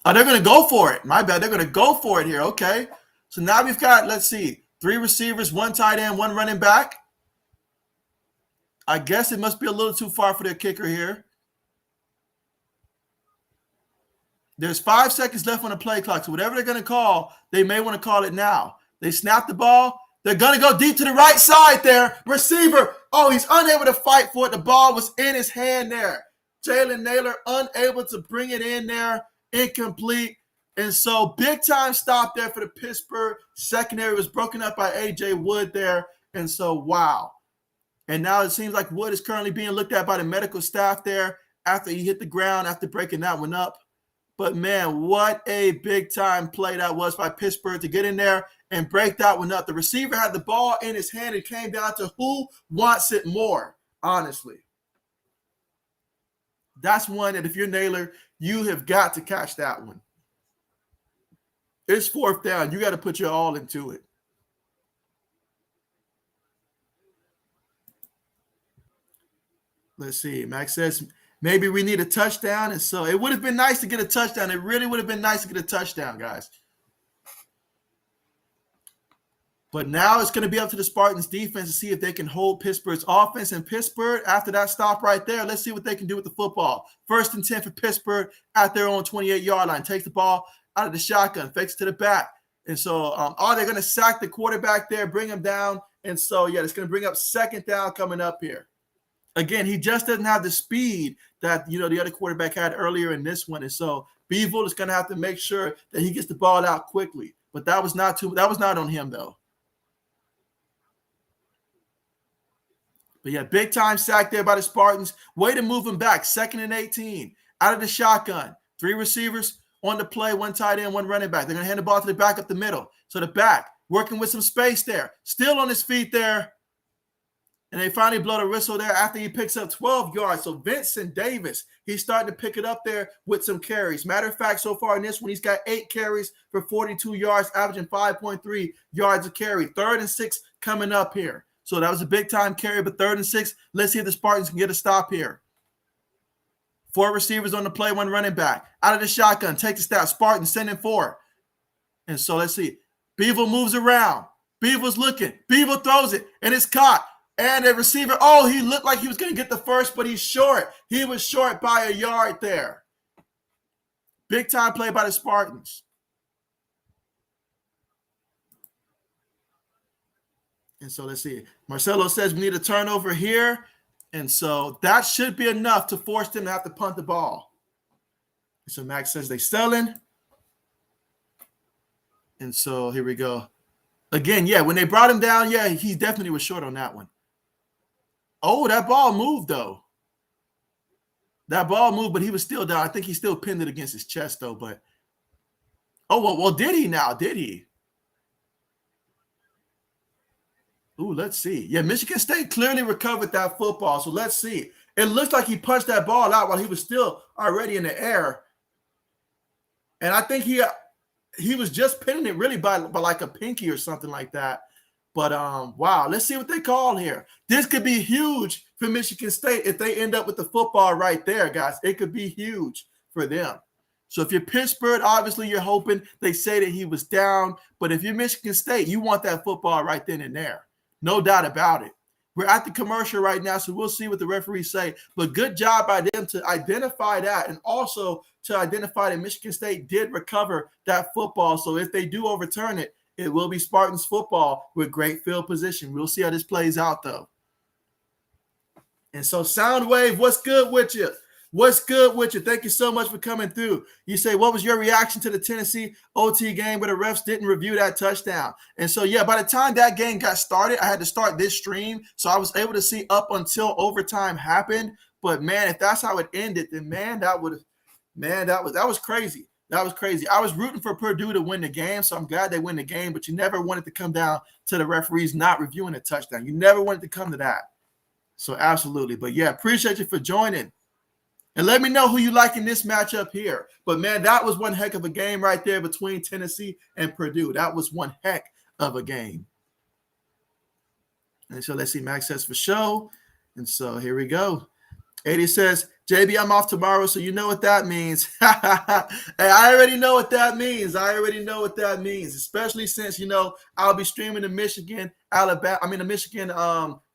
Oh, they're going to go for it. My bad. They're going to go for it here. Okay. So now we've got, let's see, 3 receivers, 1 tight end, 1 running back. I guess it must be a little too far for their kicker here. There's 5 seconds left on the play clock. So whatever they're going to call, they may want to call it now. They snap the ball. They're going to go deep to the right side there. Receiver. Oh, he's unable to fight for it. The ball was in his hand there. Jalen Naylor unable to bring it in there. Incomplete. And so big time stop there for the Pittsburgh secondary. Was broken up by A.J. Wood there. And so, wow. And now it seems like Wood is currently being looked at by the medical staff there after he hit the ground, after breaking that one up. But, man, what a big-time play that was by Pittsburgh to get in there and break that one up. The receiver had the ball in his hand. It came down to who wants it more, honestly. That's one that if you're Naylor, you have got to catch that one. It's 4th down. You got to put your all into it. Let's see. Max says maybe we need a touchdown. And so it would have been nice to get a touchdown. It really would have been nice to get a touchdown, guys. But now it's going to be up to the Spartans defense to see if they can hold Pittsburgh's offense. And Pittsburgh, after that stop right there, let's see what they can do with the football. 1st and 10 for Pittsburgh at their own 28-yard line. Takes the ball out of the shotgun, fakes it to the back. And so they're going to sack the quarterback there, bring him down. And so, yeah, it's going to bring up 2nd down coming up here. Again, he just doesn't have the speed that, the other quarterback had earlier in this one. And so Beeville is going to have to make sure that he gets the ball out quickly. But that was not on him, though. But, yeah, big-time sack there by the Spartans. Way to move him back. 2nd and 18. Out of the shotgun. 3 receivers on the play, 1 tight end, 1 running back. They're going to hand the ball to the back up the middle. So the back working with some space there. Still on his feet there. And they finally blow the whistle there after he picks up 12 yards. So Vincent Davis, he's starting to pick it up there with some carries. Matter of fact, so far in this one, he's got 8 carries for 42 yards, averaging 5.3 yards a carry. 3rd and 6 coming up here. So that was a big-time carry, but 3rd and 6. Let's see if the Spartans can get a stop here. 4 receivers on the play, 1 running back. Out of the shotgun, take the snap. Spartans sending 4. And so let's see. Beeville moves around. Beeville's looking. Beeville throws it, and it's caught. And the receiver, he looked like he was going to get the first, but he's short. He was short by a yard there. Big-time play by the Spartans. And so let's see. Marcelo says we need a turnover here. And so that should be enough to force them to have to punt the ball. And so Max says they're selling. And so here we go. Again, yeah, when they brought him down, yeah, he definitely was short on that one. Oh, that ball moved, though. That ball moved, but he was still down. I think he still pinned it against his chest, though. But, well, did he now? Did he? Ooh, let's see. Yeah, Michigan State clearly recovered that football, so let's see. It looks like he punched that ball out while he was still already in the air. And I think he was just pinning it really by like a pinky or something like that. But, wow, let's see what they call here. This could be huge for Michigan State if they end up with the football right there, guys. It could be huge for them. So if you're Pittsburgh, obviously you're hoping they say that he was down. But if you're Michigan State, you want that football right then and there. No doubt about it. We're at the commercial right now, so we'll see what the referees say. But good job by them to identify that and also to identify that Michigan State did recover that football. So if they do overturn it, it will be Spartans football with great field position. We'll see how this plays out, though. And so Soundwave, what's good with you? What's good with you? Thank you so much for coming through. You say, what was your reaction to the Tennessee OT game where the refs didn't review that touchdown? And so, yeah, by the time that game got started, I had to start this stream. So I was able to see up until overtime happened. But, man, if that's how it ended, then, that was crazy. That was crazy. I was rooting for Purdue to win the game, so I'm glad they win the game. But you never wanted to come down to the referees not reviewing a touchdown. You never wanted to come to that. So, absolutely. But, yeah, appreciate you for joining. And let me know who you like in this matchup here. But, man, that was one heck of a game right there between Tennessee and Purdue. That was one heck of a game. And so let's see. Max says for show. And so here we go. 80 says, JB, I'm off tomorrow, so you know what that means. Hey, I already know what that means. Especially since, I'll be streaming the Michigan,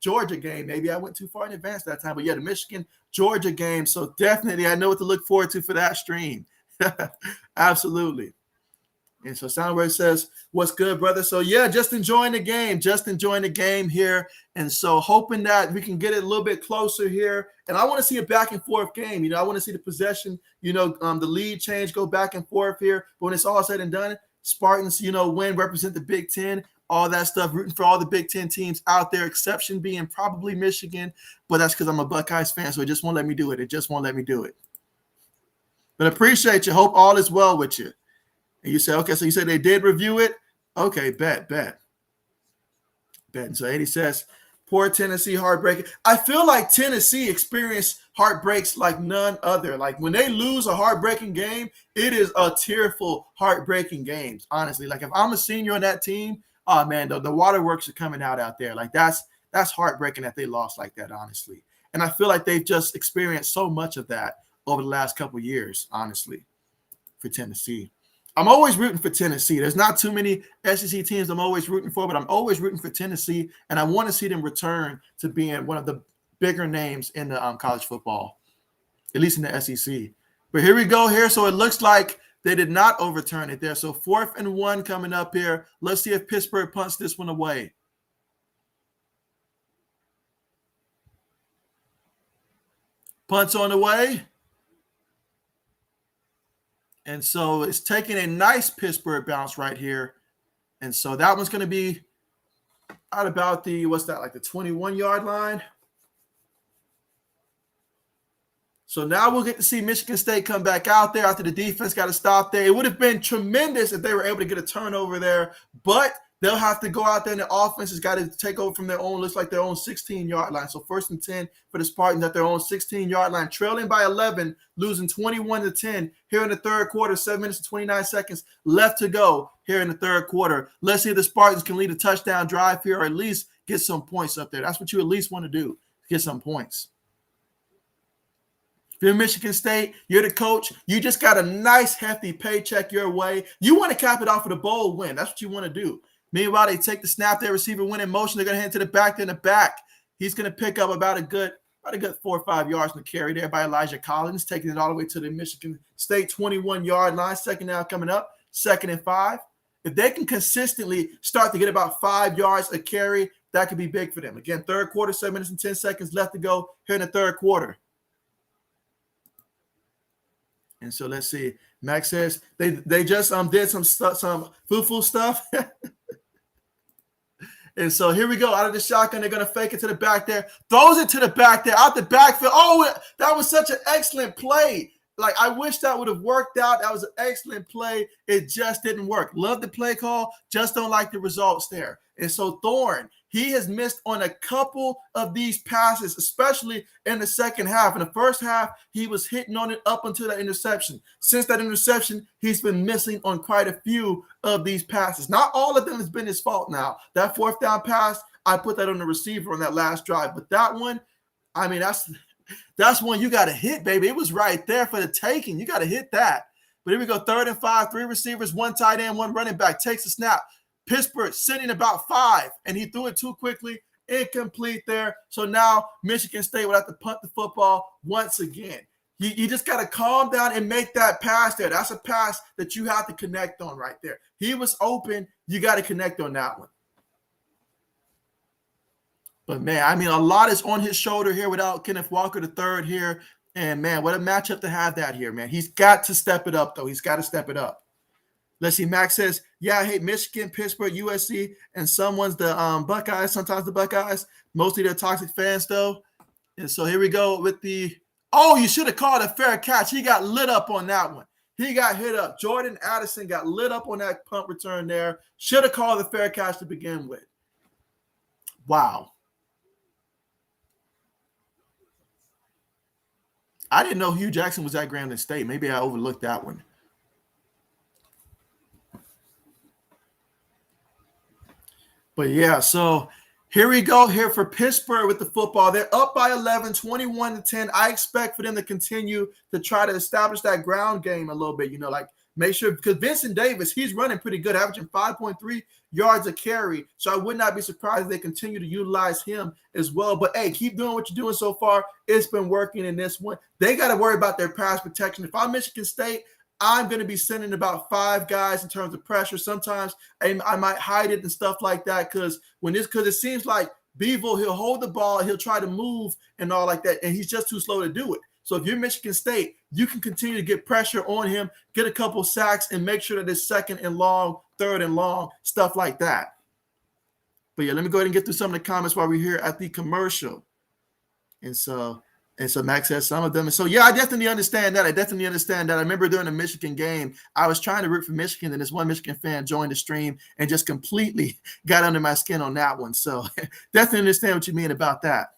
Georgia game. Maybe I went too far in advance that time. But, yeah, the Michigan-Georgia game. So, definitely I know what to look forward to for that stream. Absolutely. And so Soundwave says, what's good, brother? So, yeah, just enjoying the game here. And so hoping that we can get it a little bit closer here. And I want to see a back and forth game. I want to see the possession, the lead change, go back and forth here. But when it's all said and done, Spartans, win, represent the Big Ten, all that stuff, rooting for all the Big Ten teams out there, exception being probably Michigan, but that's because I'm a Buckeyes fan, so it just won't let me do it. It just won't let me do it. But appreciate you. Hope all is well with you. And you say, okay, so you said they did review it? Okay, bet. And so Eddie says, poor Tennessee heartbreaking. I feel like Tennessee experienced heartbreaks like none other. Like when they lose a heartbreaking game, it is a tearful, heartbreaking game, honestly. Like if I'm a senior on that team, oh man, the waterworks are coming out there. Like that's heartbreaking that they lost like that, honestly. And I feel like they've just experienced so much of that over the last couple of years, honestly, for Tennessee. I'm always rooting for Tennessee. There's not too many SEC teams I'm always rooting for, but I'm always rooting for Tennessee, and I want to see them return to being one of the bigger names in the college football, at least in the SEC. But here we go here. So it looks like they did not overturn it there. So 4th and 1 coming up here. Let's see if Pittsburgh punts this one away. Punts on the way. And so it's taking a nice Pittsburgh bounce right here. And so that one's going to be out about the, like the 21-yard line. So now we'll get to see Michigan State come back out there after the defense got to stop there. It would have been tremendous if they were able to get a turnover there, but they'll have to go out there and the offense has got to take over from their own, looks like their own 16-yard line. So 1st and 10 for the Spartans at their own 16-yard line, trailing by 11, losing 21-10 here in the third quarter, 7 minutes and 29 seconds left to go here in the third quarter. Let's see if the Spartans can lead a touchdown drive here or at least get some points up there. That's what you at least want to do, get some points. If you're Michigan State, you're the coach, you just got a nice, hefty paycheck your way. You want to cap it off with a bold win. That's what you want to do. Meanwhile, they take the snap, their receiver win in motion. They're going to hand to the back. Then the back, he's going to pick up about a good 4 or 5 yards in the carry there by Elijah Collins, taking it all the way to the Michigan State 21-yard line. Second down coming up, 2nd and 5. If they can consistently start to get about 5 yards a carry, that could be big for them. Again, third quarter, 7 minutes and 10 seconds left to go here in the third quarter. And so let's see. Max says they just did some foo-foo stuff. And so here we go. Out of the shotgun, they're going to fake it to the back there. Throws it to the back there, out the backfield. Oh, that was such an excellent play. Like, I wish that would have worked out. That was an excellent play. It just didn't work. Love the play call. Just don't like the results there. And so Thorne, he has missed on a couple of these passes, especially in the second half. In the first half, he was hitting on it up until that interception. Since that interception, he's been missing on quite a few of these passes. Not all of them has been his fault now. That 4th down pass, I put that on the receiver on that last drive. But that one, I mean, that's one you got to hit, baby. It was right there for the taking. You got to hit that. But here we go, 3rd and 5, 3 receivers, 1 tight end, 1 running back. Takes a snap. Pittsburgh sitting about 5, and he threw it too quickly, incomplete there. So now Michigan State will have to punt the football once again. You just got to calm down and make that pass there. That's a pass that you have to connect on right there. He was open. You got to connect on that one. But, man, I mean, a lot is on his shoulder here without Kenneth Walker III here. And, man, what a matchup to have that here, man. He's got to step it up, though. He's got to step it up. Let's see. Max says, yeah, I hate Michigan, Pittsburgh, USC, and someone's the Buckeyes, sometimes the Buckeyes. Mostly they're toxic fans, though. And so here we go with the – oh, you should have called a fair catch. He got lit up on that one. He got hit up. Jordan Addison got lit up on that punt return there. Should have called a fair catch to begin with. Wow. I didn't know Hugh Jackson was at Grambling State. Maybe I overlooked that one. But, yeah, so here we go here for Pittsburgh with the football. They're up by 11, 21-10. I expect for them to continue to try to establish that ground game a little bit, like make sure – because Vincent Davis, he's running pretty good, averaging 5.3 yards a carry. So I would not be surprised if they continue to utilize him as well. But, hey, keep doing what you're doing so far. It's been working in this one. They got to worry about their pass protection. If I'm Michigan State – I'm going to be sending about 5 guys in terms of pressure. Sometimes I might hide it and stuff like that because it seems like Bevo, he'll hold the ball, he'll try to move and all like that, and he's just too slow to do it. So if you're Michigan State, you can continue to get pressure on him, get a couple sacks, and make sure that it's second and long, third and long, stuff like that. But yeah, let me go ahead and get through some of the comments while we're here at the commercial. And so Max says some of them. And so, yeah, I definitely understand that. I remember during the Michigan game, I was trying to root for Michigan, and this one Michigan fan joined the stream and just completely got under my skin on that one. So definitely understand what you mean about that.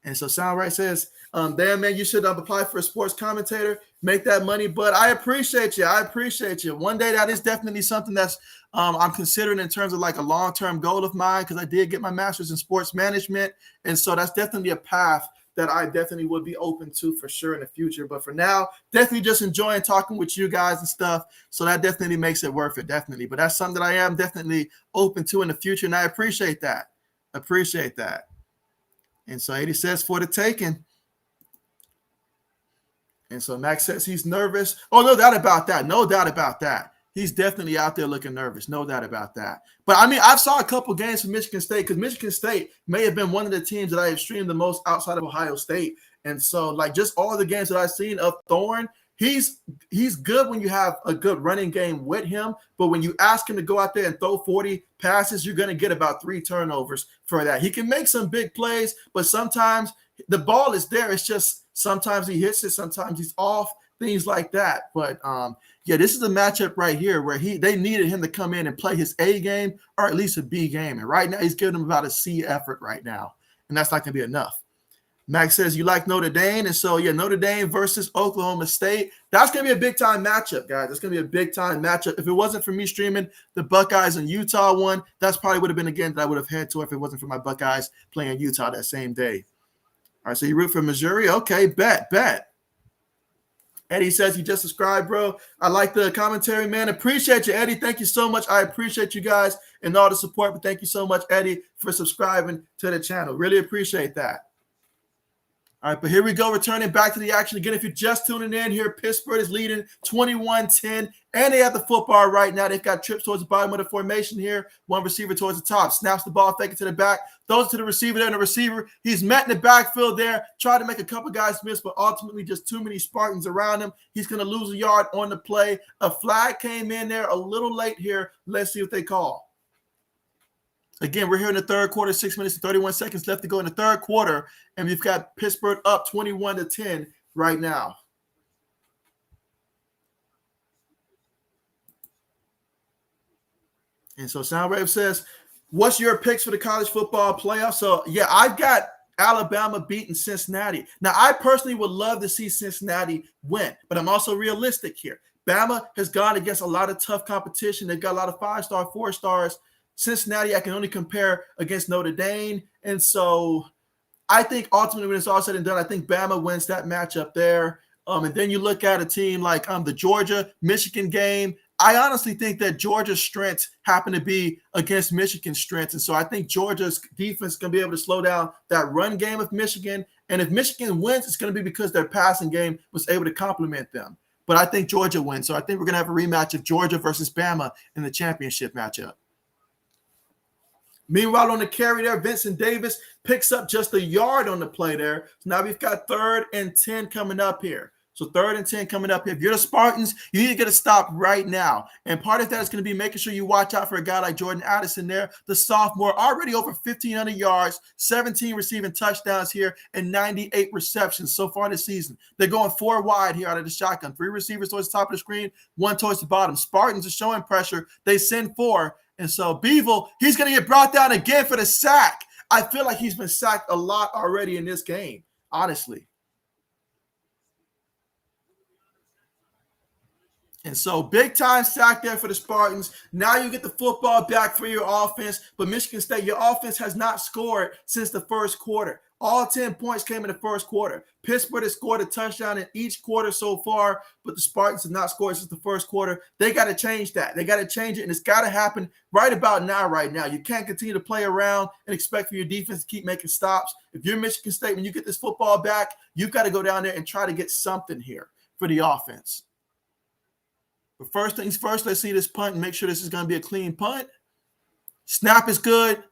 And so Soundright says, damn, man, you should apply for a sports commentator, make that money. But I appreciate you. One day that is definitely something that's I'm considering in terms of like a long-term goal of mine, because I did get my master's in sports management. And so that's definitely a path that I definitely would be open to for sure in the future. But for now, definitely just enjoying talking with you guys and stuff. So that definitely makes it worth it, definitely. But that's something that I am definitely open to in the future. And I appreciate that. And so 80 says for the taking. And so Max says he's nervous. Oh, no doubt about that. He's definitely out there looking nervous. No doubt about that. But, I mean, I saw a couple games from Michigan State because Michigan State may have been one of the teams that I have streamed the most outside of Ohio State. And so, like, just all the games that I've seen of Thorne, he's good when you have a good running game with him. But when you ask him to go out there and throw 40 passes, you're going to get about 3 turnovers for that. He can make some big plays, but sometimes the ball is there. It's just sometimes he hits it, sometimes he's off, things like that. But, yeah, this is a matchup right here where they needed him to come in and play his A game or at least a B game. And right now he's giving them about a C effort right now. And that's not going to be enough. Max says you like Notre Dame. And so, yeah, Notre Dame versus Oklahoma State. That's going to be a big-time matchup, guys. That's going to be a big-time matchup. If it wasn't for me streaming the Buckeyes and Utah one, that's probably would have been a game that I would have had to if it wasn't for my Buckeyes playing Utah that same day. All right, so you root for Missouri? Okay, bet. Eddie says he just subscribed, bro. I like the commentary, man. Appreciate you, Eddie. Thank you so much. I appreciate you guys and all the support, but thank you so much, Eddie, for subscribing to the channel. Really appreciate that. All right, but here we go, returning back to the action. Again, if you're just tuning in here, Pittsburgh is leading 21-10, and they have the football right now. They've got trips towards the bottom of the formation here, one receiver towards the top, snaps the ball, fake it to the back, throws it to the receiver there, and the receiver, he's met in the backfield there, tried to make a couple guys miss, but ultimately just too many Spartans around him. He's going to lose a yard on the play. A flag came in there a little late here. Let's see what they call. Again, we're here in the third quarter, 6 minutes and 31 seconds left to go in the third quarter, and we've got Pittsburgh up 21-10 right now. And so Soundwave says, what's your picks for the college football playoff? So, yeah, I've got Alabama beating Cincinnati. Now, I personally would love to see Cincinnati win, but I'm also realistic here. Bama has gone against a lot of tough competition. They've got a lot of 5-star, 4-stars. Cincinnati, I can only compare against Notre Dame. And so I think ultimately when it's all said and done, I think Bama wins that matchup there. And then you look at a team like the Georgia-Michigan game. I honestly think that Georgia's strengths happen to be against Michigan's strengths. And so I think Georgia's defense is going to be able to slow down that run game of Michigan. And if Michigan wins, it's going to be because their passing game was able to complement them. But I think Georgia wins. So I think we're going to have a rematch of Georgia versus Bama in the championship matchup. Meanwhile, on the carry there, Vincent Davis picks up just a yard on the play there. So now we've got 3rd and 10 coming up here. So 3rd and 10 coming up here. If you're the Spartans, you need to get a stop right now. And part of that is going to be making sure you watch out for a guy like Jordan Addison there, the sophomore, already over 1,500 yards, 17 receiving touchdowns here, and 98 receptions so far this season. They're going 4 wide here out of the shotgun. 3 receivers towards the top of the screen, 1 towards the bottom. Spartans are showing pressure. They send 4. And so Bevel, he's going to get brought down again for the sack. I feel like he's been sacked a lot already in this game, honestly. And so big-time sack there for the Spartans. Now you get the football back for your offense. But Michigan State, your offense has not scored since the first quarter. All 10 points came in the first quarter. Pittsburgh has scored a touchdown in each quarter so far, but the Spartans have not scored since the first quarter. They got to change that. They got to change it, and it's got to happen right about now, right now. You can't continue to play around and expect for your defense to keep making stops. If you're Michigan State, when you get this football back, you've got to go down there and try to get something here for the offense. But first things first, let's see this punt and make sure this is going to be a clean punt. Snap is good.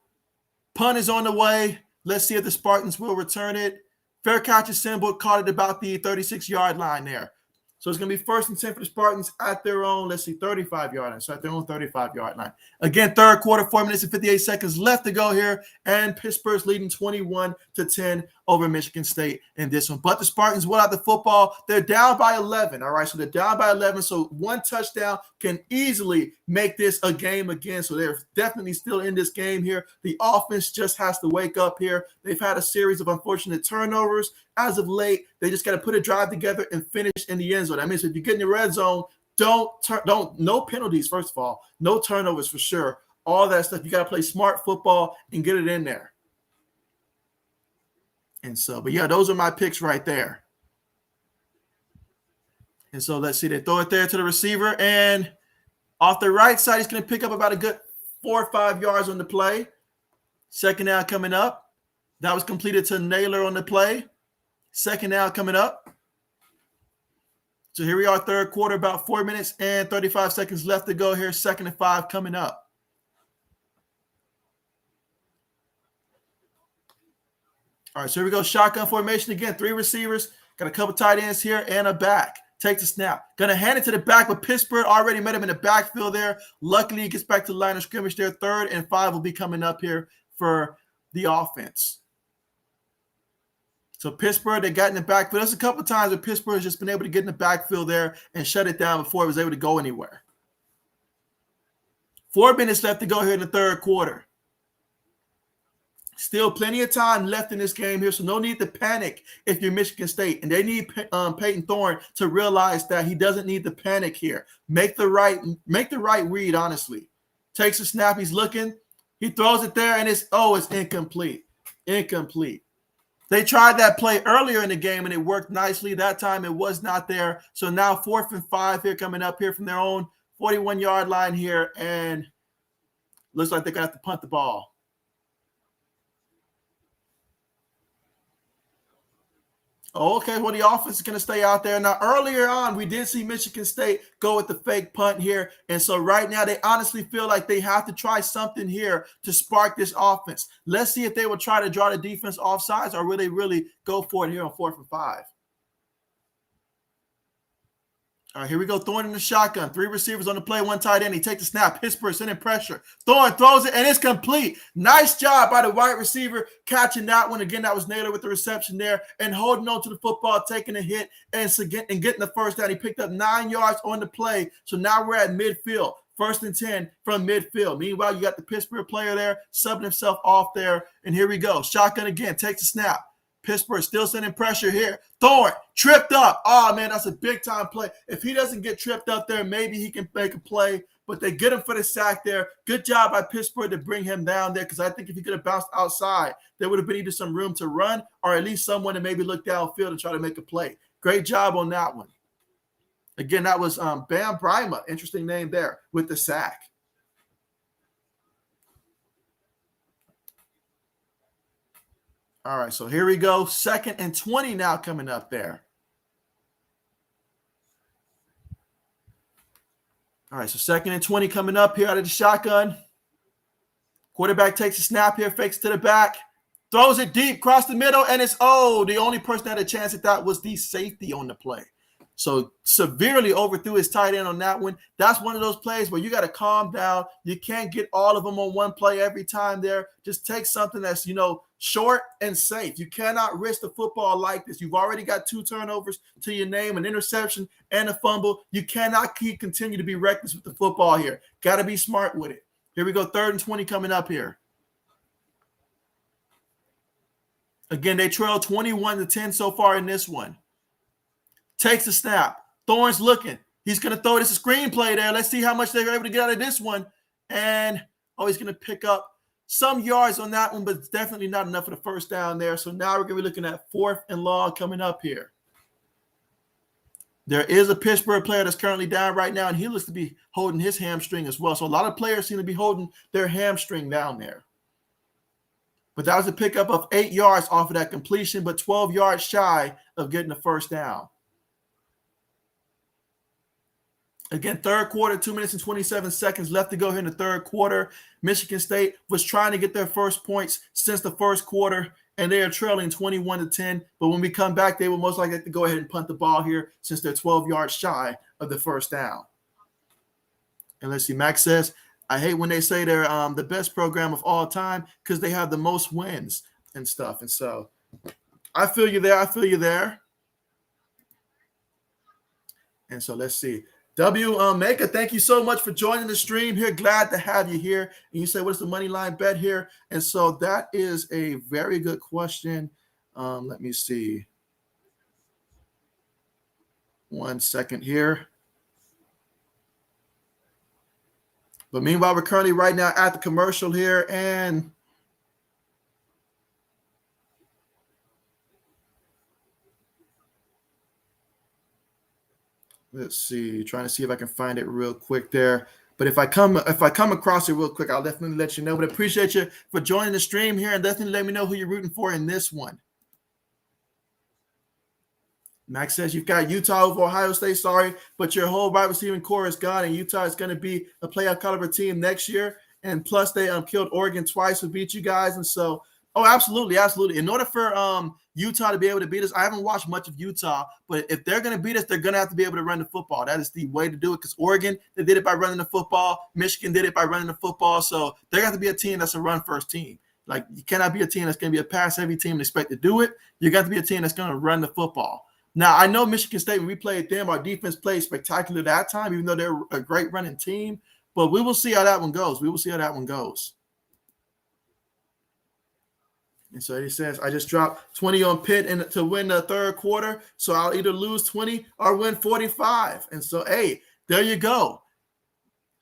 Punt is on the way. Let's see if the Spartans will return it. Fair catch symbol, caught it about the 36-yard line there. So it's going to be 1st and 10 for the Spartans at their own, 35-yard line. So at their own 35-yard line. Again, third quarter, 4 minutes and 58 seconds left to go here. And Pittsburgh's leading 21-10 over Michigan State in this one. But the Spartans will have the football. They're down by 11. All right, so they're down by 11. So one touchdown can easily make this a game again. So they're definitely still in this game here. The offense just has to wake up here. They've had a series of unfortunate turnovers. As of late, they just got to put a drive together and finish in the end zone. That means if you get in the red zone, no penalties, first of all, no turnovers for sure. All that stuff. You got to play smart football and get it in there. And so, but yeah, those are my picks right there. And so let's see, they throw it there to the receiver, and off the right side, he's going to pick up about a good 4 or 5 yards on the play. Second down coming up. That was completed to Naylor on the play. Second down coming up. So here we are, third quarter, about 4 minutes and 35 seconds left to go here. 2nd and 5 coming up. All right, so here we go. Shotgun formation again. 3 receivers. Got a couple tight ends here and a back. Takes a snap. Going to hand it to the back, but Pittsburgh already met him in the backfield there. Luckily, he gets back to the line of scrimmage there. 3rd and 5 will be coming up here for the offense. So Pittsburgh, they got in the backfield. There's a couple of times where Pittsburgh has just been able to get in the backfield there and shut it down before it was able to go anywhere. 4 minutes left to go here in the third quarter. Still plenty of time left in this game here, so no need to panic if you're Michigan State. And they need Peyton Thorne to realize that he doesn't need to panic here. Make the right read, honestly. Takes a snap, he's looking. He throws it there, and it's incomplete. Incomplete. They tried that play earlier in the game, and it worked nicely. That time it was not there. So now 4th and 5 here coming up here from their own 41-yard line here, and looks like they're going to have to punt the ball. Okay, well, the offense is going to stay out there. Now, earlier on, we did see Michigan State go with the fake punt here. And so right now, they honestly feel like they have to try something here to spark this offense. Let's see if they will try to draw the defense off sides, or will they really go for it here on 4th and 5. All right, here we go. Thorne in the shotgun. 3 receivers on the play, 1 tight end. He takes the snap. Pittsburgh sending pressure. Thorne throws it, and it's complete. Nice job by the wide receiver catching that one. Again, that was Naylor with the reception there and holding on to the football, taking a hit, and getting the first down. He picked up 9 yards on the play. So now we're at midfield. 1st and 10 from midfield. Meanwhile, you got the Pittsburgh player there subbing himself off there. And here we go. Shotgun again. Takes the snap. Pittsburgh still sending pressure here. Thorne tripped up. Oh, man, that's a big-time play. If he doesn't get tripped up there, maybe he can make a play. But they get him for the sack there. Good job by Pittsburgh to bring him down there, because I think if he could have bounced outside, there would have been either some room to run or at least someone to maybe look downfield and try to make a play. Great job on that one. Again, that was Bam Brima. Interesting name there with the sack. All right, so here we go. 2nd and 20 now coming up there. All right, so 2nd and 20 coming up here out of the shotgun. Quarterback takes a snap here, fakes to the back, throws it deep, across the middle, and it's, the only person that had a chance at that was the safety on the play. So severely overthrew his tight end on that one. That's one of those plays where you got to calm down. You can't get all of them on one play every time there. Just take something that's, short and safe. You cannot risk the football like this. You've already got 2 turnovers to your name, an interception and a fumble. You cannot continue to be reckless with the football here. Got to be smart with it. Here we go, 3rd and 20 coming up here. Again, they trail 21-10 so far in this one. Takes the snap. Thorne's looking. He's going to throw this screenplay there. Let's see how much they're able to get out of this one. And, he's going to pick up some yards on that one, but it's definitely not enough for the first down there. So now we're going to be looking at 4th and long coming up here. There is a Pittsburgh player that's currently down right now, and he looks to be holding his hamstring as well. So a lot of players seem to be holding their hamstring down there. But that was a pickup of 8 yards off of that completion, but 12 yards shy of getting the first down. Again, third quarter, 2 minutes and 27 seconds left to go here in the third quarter. Michigan State was trying to get their first points since the first quarter, and they are trailing 21-10. But when we come back, they will most likely have to go ahead and punt the ball here since they're 12 yards shy of the first down. And let's see, Max says, I hate when they say they're the best program of all time because they have the most wins and stuff. And so I feel you there. I feel you there. And so let's see. Maker, thank you so much for joining the stream here. Glad to have you here. And you say, what's the money line bet here? And so that is a very good question. Let me see. 1 second here. But meanwhile, we're currently right now at the commercial here. And let's see, trying to see if I can find it real quick there. But if I come across it real quick, I'll definitely let you know. But I appreciate you for joining the stream here and definitely let me know who you're rooting for in this one. Max says you've got Utah over Ohio State, sorry, but your whole wide receiving core is gone, and Utah is going to be a playoff caliber team next year. And plus, they killed Oregon twice to beat you guys. And so, absolutely. In order for Utah to be able to beat us, I haven't watched much of Utah, but if they're going to beat us, they're going to have to be able to run the football. That is the way to do it because Oregon, they did it by running the football. Michigan did it by running the football. So they're going to be a team that's a run-first team. Like, you cannot be a team that's going to be a pass-heavy team and expect to do it. You got to be a team that's going to run the football. Now, I know Michigan State, when we played them, our defense played spectacular that time, even though they're a great running team. But we will see how that one goes. And so he says, I just dropped 20 on Pitt to win the third quarter, so I'll either lose 20 or win 45. And so, hey, there you go.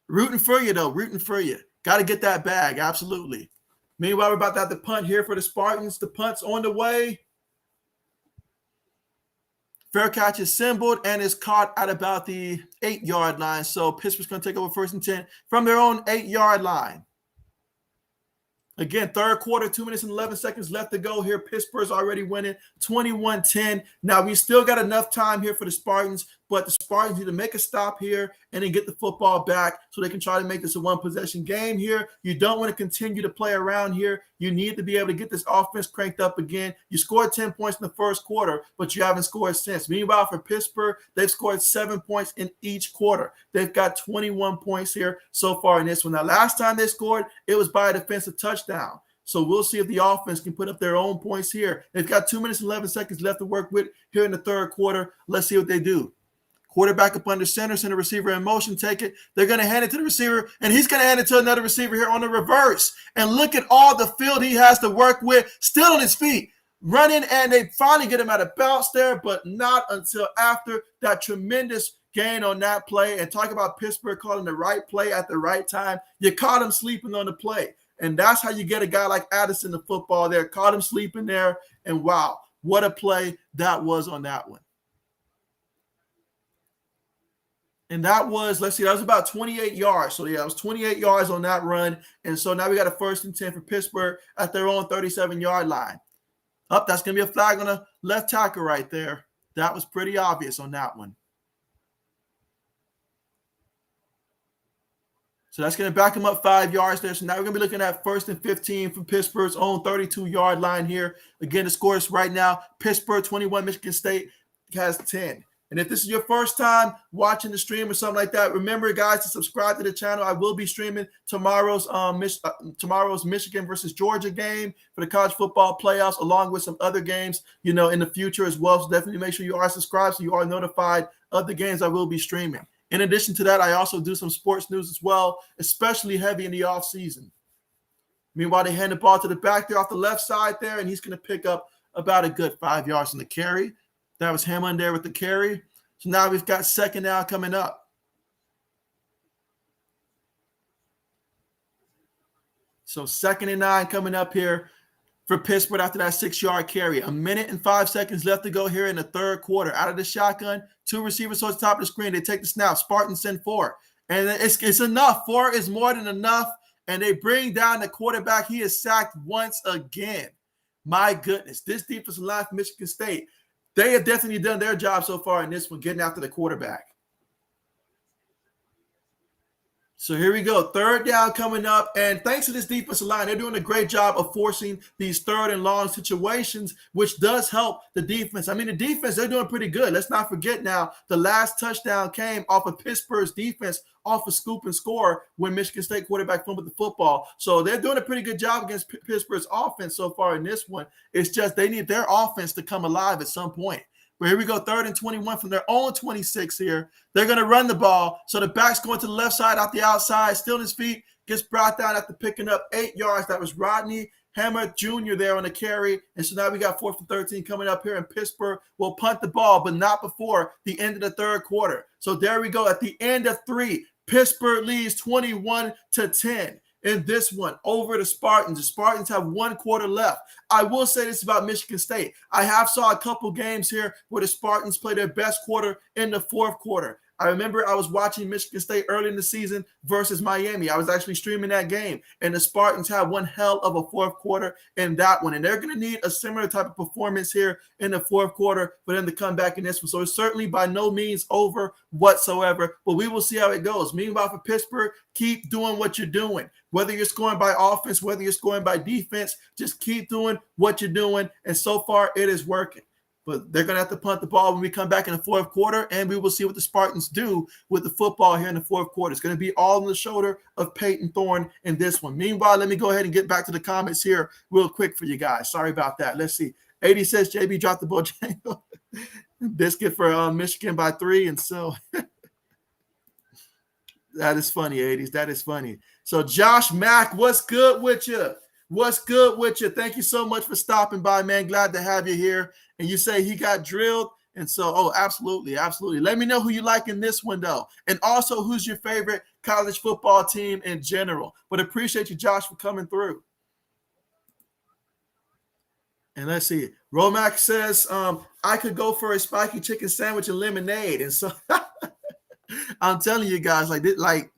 Rooting for you, though. Got to get that bag, absolutely. Meanwhile, we're about to have the punt here for the Spartans. The punt's on the way. Fair catch is symboled and is caught at about the 8-yard line. So Pittsburgh's going to take over 1st and 10 from their own 8-yard line. Again, third quarter, 2 minutes and 11 seconds left to go here. Pittsburgh's already winning 21-10. Now, we still got enough time here for the Spartans, but the Spartans need to make a stop here and then get the football back so they can try to make this a one-possession game here. You don't want to continue to play around here. You need to be able to get this offense cranked up again. You scored 10 points in the first quarter, but you haven't scored since. Meanwhile, for Pittsburgh, they've scored 7 points in each quarter. They've got 21 points here so far in this one. Now, last time they scored, it was by a defensive touchdown. So we'll see if the offense can put up their own points here. They've got 2 minutes and 11 seconds left to work with here in the third quarter. Let's see what they do. Quarterback up under center, send a receiver in motion, take it. They're going to hand it to the receiver, and he's going to hand it to another receiver here on the reverse. And look at all the field he has to work with, still on his feet, running, and they finally get him out of bounds there, but not until after that tremendous gain on that play. And talk about Pittsburgh calling the right play at the right time. You caught him sleeping on the play. And that's how you get a guy like Addison the football there. Caught him sleeping there, and wow, what a play that was on that one. And that was, let's see, that was about 28 yards. So, yeah, it was 28 yards on that run. And so now we got a 1st and 10 for Pittsburgh at their own 37-yard line. That's going to be a flag on the left tackle right there. That was pretty obvious on that one. So that's going to back them up 5 yards there. So now we're going to be looking at 1st and 15 from Pittsburgh's own 32-yard line here. Again, the score is right now, Pittsburgh 21, Michigan State has 10. And if this is your first time watching the stream or something like that, remember, guys, to subscribe to the channel. I will be streaming tomorrow's Michigan versus Georgia game for the college football playoffs, along with some other games, in the future as well. So definitely make sure you are subscribed so you are notified of the games I will be streaming. In addition to that, I also do some sports news as well, especially heavy in the offseason. Meanwhile, they hand the ball to the back there off the left side there, and he's going to pick up about a good 5 yards on the carry. That was Hammond there with the carry. So now we've got 2nd down coming up. So 2nd and 9 coming up here for Pittsburgh after that 6-yard carry. 1 minute and 5 seconds left to go here in the third quarter. Out of the shotgun, 2 receivers towards the top of the screen. They take the snap. Spartans send 4. And it's enough. 4 is more than enough. And they bring down the quarterback. He is sacked once again. My goodness. This defensive line for Michigan State, they have definitely done their job so far in this one, getting after the quarterback. So here we go. Third down coming up. And thanks to this defensive line, they're doing a great job of forcing these third and long situations, which does help the defense. I mean, the defense, they're doing pretty good. Let's not forget now, the last touchdown came off of Pittsburgh's defense, off a scoop and score when Michigan State quarterback fumbled the football. So they're doing a pretty good job against Pittsburgh's offense so far in this one. It's just they need their offense to come alive at some point. But here we go, 3rd and 21 from their own 26 here. They're going to run the ball. So the back's going to the left side, out the outside, still on his feet, gets brought down after picking up 8 yards. That was Rodney Hammer Jr. there on the carry. And so now we got 4th and 13 coming up here in Pittsburgh. We'll punt the ball, but not before the end of the third quarter. So there we go. At the end of 3, Pittsburgh leads 21-10. In this one over the Spartans. The Spartans have 1 quarter left. I will say this about Michigan State. I have saw a couple games here where the Spartans play their best quarter in the 4th quarter. I remember I was watching Michigan State early in the season versus Miami. I was actually streaming that game, and the Spartans had one hell of a 4th quarter in that one, and they're going to need a similar type of performance here in the 4th quarter for them to come back in this one. So it's certainly by no means over whatsoever, but we will see how it goes. Meanwhile, for Pittsburgh, keep doing what you're doing. Whether you're scoring by offense, whether you're scoring by defense, just keep doing what you're doing, and so far it is working. But they're going to have to punt the ball when we come back in the 4th quarter, and we will see what the Spartans do with the football here in the 4th quarter. It's going to be all on the shoulder of Peyton Thorne in this one. Meanwhile, let me go ahead and get back to the comments here real quick for you guys. Sorry about that. Let's see. 80 says, JB dropped the Bojangle. Biscuit for Michigan by 3, and so that is funny, 80s. That is funny. So Josh Mack, what's good with you? What's good with you? Thank you so much for stopping by, man. Glad to have you here. And you say he got drilled. And so, absolutely, absolutely. Let me know who you like in this one, though. And also, who's your favorite college football team in general. But appreciate you, Josh, for coming through. And let's see. Romac says, I could go for a spiky chicken sandwich and lemonade. And so I'm telling you guys, like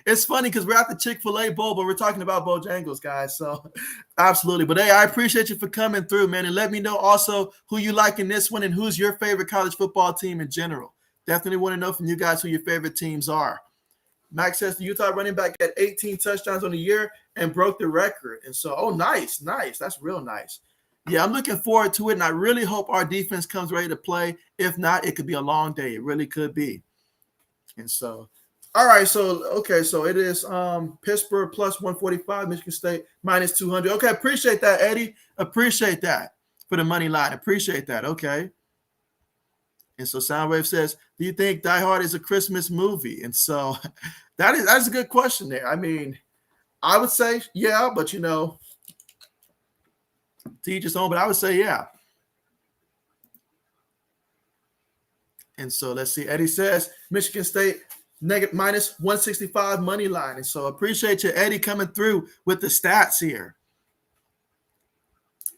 it's funny because we're at the Chick-Fil-A bowl, but we're talking about Bojangles, guys. So absolutely. But hey, I appreciate you for coming through, man. And let me know also who you like in this one and who's your favorite college football team in general. Definitely want to know from you guys who your favorite teams are. Max says the Utah running back had 18 touchdowns on the year and broke the record. And so, nice. That's real nice. Yeah, I'm looking forward to it, and I really hope our defense comes ready to play. If not, it could be a long day. It really could be. And so, all right, so it is Pittsburgh plus 145, Michigan State minus 200. Okay, appreciate that, Eddie. Appreciate that for the money line. Appreciate that. Okay. And so Soundwave says, do you think Die Hard is a Christmas movie? And so that's a good question there. I mean, I would say, yeah, but to each his own, but I would say, yeah. And so let's see. Eddie says Michigan State minus 165 money line. And so appreciate you, Eddie, coming through with the stats here.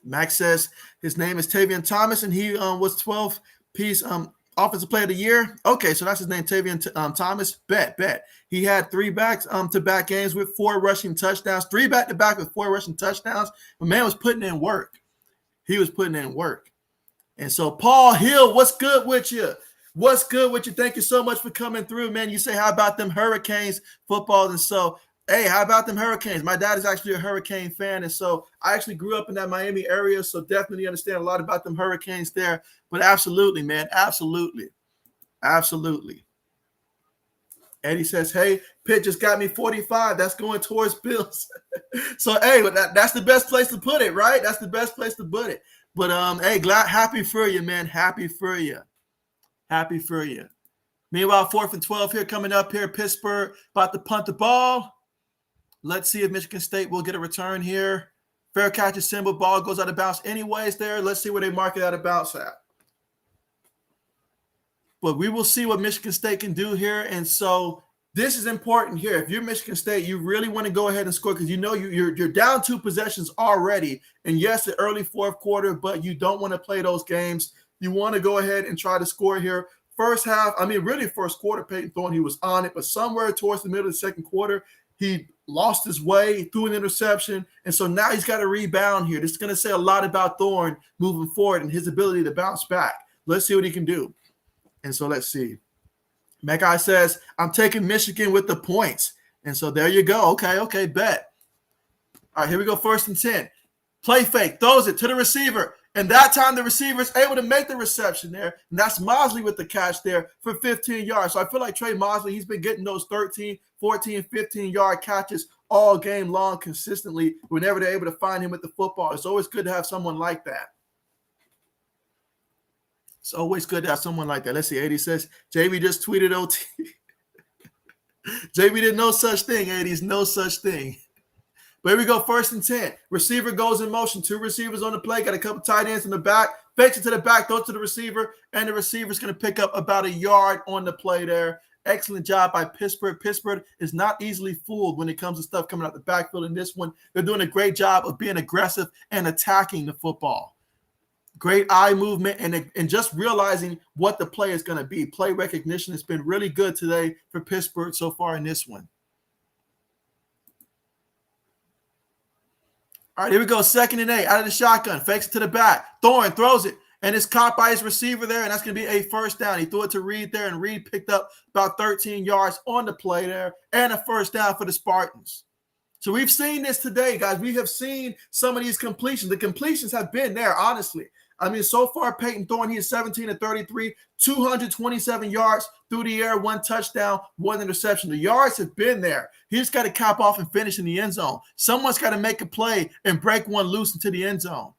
Max says his name is Tavion Thomas, and he was 12-piece offensive player of the year. Okay, so that's his name, Tavion Thomas. Bet. He had 3 back-to-back games with 4 rushing touchdowns, 3 back-to-back with 4 rushing touchdowns. The man was putting in work. He was putting in work. And so Paul Hill, what's good with you? What's good with you? Thank you so much for coming through, man. You say, how about them Hurricanes football? And so, hey, how about them Hurricanes? My dad is actually a Hurricane fan, and so I actually grew up in that Miami area, so definitely understand a lot about them Hurricanes there. But absolutely, man, absolutely. Eddie says, hey, Pitt just got me 45. That's going towards Bills. So, hey, that's the best place to put it, right? That's the best place to put it. But, hey, happy for you, man. Happy for you. Meanwhile, 4th and 12 here coming up here. Pittsburgh about to punt the ball. Let's see if Michigan State will get a return here. Fair catch is symbol. Ball goes out of bounds anyways there. Let's see where they mark it out of bounds at. But we will see what Michigan State can do here. And so this is important here. If you're Michigan State, you really want to go ahead and score because you're down 2 possessions already. And yes, the early 4th quarter, but you don't want to play those games. You want to go ahead and try to score here. First half, really first quarter, Peyton Thorne, he was on it, but somewhere towards the middle of the second quarter, he lost his way, threw an interception, and so now he's got a rebound here. This is going to say a lot about Thorne moving forward and his ability to bounce back. Let's see what he can do. And so let's see. Mackay says, I'm taking Michigan with the points. And so there you go. Okay, bet. All right, here we go. 1st and 10. Play fake, throws it to the receiver. And that time the receiver is able to make the reception there. And that's Mosley with the catch there for 15 yards. So I feel like Trey Mosley, he's been getting those 13, 14, 15-yard catches all game long consistently whenever they're able to find him with the football. It's always good to have someone like that. It's always good to have someone like that. Let's see. 80 says, JB just tweeted OT. JB did no such thing, 80s. No such thing. But here we go, 1st and 10. Receiver goes in motion. 2 receivers on the play. Got a couple tight ends in the back. Fakes it to the back, throws to the receiver, and the receiver's going to pick up about a yard on the play there. Excellent job by Pittsburgh. Pittsburgh is not easily fooled when it comes to stuff coming out the backfield. In this one, they're doing a great job of being aggressive and attacking the football. Great eye movement and just realizing what the play is going to be. Play recognition has been really good today for Pittsburgh so far in this one. All right, here we go. 2nd and 8 out of the shotgun. Fakes it to the back. Thorne throws it, and it's caught by his receiver there, and that's going to be a 1st down. He threw it to Reed there, and Reed picked up about 13 yards on the play there, and a 1st down for the Spartans. So we've seen this today, guys. We have seen some of these completions. The completions have been there, honestly. I mean, so far, Peyton Thorne, he is 17 of 33, 227 yards through the air, 1 touchdown, 1 interception. The yards have been there. He just got to cap off and finish in the end zone. Someone's got to make a play and break one loose into the end zone.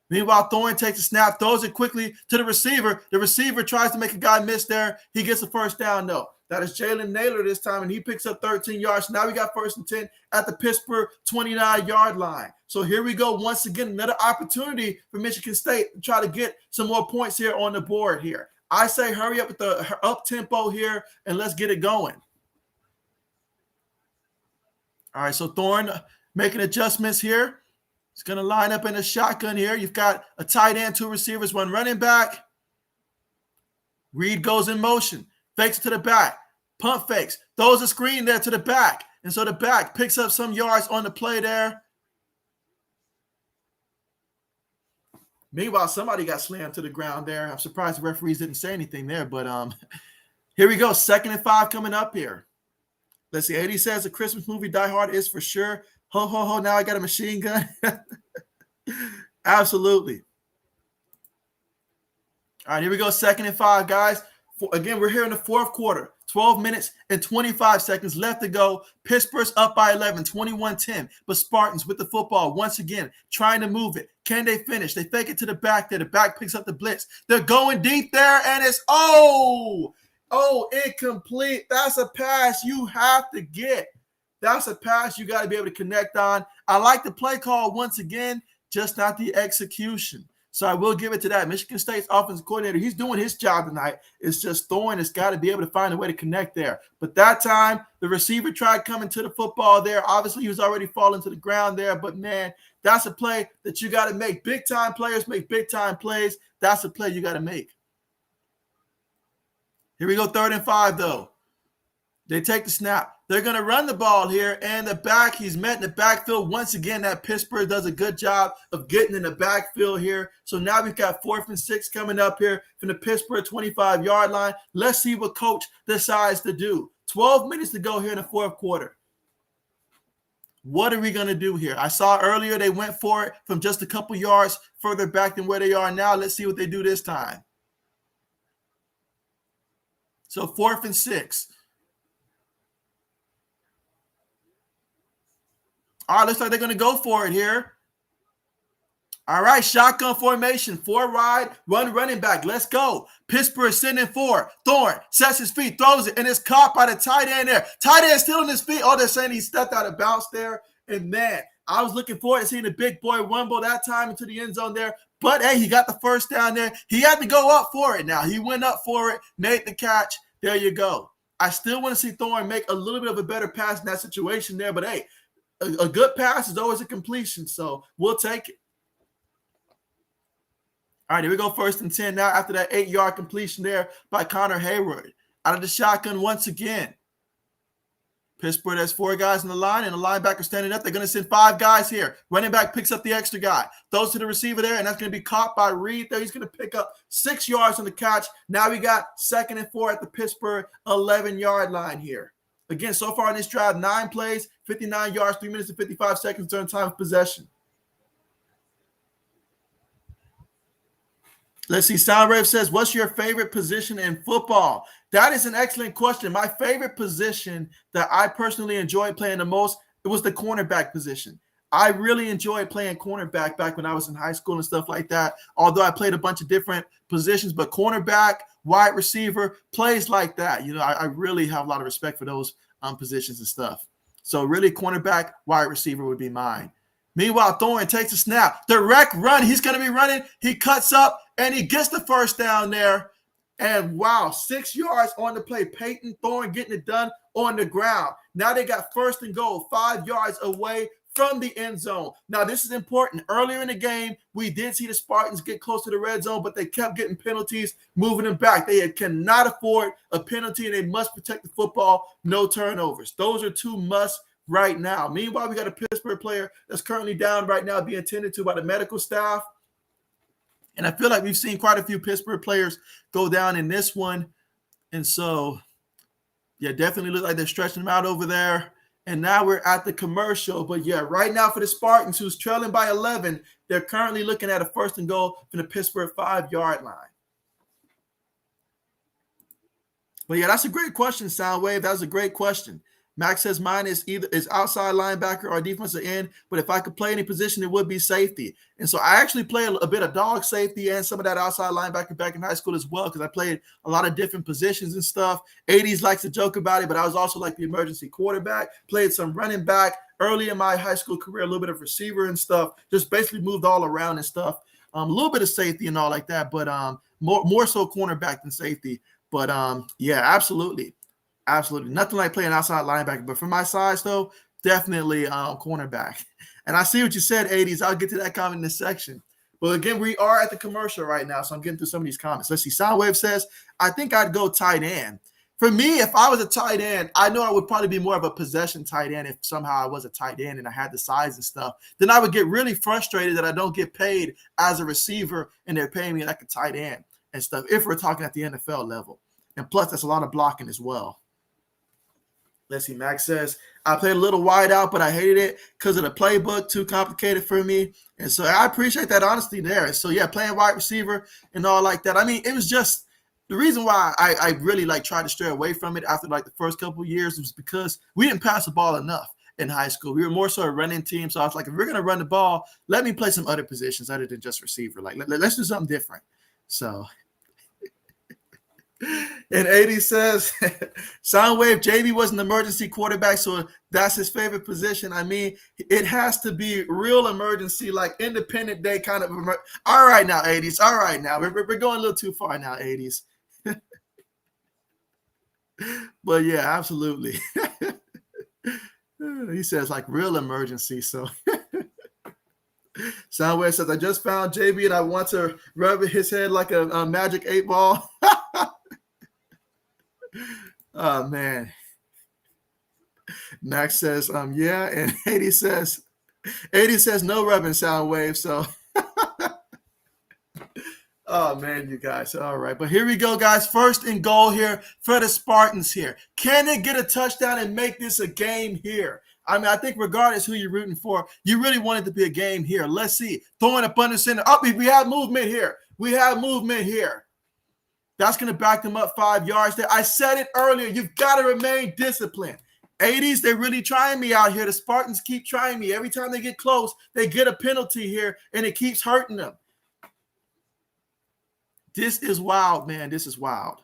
Meanwhile, Thorne takes a snap, throws it quickly to the receiver. The receiver tries to make a guy miss there. He gets a 1st down, though. That is Jalen Naylor this time, and he picks up 13 yards. Now we got 1st and 10 at the Pittsburgh 29-yard line. So here we go once again, another opportunity for Michigan State to try to get some more points here on the board here. I say hurry up with the up-tempo here, and let's get it going. All right, so Thorne making adjustments here. He's going to line up in a shotgun here. You've got a tight end, 2 receivers, 1 running back. Reed goes in motion. Fakes it to the back. Pump fakes. Throws a screen there to the back. And so the back picks up some yards on the play there. Meanwhile, somebody got slammed to the ground there. I'm surprised the referees didn't say anything there. But here we go. 2nd and 5 coming up here. Let's see. 80 says the Christmas movie Die Hard is for sure. Ho, ho, ho. Now I got a machine gun. Absolutely. All right, here we go. 2nd and 5, guys. Again, we're here in the 4th quarter. 12 minutes and 25 seconds left to go. Pittsburgh's up by 11, 21-10. But Spartans with the football once again, trying to move it. Can they finish? They fake it to the back there. The back picks up the blitz. They're going deep there, and it's incomplete. That's a pass you have to get. That's a pass you got to be able to connect on. I like the play call once again, just not the execution. So I will give it to that. Michigan State's offensive coordinator, he's doing his job tonight. It's just Thorne has got to be able to find a way to connect there. But that time, the receiver tried coming to the football there. Obviously, he was already falling to the ground there. But, man, that's a play that you got to make. Big-time players make big-time plays. That's a play you got to make. Here we go, 3rd and 5, though. They take the snap. They're going to run the ball here, and the back, he's met in the backfield. Once again, that Pittsburgh does a good job of getting in the backfield here. So now we've got 4th and 6 coming up here from the Pittsburgh 25-yard line. Let's see what coach decides to do. 12 minutes to go here in the 4th quarter. What are we going to do here? I saw earlier they went for it from just a couple yards further back than where they are now. Let's see what they do this time. So 4th and 6. All right, looks like they're going to go for it here. All right, shotgun formation, 4 wide, 1 running back. Let's go. Pittsburgh sitting in 4. Thorne sets his feet, throws it, and it's caught by the tight end there. Tight end still on his feet. Oh, they're saying he stepped out of bounds there. And, man, I was looking forward to seeing the big boy rumble that time into the end zone there. But, hey, he got the 1st down there. He had to go up for it now. He went up for it, made the catch. There you go. I still want to see Thorne make a little bit of a better pass in that situation there. But, hey, a good pass is always a completion, so we'll take it. All right, here we go, 1st and 10 now after that 8-yard completion there by Connor Hayward. Out of the shotgun once again. Pittsburgh has 4 guys in the line, and the linebacker standing up. They're going to send 5 guys here. Running back picks up the extra guy. Throws to the receiver there, and that's going to be caught by Reed there. He's going to pick up 6 yards on the catch. Now we got 2nd and 4 at the Pittsburgh 11-yard line here. Again, so far in this drive, 9 plays, 59 yards, 3 minutes and 55 seconds during time of possession. Let's see. Soundwave says, what's your favorite position in football? That is an excellent question. My favorite position that I personally enjoyed playing the most, it was the cornerback position. I really enjoyed playing cornerback back when I was in high school and stuff like that, although I played a bunch of different positions, but cornerback, wide receiver, plays like that. You know, I really have a lot of respect for those positions and stuff. So really cornerback, wide receiver would be mine. Meanwhile, Thorne takes a snap. Direct run. He's going to be running. He cuts up, and he gets the first down there. And, wow, 6 yards on the play. Peyton Thorne getting it done on the ground. Now they got first and goal, 5 yards away from the end zone. Now, this is important. Earlier in the game, we did see the Spartans get close to the red zone, but they kept getting penalties, moving them back. They cannot afford a penalty, and they must protect the football. No turnovers. Those are 2 musts right now. Meanwhile, we got a Pittsburgh player that's currently down right now being tended to by the medical staff. And I feel like we've seen quite a few Pittsburgh players go down in this one. And so, yeah, definitely look like they're stretching them out over there. And now we're at the commercial. But, yeah, right now for the Spartans, who's trailing by 11, they're currently looking at a first and goal from the Pittsburgh 5-yard line. But, yeah, that's a great question, Soundwave. That was a great question. Max says mine is either outside linebacker or defensive end, but if I could play any position, it would be safety. And so I actually play a bit of dog safety and some of that outside linebacker back in high school as well, because I played a lot of different positions and stuff. 80s likes to joke about it, but I was also like the emergency quarterback, played some running back early in my high school career, a little bit of receiver and stuff, just basically moved all around and stuff. A little bit of safety and all like that, but more so cornerback than safety. But yeah, absolutely. Absolutely. Nothing like playing outside linebacker. But for my size, though, definitely cornerback. And I see what you said, 80s. I'll get to that comment in this section. But again, we are at the commercial right now, so I'm getting through some of these comments. Let's see. Soundwave says, I think I'd go tight end. For me, if I was a tight end, I know I would probably be more of a possession tight end if somehow I was a tight end and I had the size and stuff. Then I would get really frustrated that I don't get paid as a receiver and they're paying me like a tight end and stuff, if we're talking at the NFL level. And plus, that's a lot of blocking as well. Let's see. Max says, I played a little wide out, but I hated it because of the playbook, too complicated for me. And so I appreciate that honesty there. So, yeah, playing wide receiver and all like that. I mean, it was just the reason why I really tried to stray away from it after the first couple of years was because we didn't pass the ball enough in high school. We were more so a running team. So I was like, if we're going to run the ball, let me play some other positions other than just receiver. Let's do something different. So. And 80 says, Soundwave, JB was an emergency quarterback, so that's his favorite position. I mean, it has to be real emergency, like independent day kind of. All right now, 80s. All right now. We're going a little too far now, 80s. But, yeah, absolutely. He says, like, real emergency, so. Soundwave says, I just found JB and I want to rub his head like a magic 8-ball. Oh man. Max says, yeah, and 80 says no rubbing, Soundwave. So oh man, you guys. All right. But here we go, guys. First and goal here for the Spartans here. Can they get a touchdown and make this a game here? I mean, I think regardless who you're rooting for, you really want it to be a game here. Let's see. Throwing up under center. Oh, we have movement here. We have movement here. That's going to back them up 5 yards there. I said it earlier. You've got to remain disciplined. 80s, they're really trying me out here. The Spartans keep trying me. Every time they get close, they get a penalty here, and it keeps hurting them. This is wild, man. This is wild.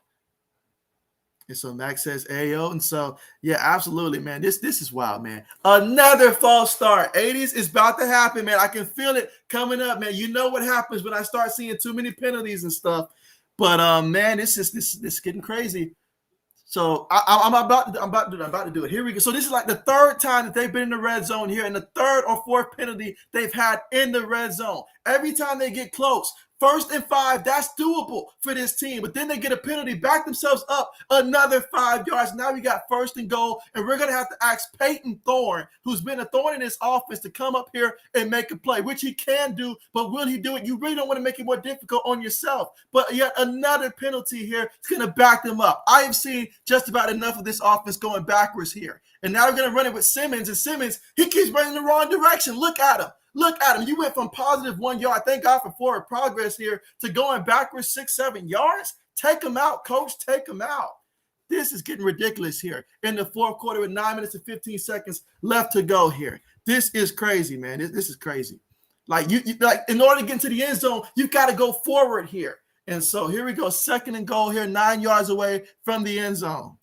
And so Max says, Ayo. And so, yeah, absolutely, man. This is wild, man. Another false start. 80s is about to happen, man. I can feel it coming up, man. You know what happens when I start seeing too many penalties and stuff. But man, this is getting crazy. So I'm about to do it. Here we go. So this is like the third time that they've been in the red zone here, and the third or fourth penalty they've had in the red zone. Every time they get close, 1st and 5, that's doable for this team. But then they get a penalty, back themselves up another 5 yards. Now we got 1st and goal, and we're going to have to ask Peyton Thorne, who's been a thorn in this offense, to come up here and make a play, which he can do, but will he do it? You really don't want to make it more difficult on yourself. But yet another penalty here is going to back them up. I have seen just about enough of this offense going backwards here. And now we're going to run it with Simmons, and Simmons, he keeps running the wrong direction. Look at him. Look at him. You went from positive 1 yard, thank God for forward progress here, to going backwards 6, 7 yards. Take him out, coach. Take him out. This is getting ridiculous here in the 4th quarter with 9 minutes and 15 seconds left to go here. This is crazy, man. This is crazy. Like, you like, in order to get into the end zone, you've got to go forward here. And so here we go, 2nd and goal here, 9 yards away from the end zone.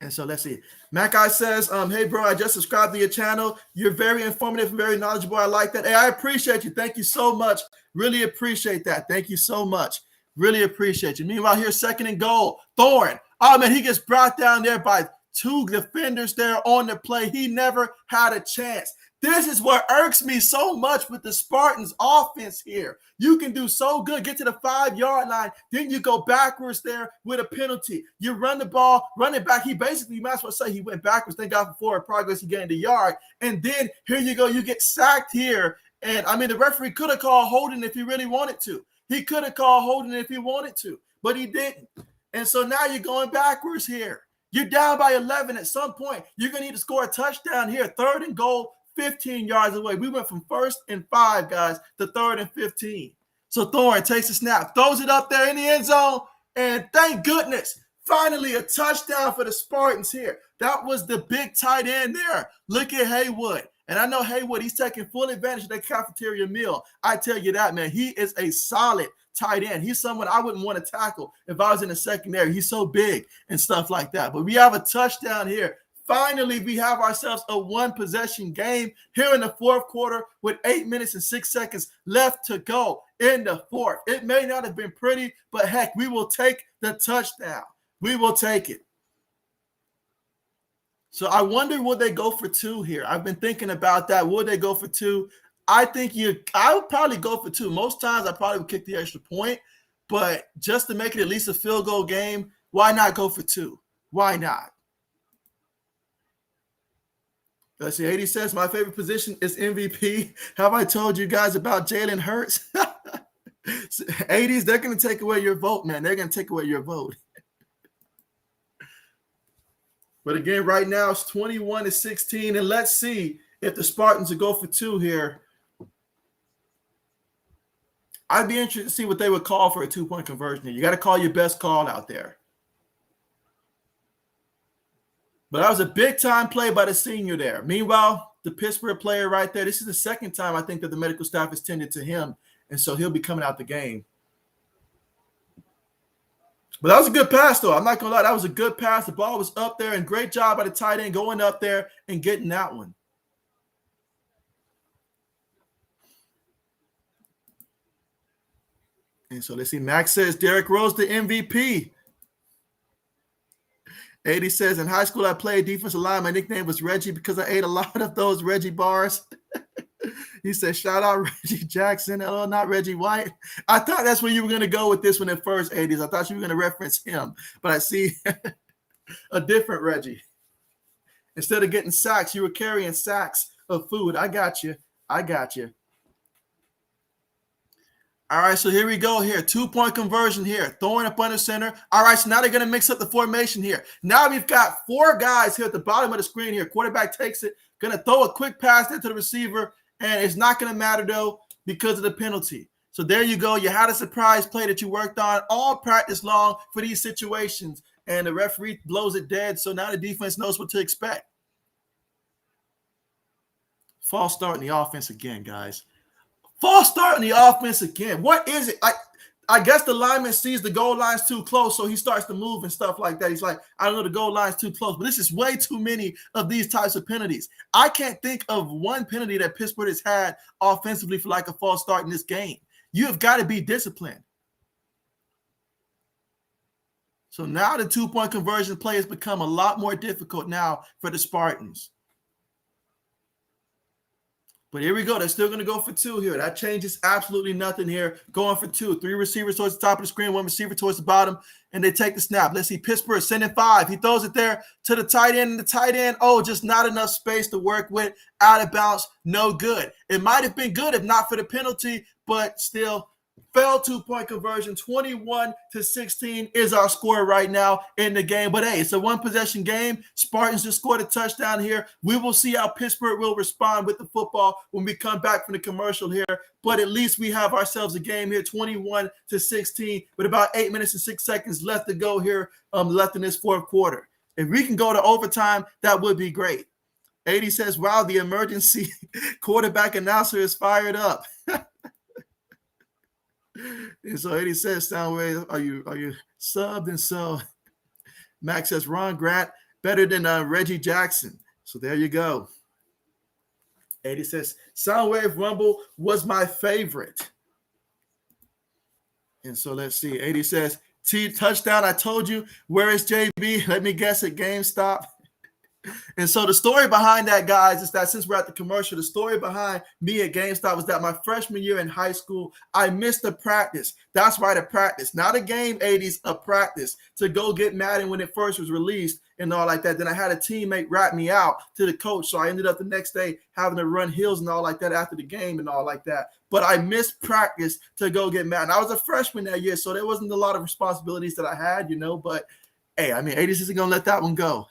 And so let's see. Mackay says, hey, bro, I just subscribed to your channel. You're very informative and very knowledgeable. I like that. Hey, I appreciate you. Thank you so much. Really appreciate that. Thank you so much. Really appreciate you. Meanwhile, here's 2nd and goal. Thorne. Oh, man, he gets brought down there by 2 defenders there on the play. He never had a chance. This is what irks me so much with the Spartans offense here. You can do so good, get to the 5-yard line, then you go backwards there with a penalty. You run the ball, run it back. He basically, you might as well say he went backwards. Thank God for forward progress. He gained a yard. And then here you go, you get sacked here. And I mean, the referee could have called holding if he really wanted to. He could have called holding if he wanted to, but he didn't. And so now you're going backwards here. You're down by 11 at some point. You're going to need to score a touchdown here. 3rd and goal, 15 yards away. We went from 1st and 5, guys, to 3rd and 15. So Thorne takes a snap, throws it up there in the end zone, and thank goodness, finally a touchdown for the Spartans here. That was the big tight end there. Look at Haywood. And I know Haywood, he's taking full advantage of that cafeteria meal. I tell you that, man. He is a solid tight end. He's someone I wouldn't want to tackle if I was in the secondary. He's so big and stuff like that. But we have a touchdown here. Finally, we have ourselves a 1-possession game here in the 4th quarter with 8 minutes and 6 seconds left to go in the 4th. It may not have been pretty, but heck, we will take the touchdown. We will take it. So I wonder, will they go for 2 here? I've been thinking about that. Will they go for 2? I would probably go for 2. Most times I probably would kick the extra point, but just to make it at least a field goal game, why not go for 2? Why not? Let's see. 80 says, my favorite position is MVP. Have I told you guys about Jalen Hurts? 80s, they're going to take away your vote, man. They're going to take away your vote. But again, right now it's 21-16. And let's see if the Spartans will go for 2 here. I'd be interested to see what they would call for a 2-point conversion here. You got to call your best call out there. But that was a big-time play by the senior there. Meanwhile, the Pittsburgh player right there, this is the 2nd time I think that the medical staff has tended to him, and so he'll be coming out the game. But that was a good pass, though. I'm not going to lie. That was a good pass. The ball was up there, and great job by the tight end going up there and getting that one. And so let's see. Max says, Derrick Rose, the MVP. 80 says, in high school, I played defensive line. My nickname was Reggie because I ate a lot of those Reggie bars. He said, shout out Reggie Jackson. Hello, not Reggie White. I thought that's where you were going to go with this one at first, 80s. I thought you were going to reference him. But I see a different Reggie. Instead of getting sacks, you were carrying sacks of food. I got you. I got you. All right, so here we go here. 2-point conversion here. Throwing up under center. All right, so now they're going to mix up the formation here. Now we've got 4 guys here at the bottom of the screen here. Quarterback takes it. Going to throw a quick pass there to the receiver, and it's not going to matter, though, because of the penalty. So there you go. You had a surprise play that you worked on all practice long for these situations, and the referee blows it dead, so now the defense knows what to expect. False start in the offense again, guys. False start in the offense again. What is it? I guess the lineman sees the goal line's too close, so he starts to move and stuff like that. He's like, I don't know, the goal line's too close. But this is way too many of these types of penalties. I can't think of one penalty that Pittsburgh has had offensively for like a false start in this game. You have got to be disciplined. So now the 2-point conversion play has become a lot more difficult now for the Spartans. But here we go. They're still going to go for 2 here. That changes absolutely nothing here. Going for 2. 3 receivers towards the top of the screen, 1 receiver towards the bottom, and they take the snap. Let's see. Pittsburgh sending 5. He throws it there to the tight end, and the tight end, just not enough space to work with. Out of bounds, no good. It might have been good if not for the penalty, but still. Failed 2-point conversion, 21-16 is our score right now in the game. But hey, it's a 1-possession game. Spartans just scored a touchdown here. We will see how Pittsburgh will respond with the football when we come back from the commercial here. But at least we have ourselves a game here, 21-16, with about 8 minutes and 6 seconds left to go here, left in this fourth quarter. If we can go to overtime, that would be great. 80 says, wow, the emergency quarterback announcer is fired up. And so 80 says, Soundwave, are you subbed? And so Max says, Ron Grant better than Reggie Jackson. So there you go. 80 says, Soundwave Rumble was my favorite. And so let's see. 80 says, touchdown. I told you. Where is JB? Let me guess at GameStop. And so the story behind that, guys, is that since we're at the commercial, the story behind me at GameStop was that my freshman year in high school, I missed a practice. That's right, a practice. Not a game, 80s, a practice to go get Madden when it first was released and all like that. Then I had a teammate rat me out to the coach. So I ended up the next day having to run hills and all like that after the game and all like that. But I missed practice to go get Madden. I was a freshman that year, so there wasn't a lot of responsibilities that I had, but hey, 80s isn't going to let that one go.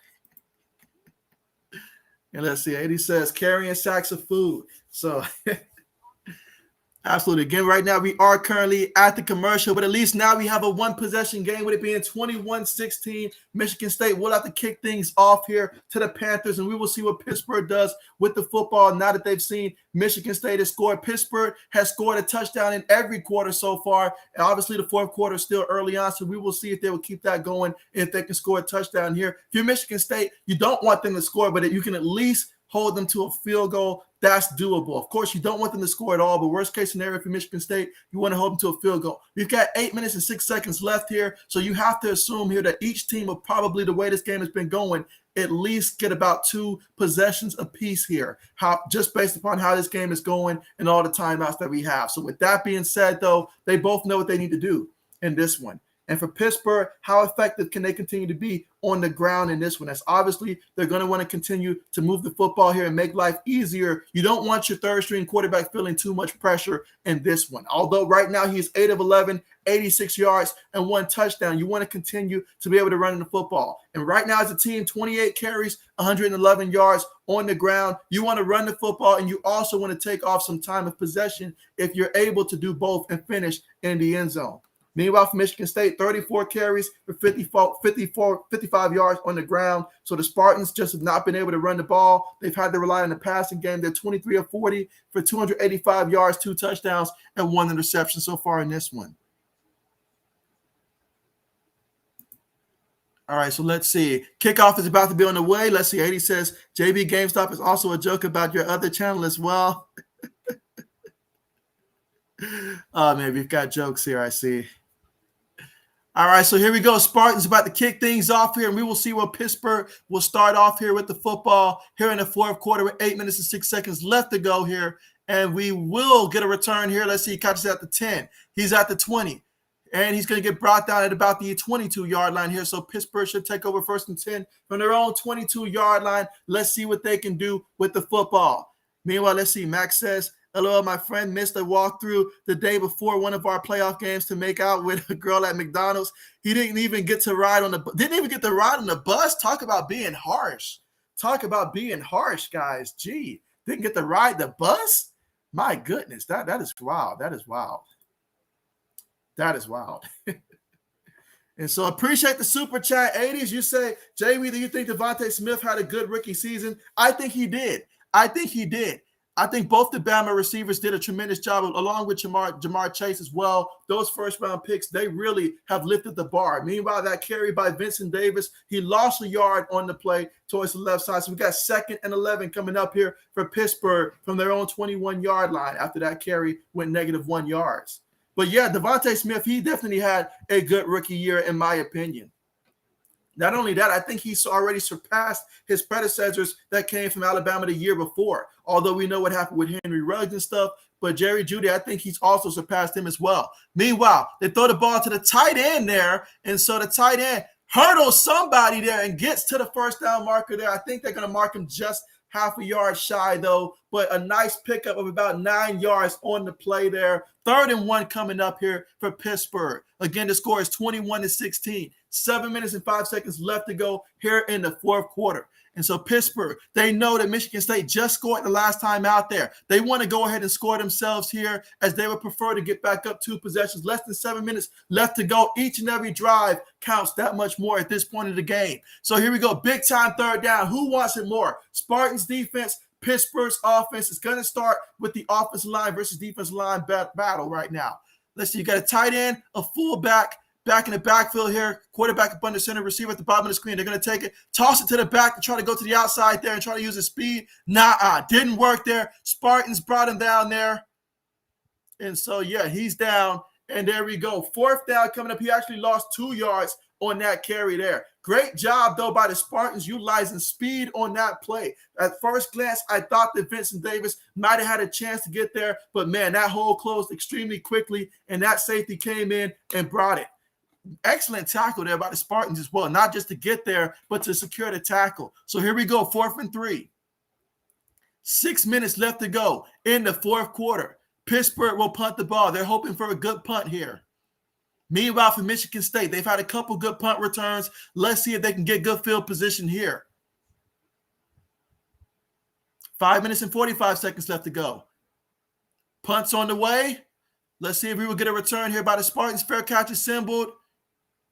And let's see, 80 says, carrying sacks of food. So absolutely. Again, right now we are currently at the commercial, but at least now we have a 1-possession game with it being 21-16. Michigan State will have to kick things off here to the Panthers, and we will see what Pittsburgh does with the football now that they've seen Michigan State has scored. Pittsburgh has scored a touchdown in every quarter so far, and obviously the fourth quarter is still early on, so we will see if they will keep that going, if they can score a touchdown here. If you're Michigan State, you don't want them to score, but you can at least hold them to a field goal. That's doable. Of course, you don't want them to score at all, but worst case scenario for Michigan State, you want to hold them to a field goal. We've got 8 minutes and 6 seconds left here, so you have to assume here that each team will probably, the way this game has been going, at least get about 2 possessions apiece here, just based upon how this game is going and all the timeouts that we have. So with that being said, though, they both know what they need to do in this one. And for Pittsburgh, how effective can they continue to be on the ground in this one? That's obviously they're going to want to continue to move the football here and make life easier. You don't want your third-string quarterback feeling too much pressure in this one. Although right now he's 8 of 11, 86 yards, and 1 touchdown. You want to continue to be able to run in the football. And right now as a team, 28 carries, 111 yards on the ground. You want to run the football, and you also want to take off some time of possession if you're able to do both and finish in the end zone. Meanwhile, for Michigan State, 34 carries for 55 yards on the ground. So the Spartans just have not been able to run the ball. They've had to rely on the passing game. They're 23 of 40 for 285 yards, 2 touchdowns, and 1 interception so far in this one. All right, so let's see. Kickoff is about to be on the way. Let's see. 80 says, JB GameStop is also a joke about your other channel as well. Oh, man, we've got jokes here, I see. All right, so here we go. Spartans about to kick things off here, and we will see what Pittsburgh will start off here with the football here in the fourth quarter with 8 minutes and 6 seconds left to go here, and we will get a return here. Let's see. He catches at the 10. He's at the 20, and he's going to get brought down at about the 22-yard line here, so Pittsburgh should take over 1st and 10 from their own 22-yard line. Let's see what they can do with the football. Meanwhile, let's see. Max says, hello, my friend missed a walkthrough the day before one of our playoff games to make out with a girl at McDonald's. He didn't even get to ride on the bus. Talk about being harsh. Guys. Gee, didn't get to ride the bus? My goodness, that is wild. That is wild. And so appreciate the super chat, 80s. You say, JB, do you think Devontae Smith had a good rookie season? I think he did. I think both the Bama receivers did a tremendous job, along with Jamar Chase as well. Those first-round picks, they really have lifted the bar. Meanwhile, that carry by Vincent Davis, he lost a yard on the play towards the left side. So we got 2nd and 11 coming up here for Pittsburgh from their own 21-yard line after that carry went -1 yards. But, yeah, Devontae Smith, he definitely had a good rookie year in my opinion. Not only that, I think he's already surpassed his predecessors that came from Alabama the year before. Although we know what happened with Henry Ruggs and stuff, but Jerry Jeudy, I think he's also surpassed him as well. Meanwhile, they throw the ball to the tight end there, and so the tight end hurdles somebody there and gets to the first down marker there. I think they're going to mark him just half a yard shy, though, but a nice pickup of about 9 yards on the play there. 3rd and 1 coming up here for Pittsburgh. Again, the score is 21-16. 7 minutes and 5 seconds left to go here in the 4th quarter. And so Pittsburgh, they know that Michigan State just scored the last time out there. They want to go ahead and score themselves here, as they would prefer to get back up 2 possessions. Less than 7 minutes left to go. Each and every drive counts that much more at this point of the game. So here we go. Big time 3rd down. Who wants it more? Spartans defense, Pittsburgh's offense. Is going to start with the offensive line versus defensive line battle right now. Let's see. You got a tight end, a fullback, back in the backfield here, quarterback up under center, receiver at the bottom of the screen. They're going to take it, toss it to the back to try to go to the outside there and try to use his speed. Didn't work there. Spartans brought him down there. And so, yeah, he's down. And there we go. 4th down coming up. He actually lost 2 yards on that carry there. Great job, though, by the Spartans utilizing speed on that play. At first glance, I thought that Vincent Davis might have had a chance to get there. But, man, that hole closed extremely quickly, and that safety came in and brought it. Excellent tackle there by the Spartans as well, not just to get there, but to secure the tackle. So here we go, 4th and 3. 6 minutes left to go in the 4th quarter. Pittsburgh will punt the ball. They're hoping for a good punt here. Meanwhile, for Michigan State, they've had a couple good punt returns. Let's see if they can get good field position here. 5 minutes and 45 seconds left to go. Punts on the way. Let's see if we will get a return here by the Spartans. Fair catch assembled.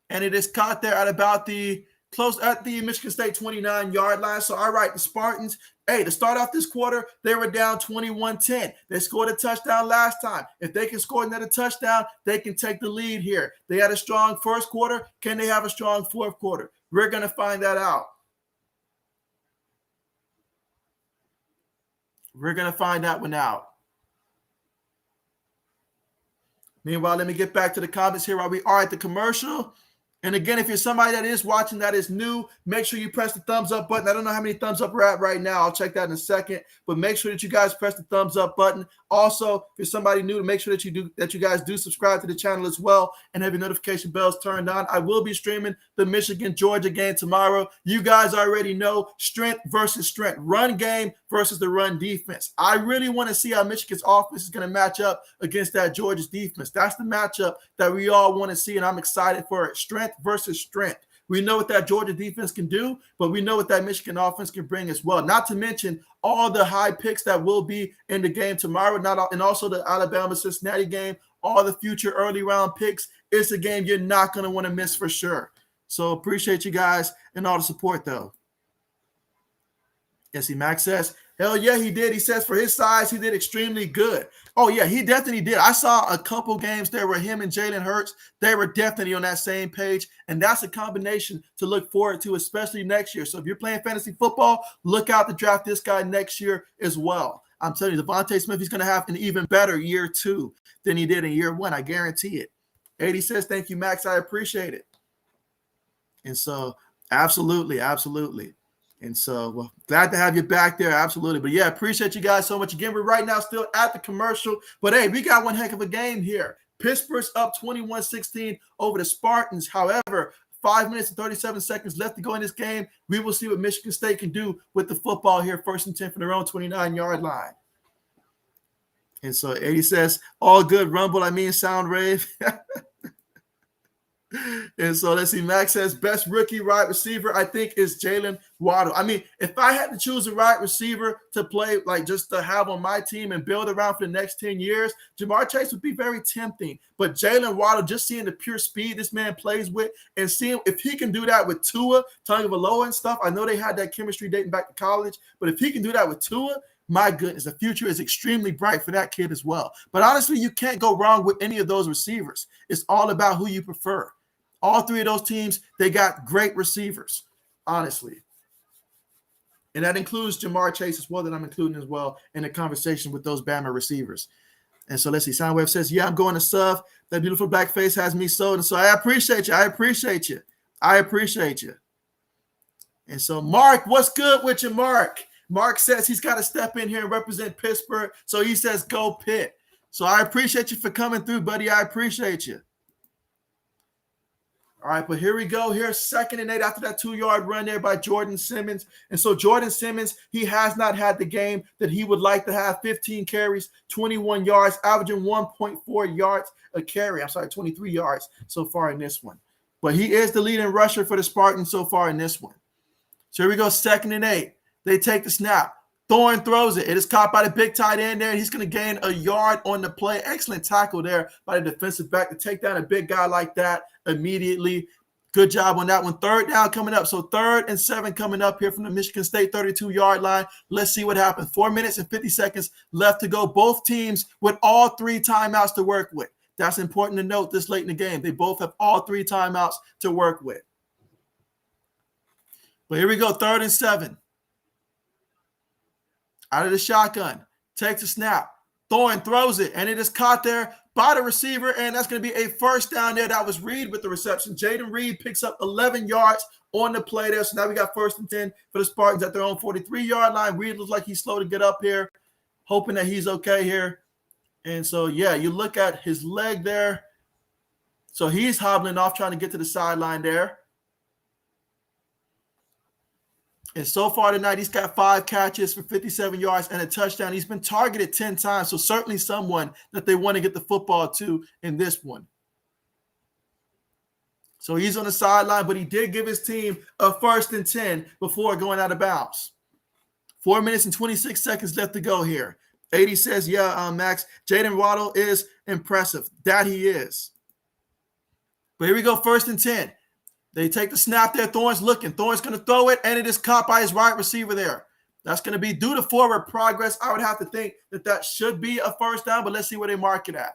And it is caught there at about the Michigan State 29-yard line. So, all right, the Spartans, to start off this quarter, they were down 21-10. They scored a touchdown last time. If they can score another touchdown, they can take the lead here. They had a strong 1st quarter. Can they have a strong 4th quarter? We're going to find that out. We're going to find that one out. Meanwhile, let me get back to the comments here while we are at the commercial. And again, if you're somebody that is watching that is new, make sure you press the thumbs up button. I don't know how many thumbs up we're at right now. I'll check that in a second. But make sure that you guys press the thumbs up button. Also, if you're somebody new, make sure that you guys do subscribe to the channel as well and have your notification bells turned on. I will be streaming the Michigan-Georgia game tomorrow. You guys already know strength versus strength, run game versus the run defense. I really want to see how Michigan's offense is going to match up against that Georgia's defense. That's the matchup that we all want to see, and I'm excited for it. Strength versus strength. We know what that Georgia defense can do, but we know what that Michigan offense can bring as well. Not to mention all the high picks that will be in the game tomorrow, and also the Alabama-Cincinnati game, all the future early round picks. It's a game you're not going to want to miss for sure. So appreciate you guys and all the support, though. Yes, Max says, hell yeah, he did. He says for his size, he did extremely good. Oh, yeah, he definitely did. I saw a couple games there where him and Jalen Hurts, they were definitely on that same page, and that's a combination to look forward to, especially next year. So if you're playing fantasy football, look out to draft this guy next year as well. I'm telling you, Devontae Smith, he's going to have an even better year 2 than he did in year 1. I guarantee it. 80 says, thank you, Max. I appreciate it. And so, absolutely. And so, well, glad to have you back there. Absolutely. But, yeah, appreciate you guys so much. Again, we're right now still at the commercial. But, hey, we got one heck of a game here. Pittsburgh's up 21-16 over the Spartans. However, 5 minutes and 37 seconds left to go in this game. We will see what Michigan State can do with the football here. 1st and 10 from their own 29-yard line. And so, 80 says, all good, Rumble. Sound rave. And so let's see. Max says best rookie wide receiver, I think, is Jalen Waddle. If I had to choose a wide receiver to play, like just to have on my team and build around for the next 10 years, Jamar Chase would be very tempting. But Jalen Waddle, just seeing the pure speed this man plays with and seeing if he can do that with Tua Tagovailoa and stuff. I know they had that chemistry dating back to college, but if he can do that with Tua, my goodness, the future is extremely bright for that kid as well. But honestly, you can't go wrong with any of those receivers. It's all about who you prefer. All 3 of those teams, they got great receivers, honestly. And that includes Jamar Chase as well, that I'm including as well in the conversation with those Bama receivers. And so let's see. Soundwave says, yeah, I'm going to sub. That beautiful black face has me sold. And so I appreciate you. I appreciate you. And so, Mark, what's good with you, Mark? Mark says he's got to step in here and represent Pittsburgh. So he says, go Pitt. So I appreciate you for coming through, buddy. I appreciate you. All right, but here we go. Here's 2nd and 8 after that 2-yard run there by Jordan Simmons. And so Jordan Simmons, he has not had the game that he would like to have. 15 carries, 21 yards, averaging 1.4 yards a carry. 23 yards so far in this one. But he is the leading rusher for the Spartans so far in this one. So here we go, 2nd and 8. They take the snap. Thorne throws it. It is caught by the big tight end there. He's going to gain a yard on the play. Excellent tackle there by the defensive back to take down a big guy like that immediately. Good job on that one. 3rd down coming up. So 3rd and 7 coming up here from the Michigan State 32-yard line. Let's see what happens. 4 minutes and 50 seconds left to go. Both teams with all 3 timeouts to work with. That's important to note this late in the game. They both have all 3 timeouts to work with. But here we go, 3rd and 7. Out of the shotgun, takes a snap. Thorne throws it, and it is caught there by the receiver, and that's going to be a 1st down there. That was Reed with the reception. Jaden Reed picks up 11 yards on the play there. So now we got 1st and 10 for the Spartans at their own 43-yard line. Reed looks like he's slow to get up here, hoping that he's okay here. And so, yeah, you look at his leg there. So he's hobbling off, trying to get to the sideline there. And so far tonight, he's got 5 catches for 57 yards and a touchdown. He's been targeted 10 times, so certainly someone that they want to get the football to in this one. So he's on the sideline, but he did give his team a 1st and 10 before going out of bounds. 4 minutes and 26 seconds left to go here. 80 says, yeah, Max, Jaden Waddle is impressive. That he is. But here we go, 1st and 10. They take the snap there. Thorne's looking. Thorne's going to throw it, and it is caught by his wide receiver there. That's going to be due to forward progress. I would have to think that that should be a 1st down, but let's see where they mark it at.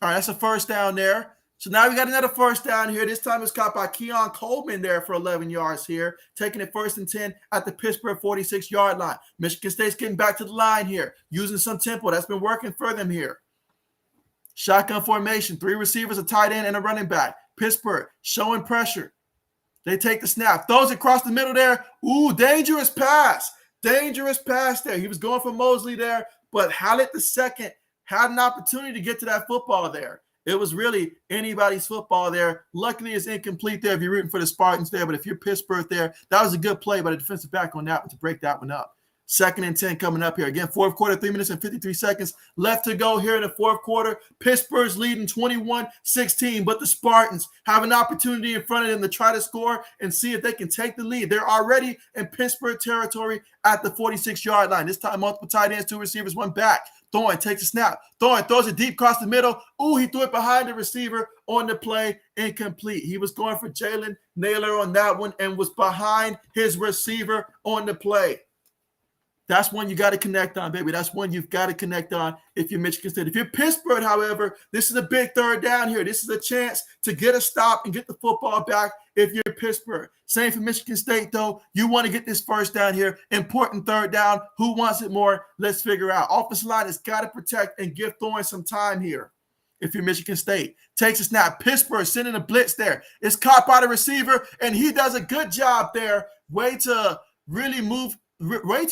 All right, that's a 1st down there. So now we got another 1st down here. This time it's caught by Keon Coleman there for 11 yards here, taking it 1st and 10 at the Pittsburgh 46-yard line. Michigan State's getting back to the line here, using some tempo. That's been working for them here. Shotgun formation, 3 receivers, a tight end, and a running back. Pittsburgh showing pressure. They take the snap. Throws it across the middle there. Ooh, dangerous pass. Dangerous pass there. He was going for Mosley there, but Hallett II had an opportunity to get to that football there. It was really anybody's football there. Luckily, it's incomplete there if you're rooting for the Spartans there, but if you're Pittsburgh there, that was a good play by the defensive back on that one to break that one up. 2nd and 10 coming up here. Again, 4th quarter, 3 minutes and 53 seconds left to go here in the 4th quarter. Pittsburgh's leading 21-16, but the Spartans have an opportunity in front of them to try to score and see if they can take the lead. They're already in Pittsburgh territory at the 46-yard line. This time, multiple tight ends, 2 receivers, 1 back. Thorne takes a snap. Thorne throws it deep across the middle. Ooh, he threw it behind the receiver on the play. Incomplete. He was going for Jalen Naylor on that one and was behind his receiver on the play. That's one you got to connect on, baby. That's one you've got to connect on if you're Michigan State. If you're Pittsburgh, however, this is a big 3rd down here. This is a chance to get a stop and get the football back if you're Pittsburgh. Same for Michigan State, though. You want to get this 1st down here. Important 3rd down. Who wants it more? Let's figure out. Offensive line has got to protect and give Thorne some time here. If you're Michigan State, takes a snap. Pittsburgh sending a blitz there. It's caught by the receiver, and he does a good job there. Way to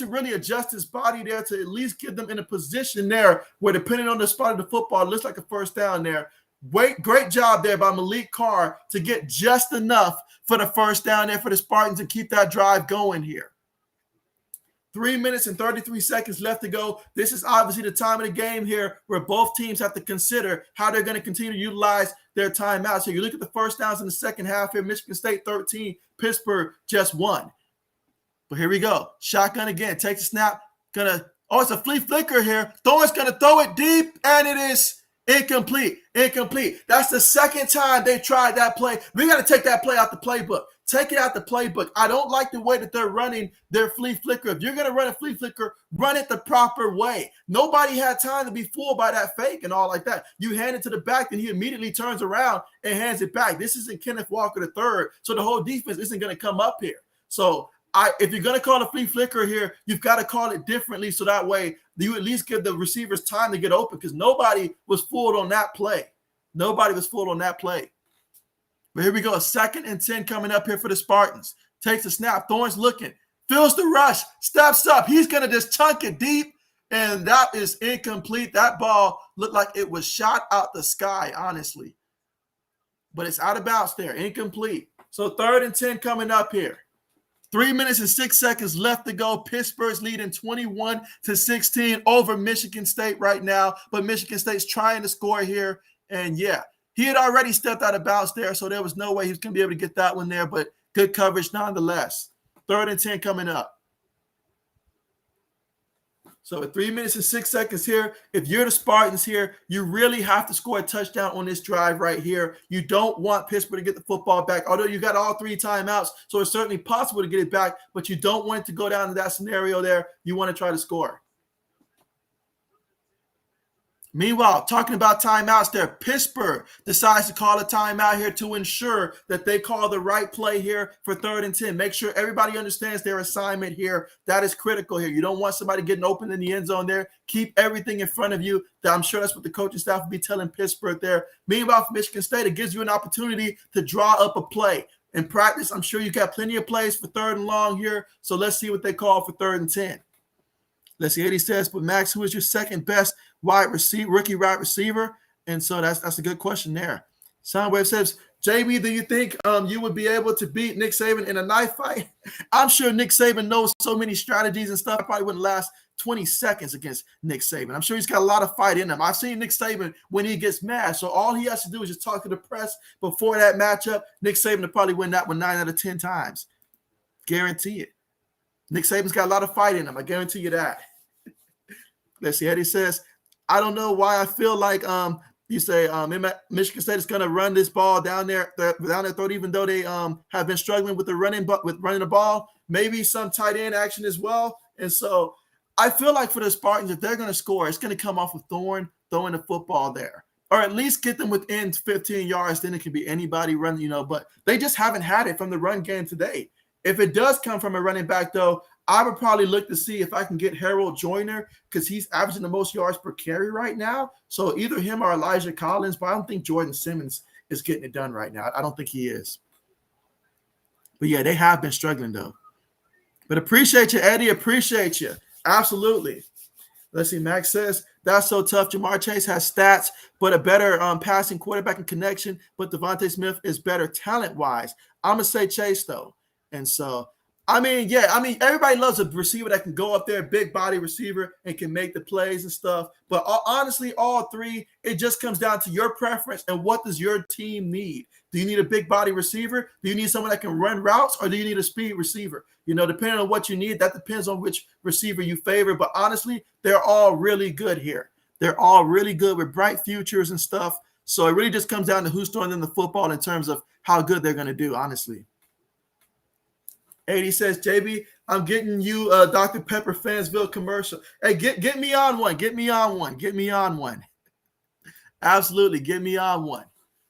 really adjust his body there to at least get them in a position there where, depending on the spot of the football, it looks like a 1st down there. Great job there by Malik Carr to get just enough for the 1st down there for the Spartans and keep that drive going here. 3 minutes and 33 seconds left to go. This is obviously the time of the game here where both teams have to consider how they're going to continue to utilize their timeouts. So you look at the 1st downs in the second half here. Michigan State 13, Pittsburgh just 1. But here we go. Shotgun again. Takes a snap. It's a flea flicker here. Thorne's going to throw it deep, and it is incomplete. Incomplete. That's the 2nd time they tried that play. We got to take that play out the playbook. Take it out the playbook. I don't like the way that they're running their flea flicker. If you're going to run a flea flicker, run it the proper way. Nobody had time to be fooled by that fake and all like that. You hand it to the back, and he immediately turns around and hands it back. This isn't Kenneth Walker III, so the whole defense isn't going to come up here. So if you're going to call a flea flicker here, you've got to call it differently so that way you at least give the receivers time to get open, because nobody was fooled on that play. Nobody was fooled on that play. But here we go. 2nd and 10 coming up here for the Spartans. Takes a snap. Thorne's looking. Feels the rush. Steps up. He's going to just chunk it deep. And that is incomplete. That ball looked like it was shot out the sky, honestly. But it's out of bounds there. Incomplete. So 3rd and 10 coming up here. 3 minutes and 6 seconds left to go. Pittsburgh's leading 21-16 over Michigan State right now. But Michigan State's trying to score here. And yeah, he had already stepped out of bounds there, so there was no way he was going to be able to get that one there. But good coverage nonetheless. 3rd and 10 coming up. So at 3 minutes and 6 seconds here, if you're the Spartans here, you really have to score a touchdown on this drive right here. You don't want Pittsburgh to get the football back, although you got all 3 timeouts, so it's certainly possible to get it back, but you don't want it to go down to that scenario there. You want to try to score. Meanwhile, talking about timeouts there, Pittsburgh decides to call a timeout here to ensure that they call the right play here for 3rd and 10. Make sure everybody understands their assignment here. That is critical here. You don't want somebody getting open in the end zone there. Keep everything in front of you. I'm sure that's what the coaching staff will be telling Pittsburgh there. Meanwhile, for Michigan State, it gives you an opportunity to draw up a play. In practice, I'm sure you got plenty of plays for 3rd and long here. So let's see what they call for 3rd and 10. Let's see. Eddie says, but Max, who is your second best rookie wide receiver? And so that's a good question there. Soundwave says, JB, do you think you would be able to beat Nick Saban in a knife fight? I'm sure Nick Saban knows so many strategies and stuff. I probably wouldn't last 20 seconds against Nick Saban. I'm sure he's got a lot of fight in him. I've seen Nick Saban when he gets mad. So all he has to do is just talk to the press before that matchup. Nick Saban will probably win that one 9 out of 10 times. Guarantee it. Nick Saban's got a lot of fight in him. I guarantee you that. Let's see. Eddie says, I don't know why I feel like you say Michigan State is going to run this ball down their throat, even though they have been struggling with running the ball. Maybe some tight end action as well. And so I feel like for the Spartans, if they're going to score, it's going to come off of Thorne throwing the football there, or at least get them within 15 yards. Then it can be anybody running, but they just haven't had it from the run game today. If it does come from a running back, though, I would probably look to see if I can get Harold Joyner, because he's averaging the most yards per carry right now. So either him or Elijah Collins, but I don't think Jordan Simmons is getting it done right now. I don't think he is. But yeah, they have been struggling though. But appreciate you, Eddie. Appreciate you. Absolutely. Let's see. Max says, that's so tough. Jamar Chase has stats, but a better passing quarterback and connection. But Devontae Smith is better talent-wise. I'm going to say Chase though. And so everybody loves a receiver that can go up there, big body receiver, and can make the plays and stuff. But honestly, all 3, it just comes down to your preference and what does your team need. Do you need a big body receiver? Do you need someone that can run routes, or do you need a speed receiver? Depending on what you need, that depends on which receiver you favor. But honestly, they're all really good here. They're all really good with bright futures and stuff. So it really just comes down to who's throwing them the football in terms of how good they're going to do, honestly. 80 says, JB, I'm getting you a Dr. Pepper Fansville commercial. Hey, get me on one. Get me on one. Get me on one. Absolutely. Get me on one.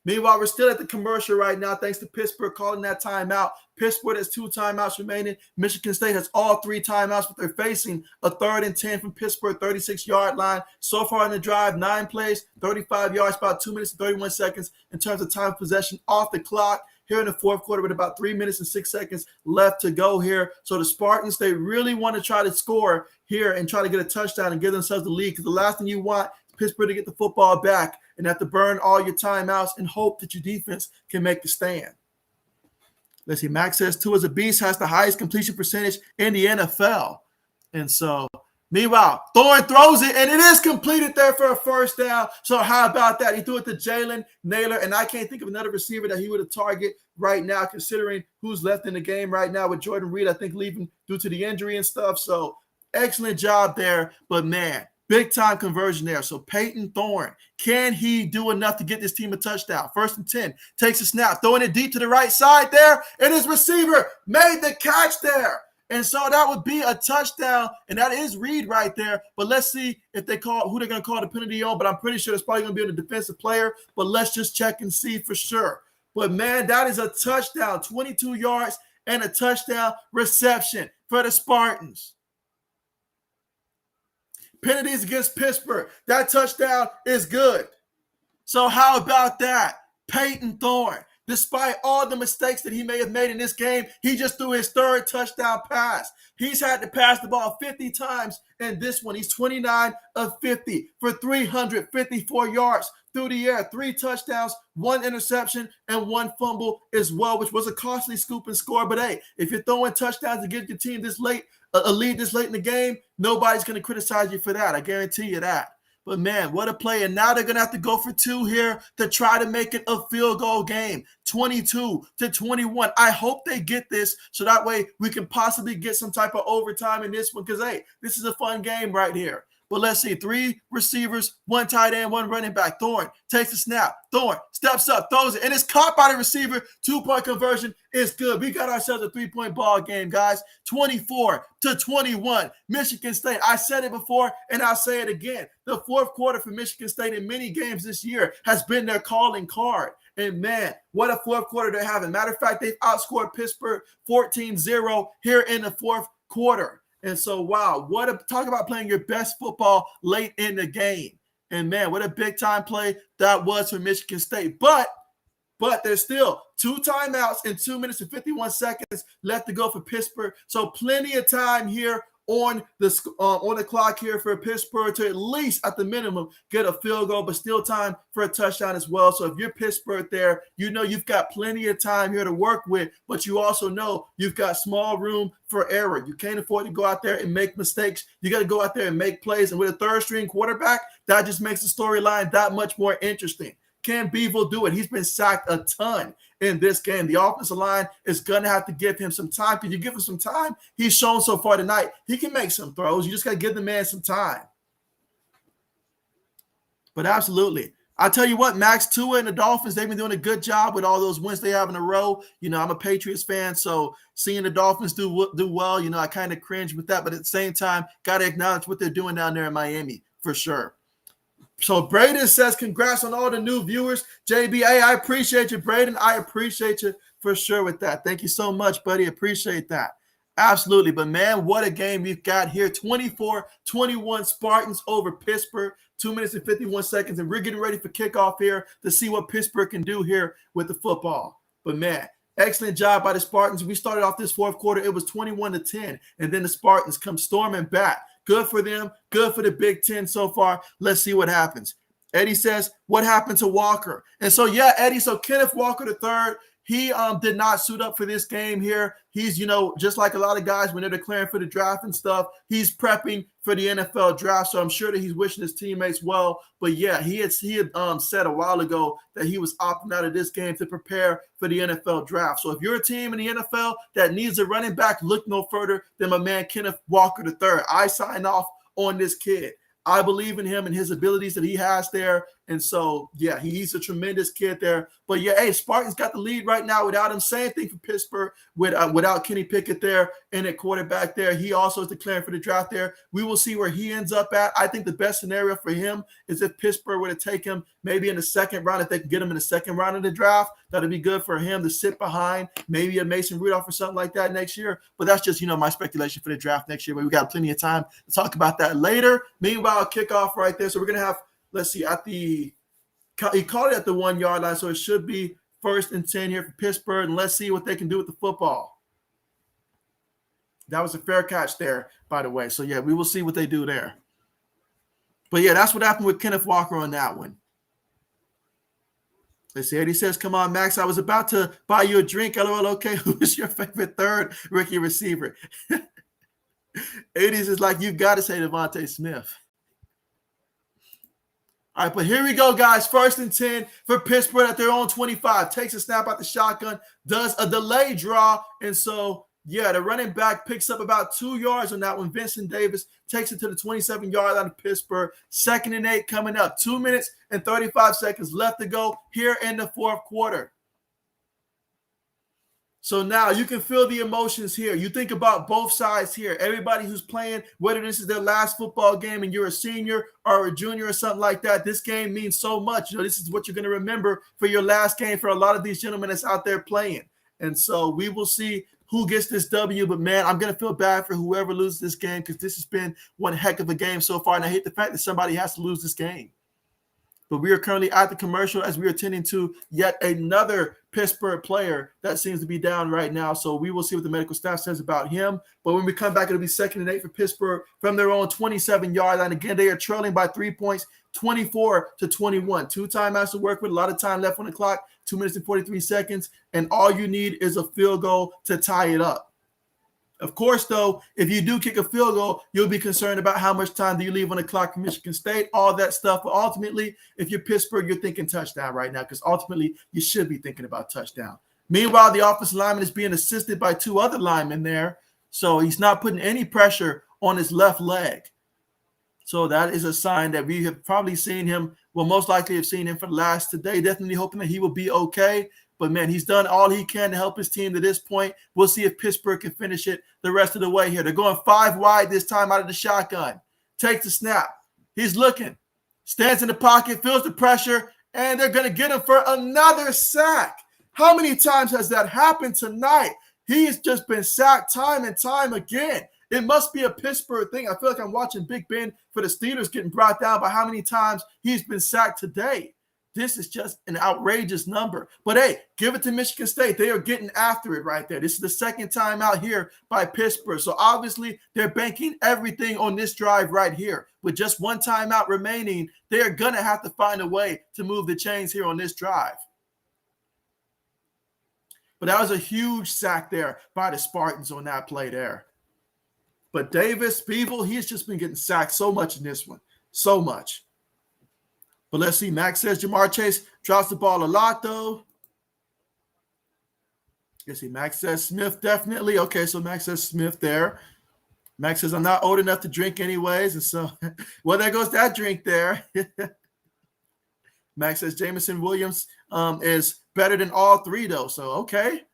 Meanwhile, we're still at the commercial right now, thanks to Pittsburgh calling that timeout. Pittsburgh has 2 timeouts remaining. Michigan State has all 3 timeouts, but they're facing a 3rd and 10 from Pittsburgh, 36-yard line. So far in the drive, 9 plays, 35 yards, about 2 minutes and 31 seconds in terms of time of possession off the clock. Here in the 4th quarter with about 3 minutes and 6 seconds left to go here. So the Spartans, they really want to try to score here and try to get a touchdown and give themselves the lead, because the last thing you want is Pittsburgh to get the football back and have to burn all your timeouts and hope that your defense can make the stand. Let's see. Max says, Tua's a beast, has the highest completion percentage in the NFL. And so, meanwhile, Thorne throws it, and it is completed there for a first down. So how about that? He threw it to Jalen Naylor, and I can't think of another receiver that he would have targeted right now, considering who's left in the game right now with Jordan Reed, I think, leaving due to the injury and stuff. So excellent job there. But, man, big-time conversion there. So Peyton Thorne, can he do enough to get this team a touchdown? 1st and 10, takes a snap, throwing it deep to the right side there, and his receiver made the catch there. And so that would be a touchdown, and that is Reed right there. But let's see if they call who they're going to call the penalty on. But I'm pretty sure it's probably going to be on the defensive player. But let's just check and see for sure. But, man, that is a touchdown, 22 yards and a touchdown reception for the Spartans. Penalties against Pittsburgh. That touchdown is good. So how about that? Peyton Thorne Despite all the mistakes that he may have made in this game, he just threw his third touchdown pass. He's had to pass the ball 50 times in this one. He's 29 of 50 for 354 yards through the air, 3 touchdowns, 1 interception, and 1 fumble as well, which was a costly scoop and score. But hey, if you're throwing touchdowns to give your team this late, a lead this late in the game, nobody's going to criticize you for that. I guarantee you that. But man, what a play. And now they're going to have to go for 2 here to try to make it a field goal game. 22-21. I hope they get this so that way we can possibly get some type of overtime in this one because, hey, this is a fun game right here. But let's see, 3 receivers, 1 tight end, 1 running back. Thorne takes the snap. Thorne steps up, throws it, and it's caught by the receiver. 2-point conversion is good. We got ourselves a 3-point ball game, guys. 24-21. Michigan State. I said it before, and I'll say it again. The fourth quarter for Michigan State in many games this year has been their calling card. And man, what a fourth quarter they're having. Matter of fact, they've outscored Pittsburgh 14-0 here in the fourth quarter. And so, wow, talk about playing your best football late in the game. And man, what a big time play that was for Michigan State. But there's still 2 timeouts and 2 minutes and 51 seconds left to go for Pittsburgh. So plenty of time here on the clock here for Pittsburgh to at least at the minimum get a field goal, but still time for a touchdown as well. So if you're Pittsburgh there, you know you've got plenty of time here to work with, but you also know you've got small room for error. You can't afford to go out there and make mistakes. You got to go out there and make plays. And with a third string quarterback, that just makes the storyline that much more interesting. Can Bevel do it? He's been sacked a ton in this game. The offensive line is going to have to give him some time. Because you give him some time, he's shown so far tonight, he can make some throws. You just got to give the man some time. But absolutely. I tell you what, Max Tua and the Dolphins, they've been doing a good job with all those wins they have in a row. You know, I'm a Patriots fan, so seeing the Dolphins do well, you know, I kind of cringe with that. But at the same time, got to acknowledge what they're doing down there in Miami for sure. So Braden says, congrats on all the new viewers. JB&M, I appreciate you, Braden. I appreciate you for sure with that. Thank you so much, buddy. Appreciate that. Absolutely. But, man, what a game we've got here. 24-21 Spartans over Pittsburgh. 2 minutes and 51 seconds. And we're getting ready for kickoff here to see what Pittsburgh can do here with the football. But, man, excellent job by the Spartans. We started off this fourth quarter. It was 21-10. And then the Spartans come storming back. Good for them. Good for the Big Ten so far. Let's see what happens. Eddie says, what happened to Walker? And so, yeah, Eddie, so Kenneth Walker III, he did not suit up for this game here. He's, you know, just like a lot of guys when they're declaring for the draft and stuff, he's prepping for the NFL draft. So I'm sure that he's wishing his teammates well. But, yeah, he had said a while ago that he was opting out of this game to prepare for the NFL draft. So if you're a team in the NFL that needs a running back, look no further than my man Kenneth Walker III. I sign off on this kid. I believe in him and his abilities that he has there. And so, yeah, he's a tremendous kid there. But, yeah, hey, Spartans got the lead right now without him. Same thing for Pittsburgh without Kenny Pickett there and at quarterback there. He also is declaring for the draft there. We will see where he ends up at. I think the best scenario for him is if Pittsburgh were to take him maybe in the second round. If they can get him in the second round of the draft, that would be good for him to sit behind maybe a Mason Rudolph or something like that next year. But that's just, you know, my speculation for the draft next year. But we got plenty of time to talk about that later. Meanwhile, kickoff right there. So we're going to have, let's see, he called it at the 1 yard line, so it should be 1st and 10 here for Pittsburgh, and let's see what they can do with the football. That was a fair catch there, by the way. So, yeah, we will see what they do there. But, yeah, that's what happened with Kenneth Walker on that one. Let's see. Eddie says, come on, Max, I was about to buy you a drink. LOL, okay, who's your favorite third rookie receiver? Eddie's is like, you've got to say Devontae Smith. All right, but here we go, guys. 1st and 10 for Pittsburgh at their own 25. Takes a snap out the shotgun, does a delay draw. And so, yeah, the running back picks up about 2 yards on that one. Vincent Davis takes it to the 27-yard line of Pittsburgh. 2nd and 8 coming up. 2 minutes and 35 seconds left to go here in the fourth quarter. So now you can feel the emotions here. You think about both sides here. Everybody who's playing, whether this is their last football game and you're a senior or a junior or something like that, this game means so much. You know, this is what you're going to remember for your last game for a lot of these gentlemen that's out there playing. And so we will see who gets this W. But, man, I'm going to feel bad for whoever loses this game because this has been one heck of a game so far. And I hate the fact that somebody has to lose this game. But we are currently at the commercial as we are attending to yet another Pittsburgh player that seems to be down right now. So we will see what the medical staff says about him. But when we come back, it'll be 2nd and 8 for Pittsburgh from their own 27-yard line. Again, they are trailing by 3 points, 24-21. 2 timeouts to work with, a lot of time left on the clock, 2 minutes and 43 seconds. And all you need is a field goal to tie it up. Of course, though, if you do kick a field goal, you'll be concerned about how much time do you leave on the clock for Michigan State, all that stuff. But ultimately, if you're Pittsburgh, you're thinking touchdown right now because ultimately you should be thinking about touchdown. Meanwhile, the offensive lineman is being assisted by 2 other linemen there, so he's not putting any pressure on his left leg. So that is a sign that we have probably seen him, well, most likely have seen him for the last today. Definitely hoping that he will be okay. But, man, he's done all he can to help his team to this point. We'll see if Pittsburgh can finish it the rest of the way here. They're going 5 wide this time out of the shotgun. Takes the snap. He's looking. Stands in the pocket, feels the pressure, and they're going to get him for another sack. How many times has that happened tonight? He's just been sacked time and time again. It must be a Pittsburgh thing. I feel like I'm watching Big Ben for the Steelers getting brought down by how many times he's been sacked today. This is just an outrageous number. But, hey, give it to Michigan State. They are getting after it right there. This is the 2nd time out here by Pittsburgh. So, obviously, they're banking everything on this drive right here. With just 1 timeout remaining, they are going to have to find a way to move the chains here on this drive. But that was a huge sack there by the Spartans on that play there. But Davis, Bevel, he's just been getting sacked so much in this one. So much. But let's see. Max says Jamar Chase drops the ball a lot, though. Let's see. Max says Smith, definitely. Okay, so Max says Smith there. Max says, I'm not old enough to drink anyways. And so, well, there goes that drink there. Max says Jameson Williams is better than all 3, though. So, okay.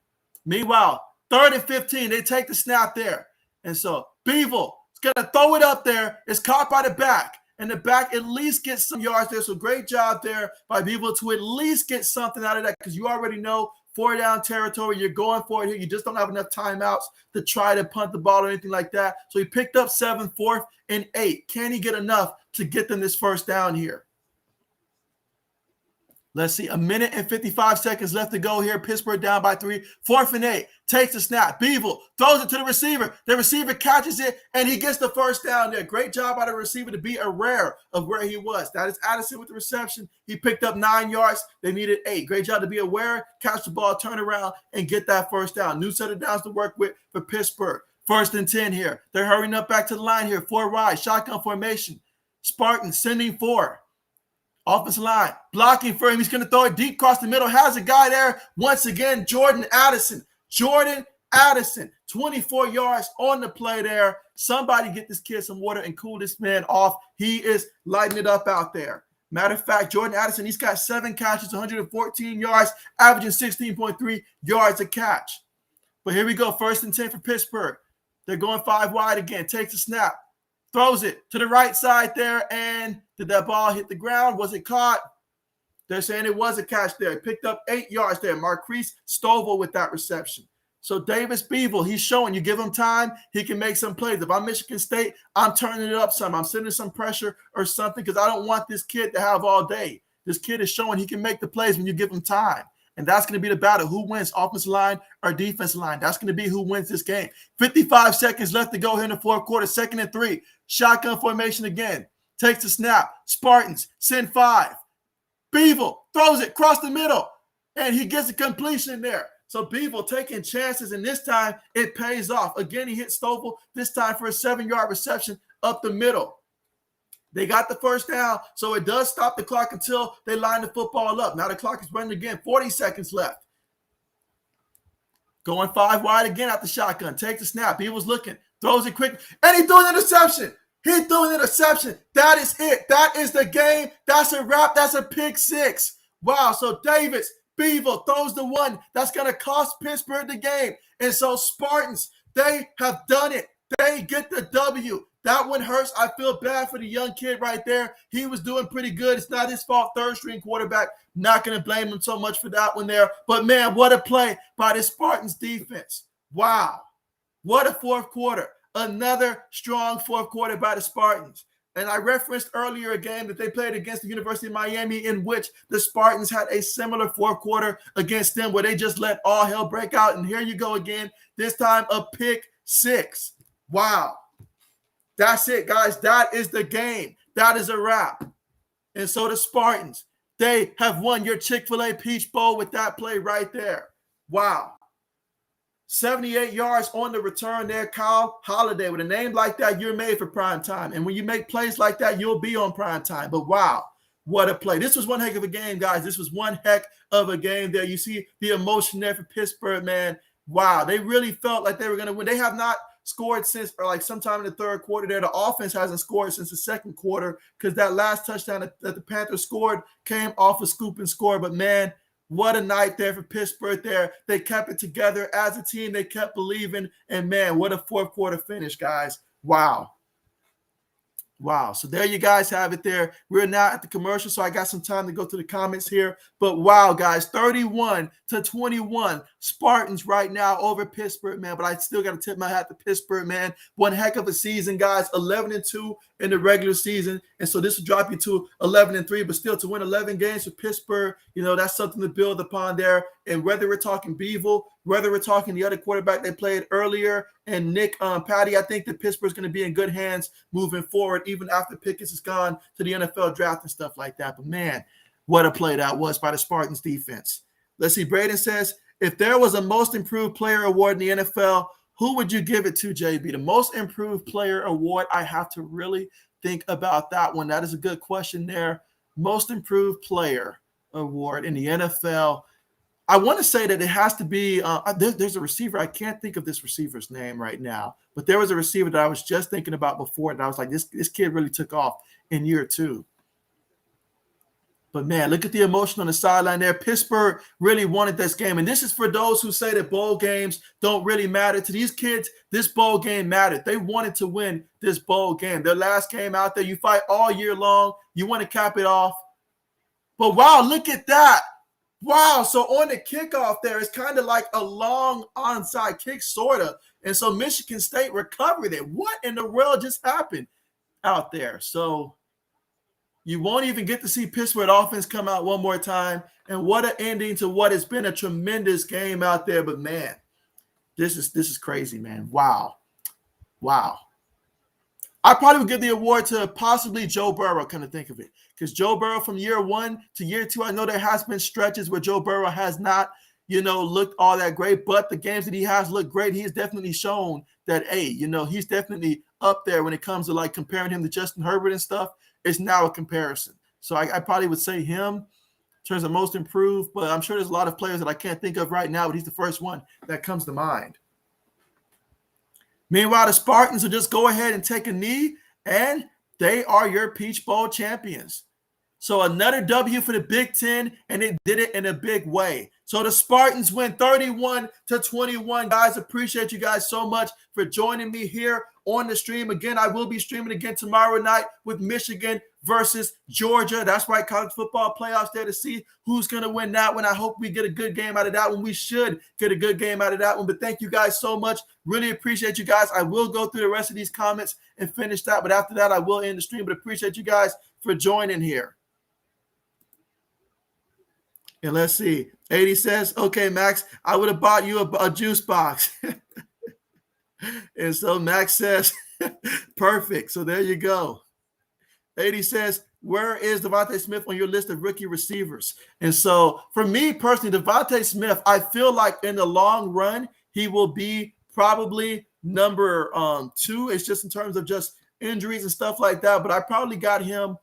Meanwhile, 3rd and 15. They take the snap there. And so, Bevel is going to throw it up there. It's caught by the back. And the back at least gets some yards there. So great job there by Bevel to at least get something out of that because you already know 4-down territory. You're going for it here. You just don't have enough timeouts to try to punt the ball or anything like that. So he picked up 7, 4th and 8. Can he get enough to get them this 1st down here? Let's see. 1 minute and 55 seconds left to go here. Pittsburgh down by 3. 4th and 8. Takes the snap. Bevel throws it to the receiver. The receiver catches it, and he gets the 1st down there. Great job by the receiver to be aware of where he was. That is Addison with the reception. He picked up 9 yards. They needed 8. Great job to be aware, catch the ball, turn around, and get that 1st down. New set of downs to work with for Pittsburgh. 1st and 10 here. They're hurrying up back to the line here. 4 wide. Shotgun formation. Spartans sending 4. Offensive line, blocking for him. He's going to throw it deep across the middle. Has a guy there. Once again, Jordan Addison. 24 yards on the play there. Somebody get this kid some water and cool this man off. He is lighting it up out there. Matter of fact, Jordan Addison, he's got 7 catches, 114 yards, averaging 16.3 yards a catch. But here we go, 1st and 10 for Pittsburgh. They're going 5 wide again. Takes a snap. Throws it to the right side there, and did that ball hit the ground? Was it caught? They're saying it was a catch there. He picked up 8 yards there. Marquise Stovall with that reception. So Davis Bevel, he's showing you give him time, he can make some plays. If I'm Michigan State, I'm turning it up some. I'm sending some pressure or something because I don't want this kid to have all day. This kid is showing he can make the plays when you give him time. And that's going to be the battle. Who wins, offensive line or defensive line? That's going to be who wins this game. 55 seconds left to go here in the 4th quarter. 2nd and 3. Shotgun formation again. Takes the snap. Spartans send 5. Bevel throws it across the middle. And he gets a completion there. So Bevel taking chances, and this time it pays off. Again, he hit Stovall, this time for a 7-yard reception up the middle. They got the 1st down, so it does stop the clock until they line the football up. Now the clock is running again. 40 seconds left. Going 5 wide again at the shotgun. Takes the snap. He was looking. Throws it quick. And he threw an interception. He threw an interception. That is it. That is the game. That's a wrap. That's a pick 6. Wow. So Davis, Bevel throws the one that's going to cost Pittsburgh the game. And so Spartans, they have done it. They get the W. That one hurts. I feel bad for the young kid right there. He was doing pretty good. It's not his fault. 3rd-string quarterback. Not going to blame him so much for that one there. But, man, what a play by the Spartans defense. Wow. What a 4th quarter. Another strong 4th quarter by the Spartans. And I referenced earlier a game that they played against the University of Miami in which the Spartans had a similar fourth quarter against them where they just let all hell break out. And here you go again, this time a pick six. Wow. That's it, guys. That is the game. That is a wrap. And so the Spartans, they have won your Chick-Fil-A Peach Bowl with that play right there. Wow. 78 yards on the return there, Kyle Holiday. With a name like that, you're made for prime time. And when you make plays like that, you'll be on prime time. But wow, what a play. This was one heck of a game, guys. This was one heck of a game there. You see the emotion there for Pittsburgh, man. Wow, they really felt like they were going to win. They have not scored since, or like sometime in the third quarter there. The offense hasn't scored since the second quarter because that last touchdown that the Panthers scored came off a scoop and score. But, man, what a night there for Pittsburgh there. They kept it together as a team. They kept believing. And, man, what a fourth quarter finish, guys. Wow. Wow. So there you guys have it there. We're now at the commercial, so I got some time to go to the comments here. But wow, guys, 31-21 Spartans right now over Pittsburgh, man. But I still got to tip my hat to Pittsburgh, man. One heck of a season, guys. 11-2 in the regular season. And so this will drop you to 11-3, but still to win 11 games for Pittsburgh, you know, that's something to build upon there. And whether we're talking Beeville, whether we're talking the other quarterback they played earlier, and Nick Patty, I think that Pittsburgh's going to be in good hands moving forward, even after Pickens is gone to the NFL draft and stuff like that. But, man, what a play that was by the Spartans defense. Let's see. Braden says, if there was a most improved player award in the NFL, who would you give it to, JB? The most improved player award, I have to really think about that one. That is a good question there. Most improved player award in the NFL. I want to say that it has to be there's a receiver. I can't think of this receiver's name right now, but there was a receiver that I was just thinking about before, and I was like, this kid really took off in year two. But, man, look at the emotion on the sideline there. Pittsburgh really wanted this game. And this is for those who say that bowl games don't really matter. To these kids, this bowl game mattered. They wanted to win this bowl game. Their last game out there, you fight all year long. You want to cap it off. But, wow, look at that. Wow, so on the kickoff there, it's kind of like a long onside kick, sort of. And so Michigan State recovered it. What in the world just happened out there? So you won't even get to see Pittsburgh offense come out one more time. And what an ending to what has been a tremendous game out there. But, man, this is crazy, man. Wow. Wow. I probably would give the award to possibly Joe Burrow, kind of think of it. Because Joe Burrow from year one to year two, I know there has been stretches where Joe Burrow has not, you know, looked all that great. But the games that he has looked great. He has definitely shown that, hey, you know, he's definitely up there when it comes to, like, comparing him to Justin Herbert and stuff. It's now a comparison. So I probably would say him in terms of most improved. But I'm sure there's a lot of players that I can't think of right now, but he's the first one that comes to mind. Meanwhile, the Spartans will just go ahead and take a knee, and they are your Peach Bowl champions. So another W for the Big Ten, and it did it in a big way. So the Spartans win 31-21. Guys, appreciate you guys so much for joining me here on the stream. Again, I will be streaming again tomorrow night with Michigan versus Georgia. That's right, college football playoffs there to see who's going to win that one. I hope we get a good game out of that one. We should get a good game out of that one. But thank you guys so much. Really appreciate you guys. I will go through the rest of these comments and finish that. But after that, I will end the stream. But appreciate you guys for joining here. And let's see. 80 says, okay, Max, I would have bought you a juice box. And so Max says, perfect. So there you go. 80 says, where is Devontae Smith on your list of rookie receivers? And so for me personally, Devontae Smith, I feel like in the long run, he will be probably number 2. It's just in terms of just injuries and stuff like that. But I probably got him.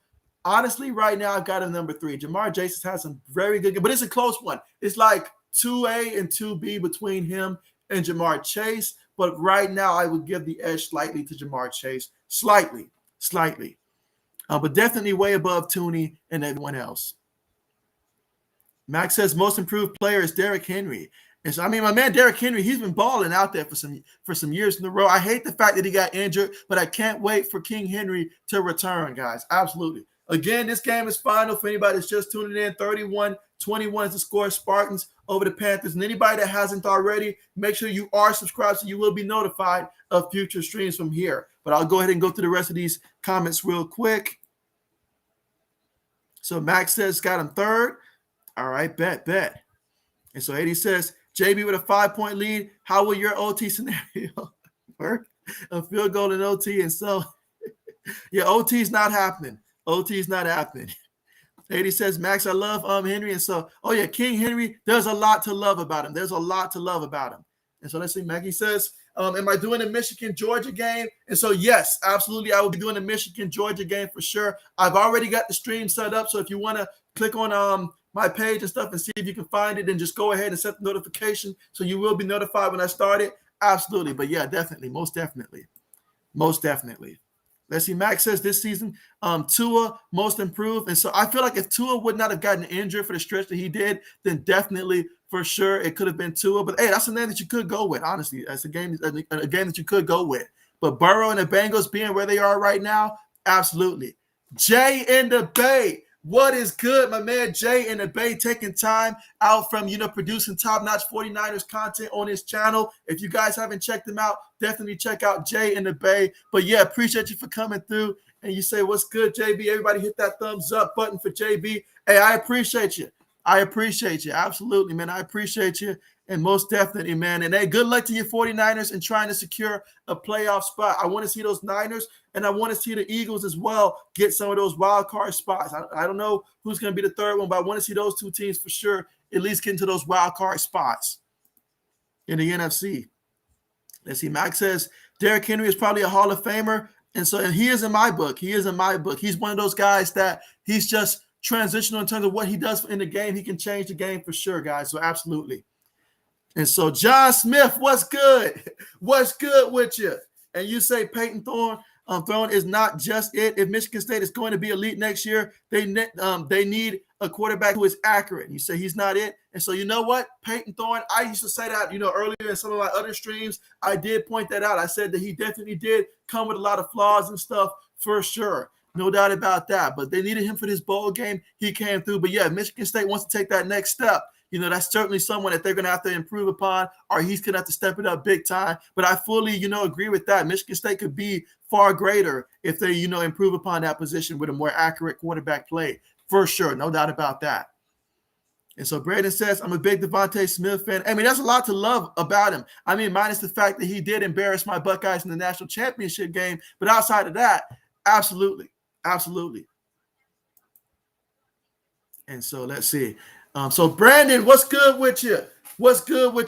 Honestly, right now, I've got him number 3. Jamar Chase has some very good, but it's a close one. It's like 2A and 2B between him and Jamar Chase. But right now, I would give the edge slightly to Jamar Chase. Slightly. But definitely way above Tooney and everyone else. Max says most improved player is Derrick Henry. And so, I mean, my man Derrick Henry, he's been balling out there for some years in a row. I hate the fact that he got injured, but I can't wait for King Henry to return, guys. Absolutely. Again, this game is final for anybody that's just tuning in. 31-21 is the score. Spartans over the Panthers. And anybody that hasn't already, make sure you are subscribed so you will be notified of future streams from here. But I'll go ahead and go through the rest of these comments real quick. So Max says got him third. All right, bet. And so 80 says, JB with a 5-point lead. How will your OT scenario work? A field goal in OT. And so, yeah, OT is not happening. OT is not happening. 80 says, Max, I love Henry. And so, oh, yeah, King Henry, there's a lot to love about him. There's a lot to love about him. And so let's see, Maggie says, am I doing a Michigan-Georgia game? And so, yes, absolutely, I will be doing a Michigan-Georgia game for sure. I've already got the stream set up. So if you want to click on my page and stuff and see if you can find it, and just go ahead and set the notification so you will be notified when I start it. Absolutely. But, yeah, definitely, most definitely. Let's see. Max says this season, Tua most improved. And so I feel like if Tua would not have gotten injured for the stretch that he did, then definitely for sure it could have been Tua. But hey, that's a name that you could go with, honestly. That's a game that you could go with. But Burrow and the Bengals being where they are right now, absolutely. Jay in the Bay. What is good, my man Jay in the Bay, taking time out from, producing top-notch 49ers content on his channel. If you guys haven't checked him out, definitely check out Jay in the Bay. But, yeah, appreciate you for coming through. And you say, what's good, JB? Everybody hit that thumbs up button for JB. Hey, I appreciate you. Absolutely, man. I appreciate you. And most definitely, man. And, hey, good luck to your 49ers in trying to secure a playoff spot. I want to see those Niners, and I want to see the Eagles as well get some of those wild card spots. I don't know who's going to be the third one, but I want to see those two teams for sure at least get into those wild card spots in the NFC. Let's see. Max says Derrick Henry is probably a Hall of Famer. And he is in my book. He's one of those guys that he's just transitional in terms of what he does in the game. He can change the game for sure, guys. So absolutely. And so John Smith, what's good? What's good with you? And you say Peyton Thorne is not just it. If Michigan State is going to be elite next year, they need a quarterback who is accurate. And you say he's not it. And so you know what? Peyton Thorne, I used to say that, earlier in some of my other streams, I did point that out. I said that he definitely did come with a lot of flaws and stuff for sure. No doubt about that. But they needed him for this bowl game. He came through. But, yeah, Michigan State wants to take that next step. That's certainly someone that they're going to have to improve upon, or he's going to have to step it up big time. But I fully, agree with that. Michigan State could be far greater if they, improve upon that position with a more accurate quarterback play. For sure. No doubt about that. And so Braden says, I'm a big Devontae Smith fan. I mean, there's a lot to love about him. I mean, minus the fact that he did embarrass my Buckeyes in the national championship game. But outside of that, absolutely. Absolutely. And so let's see. So Brandon, what's good with you?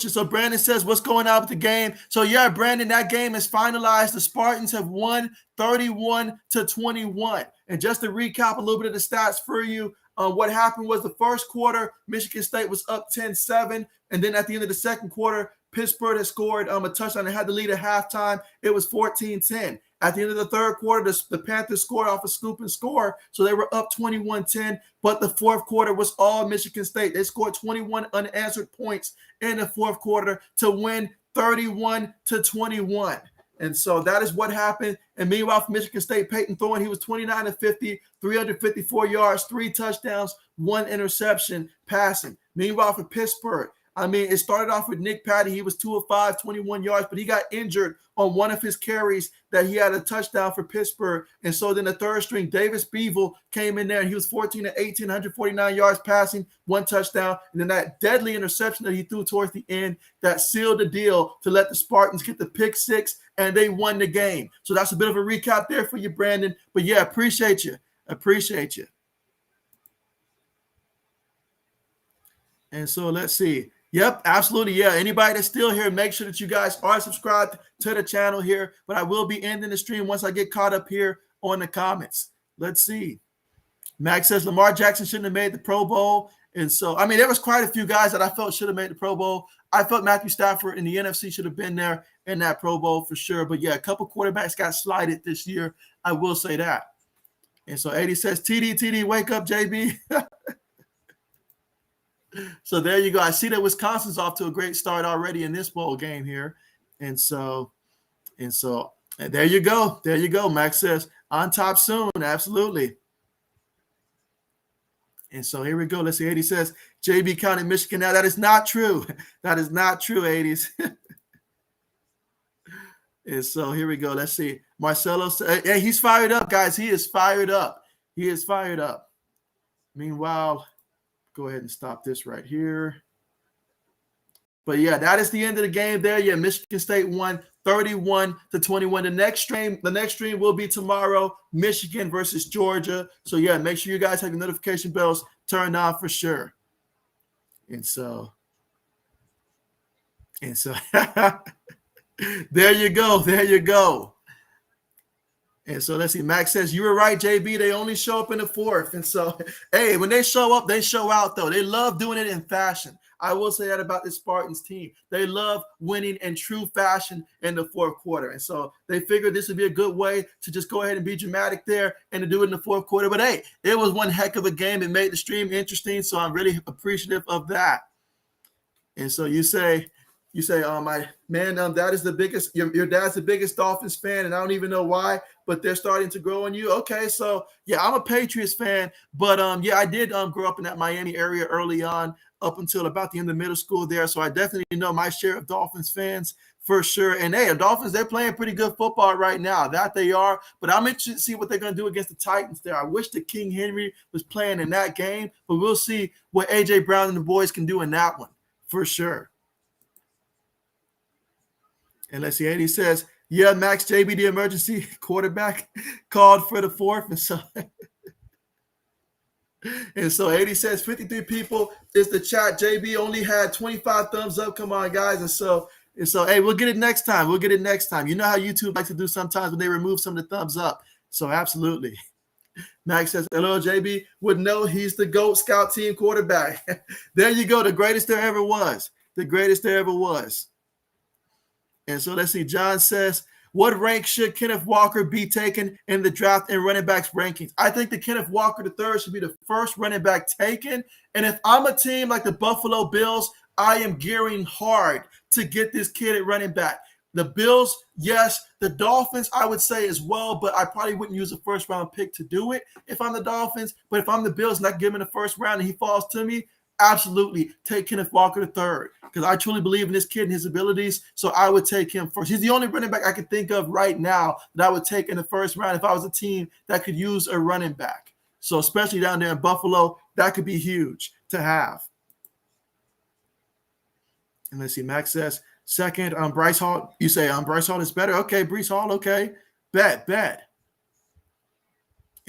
So Brandon says, what's going on with the game? So yeah, Brandon, that game is finalized. The Spartans have won 31-21. And just to recap a little bit of the stats for you, what happened was the first quarter, Michigan State was up 10-7. And then at the end of the second quarter, Pittsburgh had scored a touchdown. They had the lead at halftime. It was 14-10. At the end of the third quarter, the Panthers scored off a scoop and score, so they were up 21-10. But the fourth quarter was all Michigan State. They scored 21 unanswered points in the fourth quarter to win 31-21. And so that is what happened. And meanwhile, for Michigan State, Peyton Thorne, he was 29-50, 354 yards, 3 touchdowns, 1 interception passing. Meanwhile, for Pittsburgh, it started off with Nick Patty. He was 2 of 5, 21 yards, but he got injured on one of his carries that he had a touchdown for Pittsburgh. And so then the third string, Davis Beeville, came in there, and he was 14 of 18, 149 yards passing, 1 touchdown. And then that deadly interception that he threw towards the end that sealed the deal to let the Spartans get the pick 6, and they won the game. So that's a bit of a recap there for you, Brandon. But, yeah, appreciate you. And so let's see. Yep, absolutely. Yeah, anybody that's still here, make sure that you guys are subscribed to the channel here. But I will be ending the stream once I get caught up here on the comments. Let's see. Max says Lamar Jackson shouldn't have made the Pro Bowl. And so, there was quite a few guys that I felt should have made the Pro Bowl. I felt Matthew Stafford in the NFC should have been there in that Pro Bowl for sure. But, yeah, a couple quarterbacks got slighted this year. I will say that. And so 80 says, TD, wake up, JB. So there you go. I see that Wisconsin's off to a great start already in this bowl game here. And so there you go. Max says on top soon. Absolutely. And so here we go. Let's see. 80 says JB counted Michigan. Now that is not true. That is not true, 80s. And so here we go. Let's see. Marcelo said, hey, he's fired up, guys. He is fired up. He is fired up. Meanwhile, go ahead and stop this right here. But yeah, that is the end of the game there. Yeah, Michigan State won 31-21. The next stream will be tomorrow, Michigan versus Georgia. So yeah, make sure you guys have your notification bells turned on for sure. And so there you go. There you go. And so let's see. Max says, you were right, JB. They only show up in the fourth. And so, hey, when they show up, they show out, though. They love doing it in fashion. I will say that about the Spartans team. They love winning in true fashion in the fourth quarter. And so they figured this would be a good way to just go ahead and be dramatic there and to do it in the fourth quarter. But, hey, it was one heck of a game. It made the stream interesting, so I'm really appreciative of that. And so you say, my man, that is the biggest. Your dad's the biggest Dolphins fan, and I don't even know why, but they're starting to grow on you. Okay, so yeah, I'm a Patriots fan, but yeah, I did grow up in that Miami area early on, up until about the end of middle school there. So I definitely know my share of Dolphins fans for sure. And hey, the Dolphins, they're playing pretty good football right now. That they are, but I'm interested to see what they're going to do against the Titans there. I wish that King Henry was playing in that game, but we'll see what A.J. Brown and the boys can do in that one for sure. And let's see, 80 says, yeah, Max, JB, the emergency quarterback, called for the fourth. And so 80 says 53 people is the chat. JB only had 25 thumbs up. Come on, guys. And so, hey, we'll get it next time. We'll get it next time. You know how YouTube likes to do sometimes when they remove some of the thumbs up. So absolutely. Max says, hello, JB would know he's the GOAT scout team quarterback. There you go. The greatest there ever was. The greatest there ever was. And so let's see. John says, what rank should Kenneth Walker be taken in the draft and running backs rankings? I think that Kenneth Walker III should be the first running back taken. And if I'm a team like the Buffalo Bills, I am gearing hard to get this kid at running back. The Bills, yes. The Dolphins, I would say as well, but I probably wouldn't use a first-round pick to do it if I'm the Dolphins. But if I'm the Bills, not giving the first round and he falls to me, absolutely take Kenneth Walker III because I truly believe in this kid and his abilities. So I would take him first. He's the only running back I can think of right now that I would take in the first round if I was a team that could use a running back. So especially down there in Buffalo, that could be huge to have. And let's see, Max says, second, Bryce Hall. You say Bryce Hall is better. Okay, Bryce Hall, okay. Bet.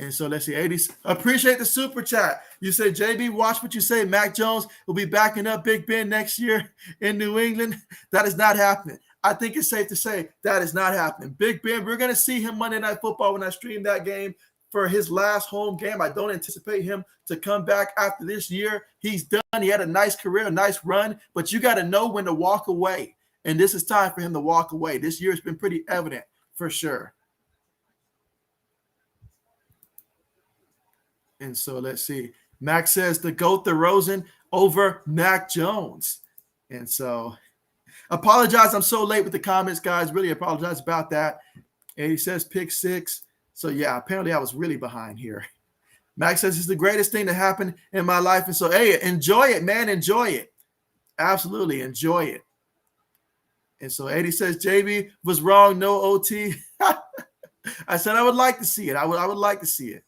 And so let's see, 80s. Appreciate the super chat. You say, JB, watch what you say. Mac Jones will be backing up Big Ben next year in New England. That is not happening. I think it's safe to say that is not happening. Big Ben, we're going to see him Monday Night Football when I stream that game for his last home game. I don't anticipate him to come back after this year. He's done. He had a nice career, a nice run, but you got to know when to walk away. And this is time for him to walk away. This year has been pretty evident for sure. And so let's see. Max says the GOAT, the Rosen over Mac Jones. And so apologize. I'm so late with the comments, guys. Really apologize about that. And he says pick six. So yeah, apparently I was really behind here. Max says it's the greatest thing to happen in my life. And so, hey, enjoy it, man. Enjoy it. Absolutely enjoy it. And so 80 says JB was wrong. No OT. I said I would like to see it. I would like to see it.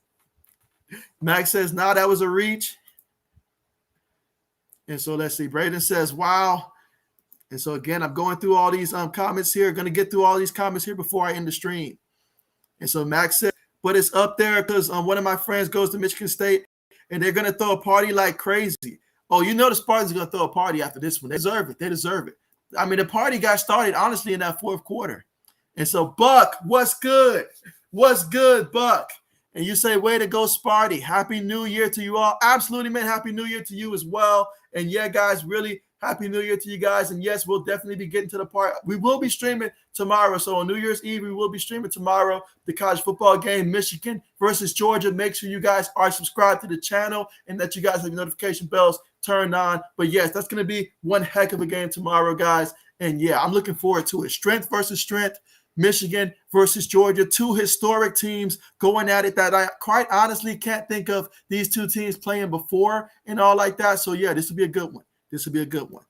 Max says, nah, that was a reach. And so let's see. Braden says, wow. And so again, I'm going through all these comments here. Going to get through all these comments here before I end the stream. And so Max said, but it's up there because one of my friends goes to Michigan State and they're going to throw a party like crazy. Oh, you know the Spartans are going to throw a party after this one. They deserve it. They deserve it. I mean, the party got started, honestly, in that fourth quarter. And so, Buck, what's good? What's good, Buck? And you say, way to go, Sparty. Happy New Year to you all. Absolutely, man. Happy New Year to you as well. And yeah, guys, really happy New Year to you guys. And yes, we'll definitely be getting to the part. We will be streaming tomorrow. So on New Year's Eve, we will be streaming tomorrow the college football game, Michigan versus Georgia. Make sure you guys are subscribed to the channel and that you guys have your notification bells turned on. But yes, that's going to be one heck of a game tomorrow, guys. And yeah, I'm looking forward to it. Strength versus strength. Michigan versus Georgia, two historic teams going at it that I quite honestly can't think of these two teams playing before and all like that. So, yeah, this will be a good one. This will be a good one.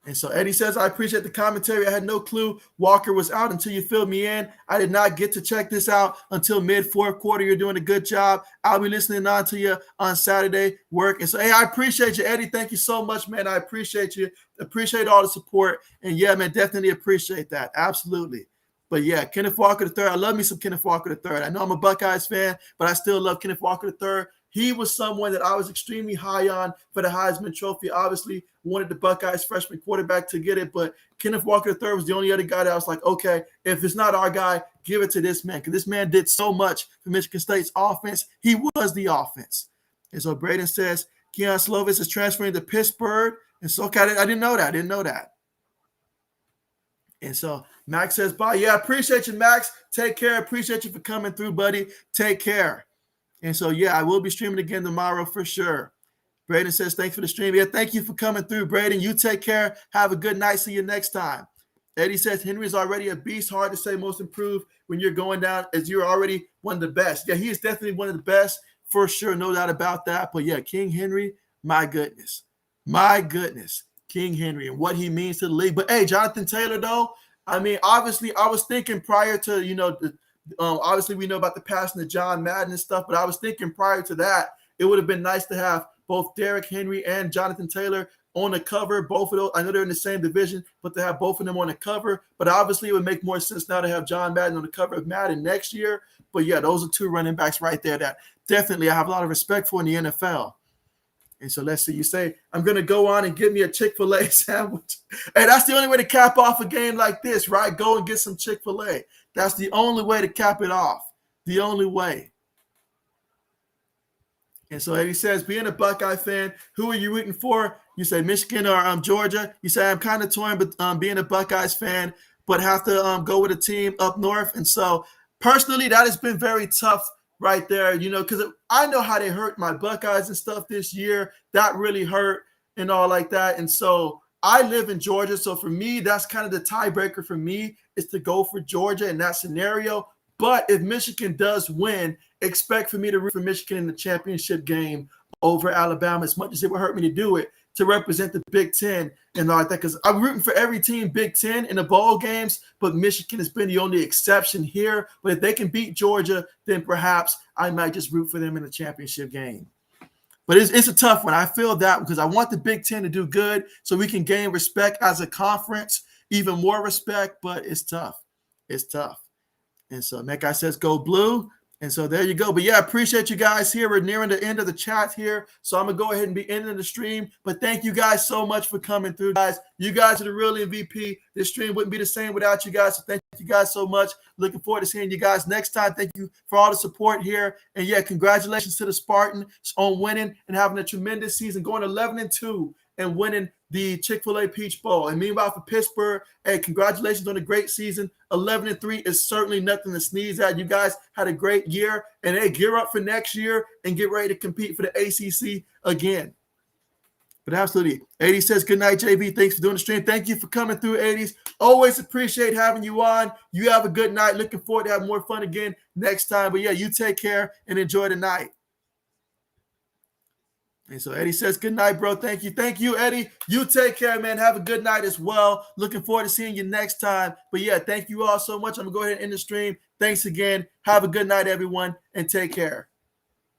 And so Eddie says, I appreciate the commentary. I had no clue Walker was out until you filled me in. I did not get to check this out until mid-fourth quarter. You're doing a good job. I'll be listening on to you on Saturday work. And so, hey, I appreciate you, Eddie. Thank you so much, man. I appreciate you. Appreciate all the support. And, yeah, man, definitely appreciate that. Absolutely. But, yeah, Kenneth Walker III. I love me some Kenneth Walker III. I know I'm a Buckeyes fan, but I still love Kenneth Walker III. He was someone that I was extremely high on for the Heisman Trophy. Obviously, wanted the Buckeyes freshman quarterback to get it, but Kenneth Walker III was the only other guy that I was like, okay, if it's not our guy, give it to this man, because this man did so much for Michigan State's offense. He was the offense. And so Braden says, Keon Slovis is transferring to Pittsburgh. And so, okay, I didn't know that. And so Max says, bye. Yeah, appreciate you, Max. Take care. Appreciate you for coming through, buddy. Take care. And so, yeah, I will be streaming again tomorrow for sure. Braden says, thanks for the stream. Yeah, thank you for coming through, Braden. You take care. Have a good night. See you next time. Eddie says, Henry's already a beast. Hard to say most improved when you're going down as you're already one of the best. Yeah, he is definitely one of the best for sure. No doubt about that. But, yeah, King Henry, my goodness. King Henry and what he means to the league. But, hey, Jonathan Taylor, though, I mean, obviously I was thinking prior to, obviously we know about the passing of John Madden and stuff, but I was thinking prior to that, it would have been nice to have both Derrick Henry and Jonathan Taylor on the cover. Both of those, I know they're in the same division, but to have both of them on the cover. But obviously it would make more sense now to have John Madden on the cover of Madden next year. But yeah, those are two running backs right there that definitely I have a lot of respect for in the NFL. And so let's see, you say, I'm going to go on and get me a Chick-fil-A sandwich. Hey, that's the only way to cap off a game like this, right? Go and get some Chick-fil-A. That's the only way to cap it off. The only way. And so Eddie says, being a Buckeye fan, who are you rooting for? You say Michigan or Georgia. You say I'm kind of torn, but being a Buckeyes fan, but have to go with a team up north. And so personally, that has been very tough right there, because I know how they hurt my Buckeyes and stuff this year. That really hurt and all like that. And so I live in Georgia. So for me, that's kind of the tiebreaker for me is to go for Georgia in that scenario. But if Michigan does win, expect for me to root for Michigan in the championship game over Alabama, as much as it would hurt me to do it, to represent the Big Ten and all that. Because I'm rooting for every team Big Ten in the bowl games, but Michigan has been the only exception here. But if they can beat Georgia, then perhaps I might just root for them in the championship game. But it's a tough one. I feel that because I want the Big Ten to do good so we can gain respect as a conference, even more respect, but it's tough. It's tough. And so that guy says, go blue. And so there you go. But yeah, I appreciate you guys here. We're nearing the end of the chat here. So I'm going to go ahead and be ending the stream. But thank you guys so much for coming through, guys. You guys are the real MVP. This stream wouldn't be the same without you guys. So thank you guys so much. Looking forward to seeing you guys next time. Thank you for all the support here. And yeah, congratulations to the Spartans on winning and having a tremendous season, going 11-2 and winning the Chick-fil-A Peach Bowl. And meanwhile, for Pittsburgh, hey, congratulations on a great season. 11-3 is certainly nothing to sneeze at. You guys had a great year. And hey, gear up for next year and get ready to compete for the ACC again. But absolutely. 80 says, good night, JB. Thanks for doing the stream. Thank you for coming through, 80s. Always appreciate having you on. You have a good night. Looking forward to having more fun again next time. But yeah, you take care and enjoy the night. And so Eddie says, good night, bro. Thank you. Thank you, Eddie. You take care, man. Have a good night as well. Looking forward to seeing you next time. But yeah, thank you all so much. I'm going to go ahead and end the stream. Thanks again. Have a good night, everyone, and take care.